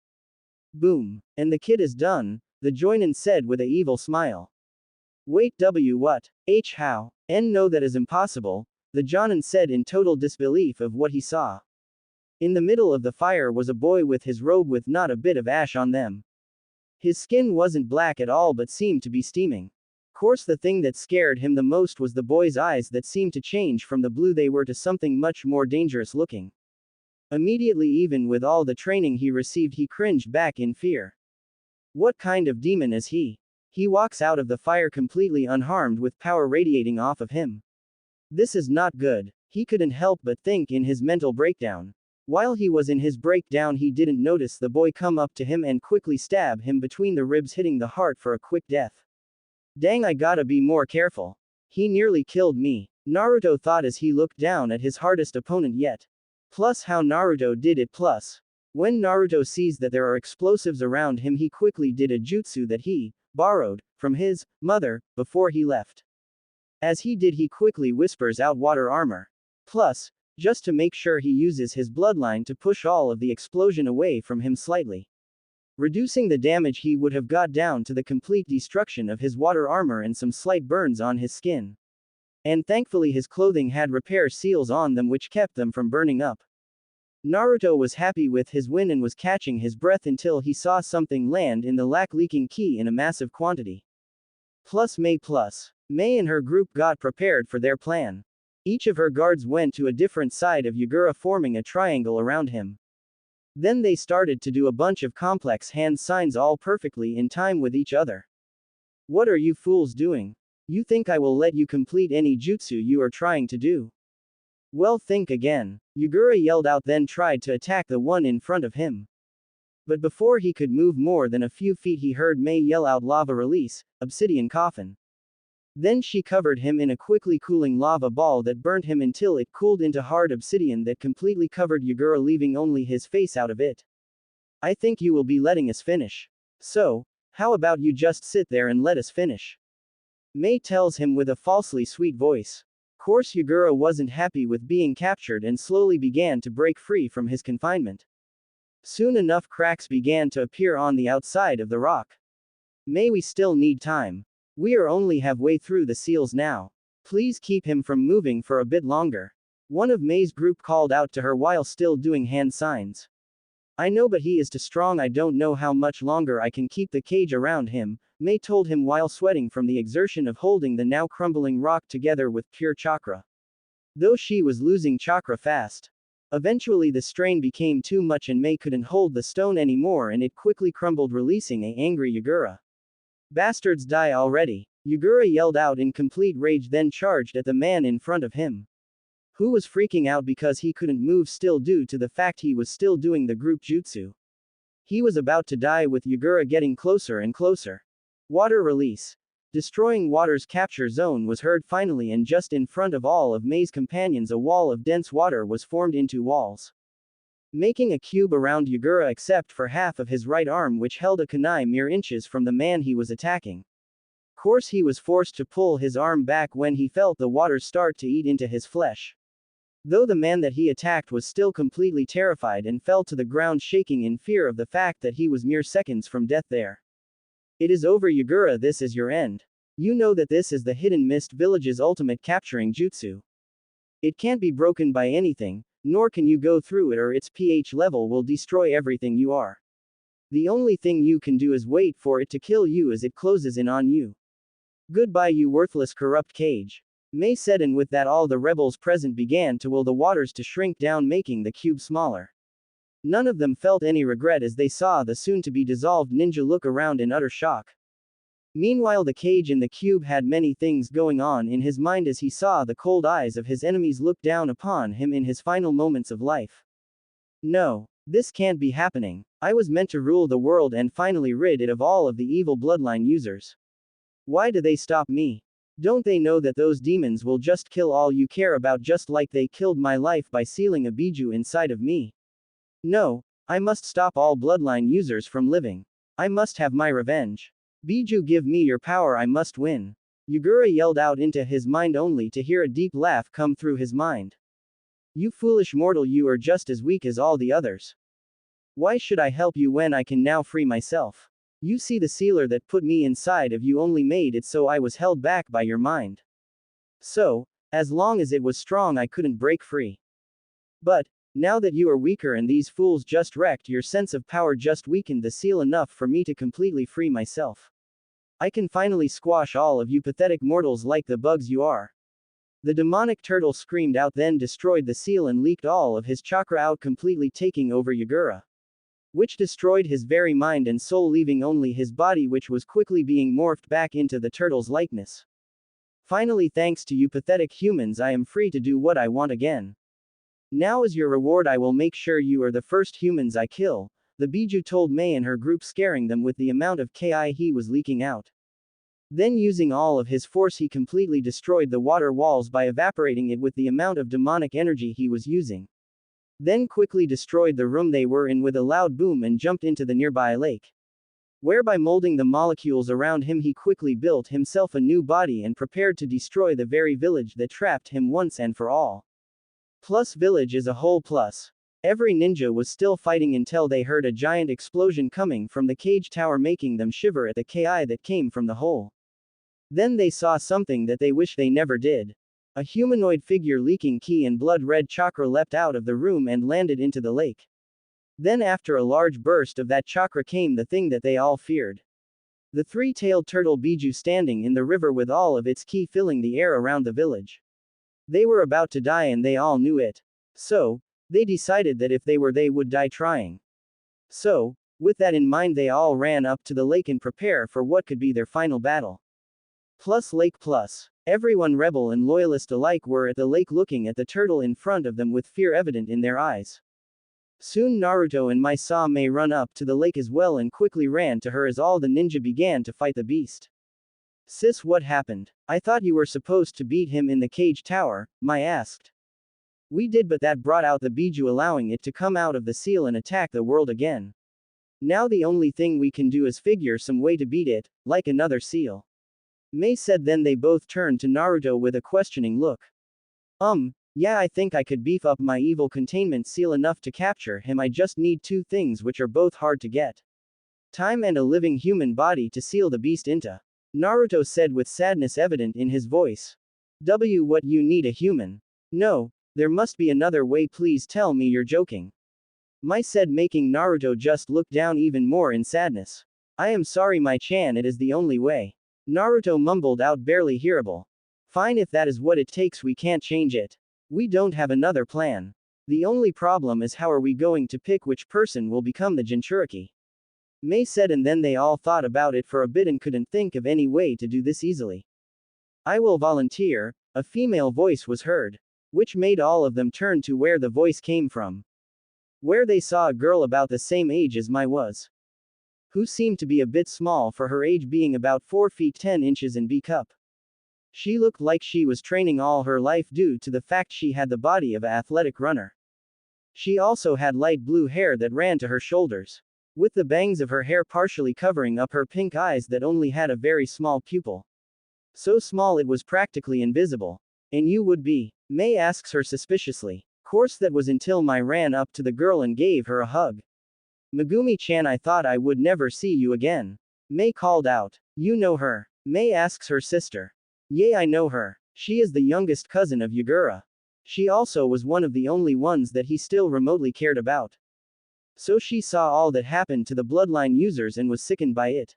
Boom. And the kid is done, the Jonin said with a evil smile. Wait, what? How? No, that is impossible, the Jonin said in total disbelief of what he saw. In the middle of the fire was a boy with his robe with not a bit of ash on them. His skin wasn't black at all but seemed to be steaming. Course, the thing that scared him the most was the boy's eyes that seemed to change from the blue they were to something much more dangerous looking. Immediately, even with all the training he received, he cringed back in fear. What kind of demon is he? He walks out of the fire completely unharmed with power radiating off of him. This is not good. He couldn't help but think in his mental breakdown. While he was in his breakdown, he didn't notice the boy come up to him and quickly stab him between the ribs, hitting the heart for a quick death. Dang, I gotta be more careful. He nearly killed me, Naruto thought as he looked down at his hardest opponent yet. Plus how Naruto did it. Plus, when Naruto sees that there are explosives around him, he quickly did a jutsu that he borrowed from his mother before he left. As he did, he quickly whispers out water armor. Plus, just to make sure he uses his bloodline to push all of the explosion away from him slightly, reducing the damage he would have got down to the complete destruction of his water armor and some slight burns on his skin. And thankfully his clothing had repair seals on them which kept them from burning up. Naruto was happy with his win and was catching his breath until he saw something land in the lac-leaking key in a massive quantity. May and her group got prepared for their plan. Each of her guards went to a different side of Yagura, forming a triangle around him. Then they started to do a bunch of complex hand signs all perfectly in time with each other. What are you fools doing? You think I will let you complete any jutsu you are trying to do? Well, think again. Yagura yelled out, then tried to attack the one in front of him. But before he could move more than a few feet he heard May yell out, "Lava release, obsidian coffin." Then she covered him in a quickly cooling lava ball that burnt him until it cooled into hard obsidian that completely covered Yagura, leaving only his face out of it. I think you will be letting us finish. So, how about you just sit there and let us finish? May tells him with a falsely sweet voice. Course Yagura wasn't happy with being captured and slowly began to break free from his confinement. Soon enough cracks began to appear on the outside of the rock. May, we still need time. We are only halfway through the seals now. Please keep him from moving for a bit longer. One of May's group called out to her while still doing hand signs. I know, but he is too strong. I don't know how much longer I can keep the cage around him, May told him while sweating from the exertion of holding the now crumbling rock together with pure chakra. Though she was losing chakra fast. Eventually the strain became too much and May couldn't hold the stone anymore and it quickly crumbled, releasing an angry Yagura. Bastards, die already! Yagura yelled out in complete rage, then charged at the man in front of him, who was freaking out because he couldn't move still due to the fact he was still doing the group jutsu. He was about to die with Yagura getting closer and closer. Water release. Destroying water's capture zone was heard finally, and just in front of all of May's companions a wall of dense water was formed into walls, making a cube around Yagura except for half of his right arm which held a kunai mere inches from the man he was attacking. Course he was forced to pull his arm back when he felt the water start to eat into his flesh. Though the man that he attacked was still completely terrified and fell to the ground shaking in fear of the fact that he was mere seconds from death there. It is over, Yagura, this is your end. You know that this is the Hidden Mist Village's ultimate capturing jutsu. It can't be broken by anything, nor can you go through it, or its pH level will destroy everything you are. The only thing you can do is wait for it to kill you as it closes in on you. Goodbye, you worthless corrupt cage. May said, and with that all the rebels present began to will the waters to shrink down, making the cube smaller. None of them felt any regret as they saw the soon-to-be dissolved ninja look around in utter shock. Meanwhile the cage in the cube had many things going on in his mind as he saw the cold eyes of his enemies look down upon him in his final moments of life. No, this can't be happening. I was meant to rule the world and finally rid it of all of the evil bloodline users. Why do they stop me? Don't they know that those demons will just kill all you care about, just like they killed my life by sealing a biju inside of me? No, I must stop all bloodline users from living. I must have my revenge. Biju, give me your power, I must win. Yagura yelled out into his mind only to hear a deep laugh come through his mind. You foolish mortal, you are just as weak as all the others. Why should I help you when I can now free myself? You see, the sealer that put me inside of you only made it so I was held back by your mind. So, as long as it was strong I couldn't break free. But, now that you are weaker and these fools just wrecked your sense of power, just weakened the seal enough for me to completely free myself. I can finally squash all of you pathetic mortals like the bugs you are. The demonic turtle screamed out, then destroyed the seal and leaked all of his chakra out, completely taking over Yagura, which destroyed his very mind and soul, leaving only his body, which was quickly being morphed back into the turtle's likeness. Finally, thanks to you pathetic humans, I am free to do what I want again. Now as your reward I will make sure you are the first humans I kill, the Biju told May and her group, scaring them with the amount of Ki he was leaking out. Then using all of his force he completely destroyed the water walls by evaporating it with the amount of demonic energy he was using. Then quickly destroyed the room they were in with a loud boom and jumped into the nearby lake, where by molding the molecules around him he quickly built himself a new body and prepared to destroy the very village that trapped him once and for all. Plus village is a whole plus. Every ninja was still fighting until they heard a giant explosion coming from the cage tower, making them shiver at the ki that came from the hole. Then they saw something that they wish they never did. A humanoid figure leaking ki and blood-red chakra leapt out of the room and landed into the lake. Then after a large burst of that chakra came the thing that they all feared. The three-tailed turtle Biju standing in the river with all of its ki filling the air around the village. They were about to die and they all knew it. So, they decided that if they were they would die trying. So, with that in mind they all ran up to the lake and prepare for what could be their final battle. Plus lake plus. Everyone rebel and loyalist alike were at the lake looking at the turtle in front of them with fear evident in their eyes. Soon Naruto and Mai run up to the lake as well and quickly ran to her as all the ninja began to fight the beast. Sis, what happened? I thought you were supposed to beat him in the cage tower, Mai asked. We did, but that brought out the Biju, allowing it to come out of the seal and attack the world again. Now the only thing we can do is figure some way to beat it, like another seal. Mai said. Then they both turned to Naruto with a questioning look. Yeah, I think I could beef up my evil containment seal enough to capture him. I just need two things which are both hard to get. Time and a living human body to seal the beast into. Naruto said with sadness evident in his voice. What you need a human? No, there must be another way, please tell me you're joking. Mai said, making Naruto just look down even more in sadness. I am sorry Mai-chan, it is the only way. Naruto mumbled out, barely hearable. Fine, if that is what it takes, we can't change it. We don't have another plan. The only problem is how are we going to pick which person will become the Jinchuriki? Mai said, and then they all thought about it for a bit and couldn't think of any way to do this easily. I will volunteer, a female voice was heard. Which made all of them turn to where the voice came from. Where they saw a girl about the same age as Mai was. Who seemed to be a bit small for her age, being about 4 feet 10 inches in B cup. She looked like she was training all her life due to the fact she had the body of an athletic runner. She also had light blue hair that ran to her shoulders, with the bangs of her hair partially covering up her pink eyes that only had a very small pupil. So small it was practically invisible. And you would be? Mai asks her suspiciously. Course that was until Mai ran up to the girl and gave her a hug. Megumi-chan, I thought I would never see you again. Mai called out. You know her? Mai asks her sister. Yeah, I know her. She is the youngest cousin of Yagura. She also was one of the only ones that he still remotely cared about. So she saw all that happened to the bloodline users and was sickened by it.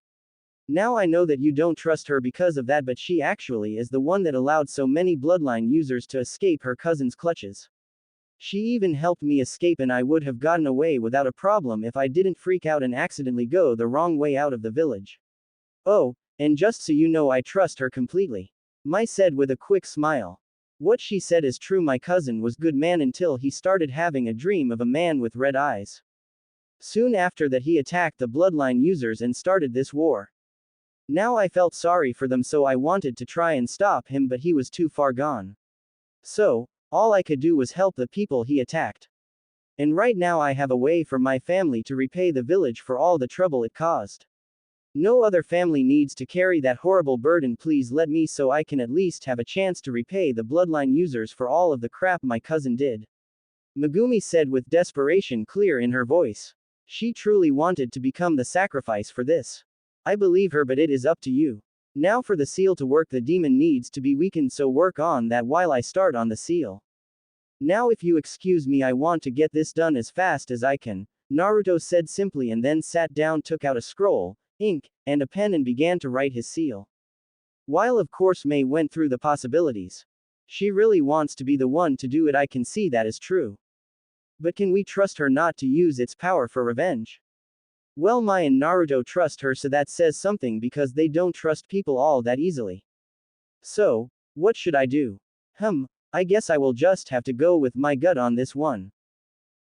Now I know that you don't trust her because of that, but she actually is the one that allowed so many bloodline users to escape her cousin's clutches. She even helped me escape, and I would have gotten away without a problem if I didn't freak out and accidentally go the wrong way out of the village. Oh, and just so you know, I trust her completely. Mai said with a quick smile. What she said is true. My cousin was good man until he started having a dream of a man with red eyes. Soon after that he attacked the bloodline users and started this war. Now I felt sorry for them, so I wanted to try and stop him, but he was too far gone. So, all I could do was help the people he attacked. And right now I have a way for my family to repay the village for all the trouble it caused. No other family needs to carry that horrible burden. Please let me, so I can at least have a chance to repay the bloodline users for all of the crap my cousin did. Megumi said with desperation clear in her voice. She truly wanted to become the sacrifice for this. I believe her, but it is up to you. Now for the seal to work, the demon needs to be weakened, so work on that while I start on the seal. Now if you excuse me, I want to get this done as fast as I can, Naruto said simply, and then sat down, took out a scroll, ink, and a pen and began to write his seal. While of course Mai went through the possibilities. She really wants to be the one to do it, I can see that is true. But can we trust her not to use its power for revenge? Well, Mai and Naruto trust her, so that says something, because they don't trust people all that easily. So, what should I do? I guess I will just have to go with my gut on this one.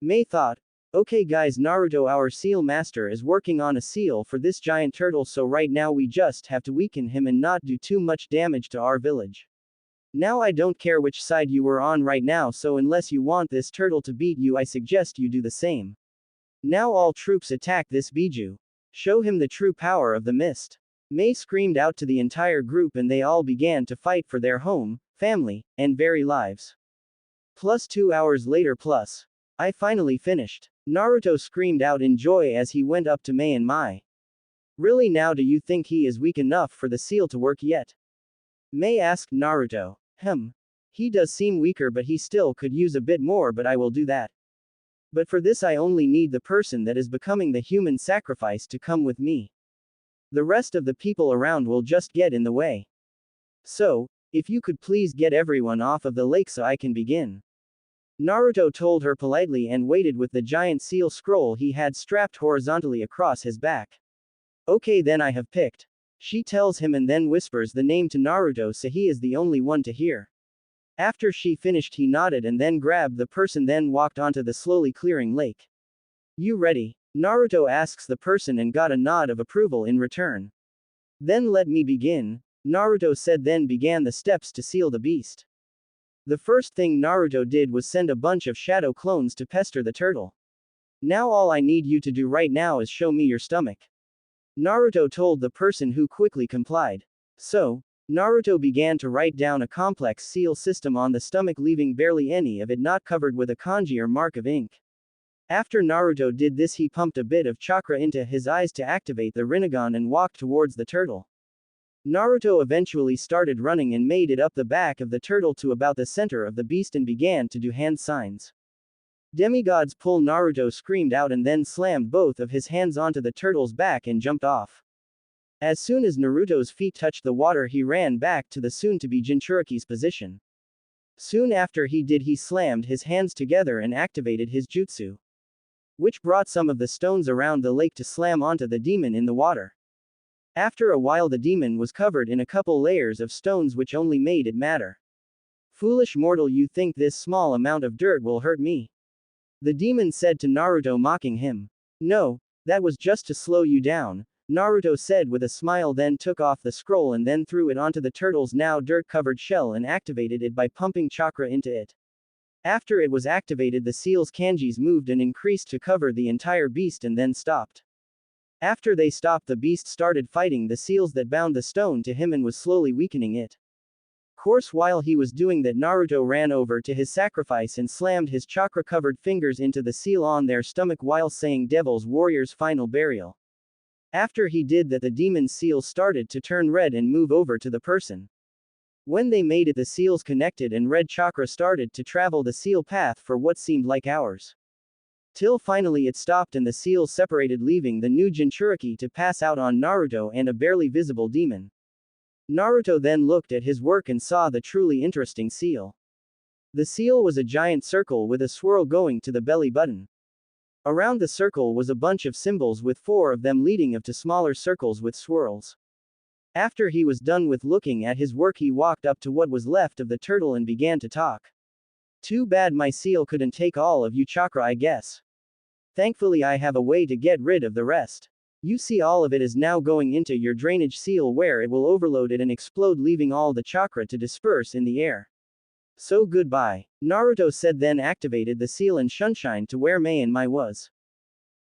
Mai thought. Okay guys, Naruto, our seal master is working on a seal for this giant turtle, so right now we just have to weaken him and not do too much damage to our village. Now I don't care which side you were on right now, so unless you want this turtle to beat you, I suggest you do the same. Now all troops attack this Biju. Show him the true power of the mist. Mai screamed out to the entire group, and they all began to fight for their home, family, and very lives. Plus 2 hours later plus. I finally finished. Naruto screamed out in joy as he went up to Mei and Mai. Really, now do you think he is weak enough for the seal to work yet? Mei asked Naruto. He does seem weaker, but he still could use a bit more, but I will do that. But for this I only need the person that is becoming the human sacrifice to come with me. The rest of the people around will just get in the way. So, if you could please get everyone off of the lake so I can begin. Naruto told her politely and waited with the giant seal scroll he had strapped horizontally across his back. Okay, then I have picked. She tells him and then whispers the name to Naruto so he is the only one to hear. After she finished, he nodded and then grabbed the person, then walked onto the slowly clearing lake. You ready? Naruto asks the person and got a nod of approval in return. Then let me begin, Naruto said, then began the steps to seal the beast. The first thing Naruto did was send a bunch of shadow clones to pester the turtle. Now all I need you to do right now is show me your stomach. Naruto told the person, who quickly complied. So, Naruto began to write down a complex seal system on the stomach, leaving barely any of it not covered with a kanji or mark of ink. After Naruto did this, he pumped a bit of chakra into his eyes to activate the Rinnegan and walked towards the turtle. Naruto eventually started running and made it up the back of the turtle to about the center of the beast and began to do hand signs. Demigods pull, Naruto screamed out and then slammed both of his hands onto the turtle's back and jumped off. As soon as Naruto's feet touched the water, he ran back to the soon-to-be Jinchuriki's position. Soon after he did, he slammed his hands together and activated his jutsu, which brought some of the stones around the lake to slam onto the demon in the water. After a while, the demon was covered in a couple layers of stones, which only made it madder. Foolish mortal, you think this small amount of dirt will hurt me? The demon said to Naruto, mocking him. No, that was just to slow you down, Naruto said with a smile, then took off the scroll and then threw it onto the turtle's now dirt-covered shell and activated it by pumping chakra into it. After it was activated, the seal's kanjis moved and increased to cover the entire beast and then stopped. After they stopped, the beast started fighting the seals that bound the stone to him and was slowly weakening it. Course, while he was doing that, Naruto ran over to his sacrifice and slammed his chakra-covered fingers into the seal on their stomach while saying Devil's Warrior's final burial. After he did that, the demon's seal started to turn red and move over to the person. When they made it, the seals connected and red chakra started to travel the seal path for what seemed like hours. Till finally it stopped and the seals separated, leaving the new Jinchuriki to pass out on Naruto and a barely visible demon. Naruto then looked at his work and saw the truly interesting seal. The seal was a giant circle with a swirl going to the belly button. Around the circle was a bunch of symbols with 4 of them leading up to smaller circles with swirls. After he was done with looking at his work, he walked up to what was left of the turtle and began to talk. Too bad my seal couldn't take all of you chakra, I guess. Thankfully I have a way to get rid of the rest. You see, all of it is now going into your drainage seal where it will overload it and explode, leaving all the chakra to disperse in the air. So goodbye, Naruto said, then activated the seal and Sunshine to where Mei and Mai was.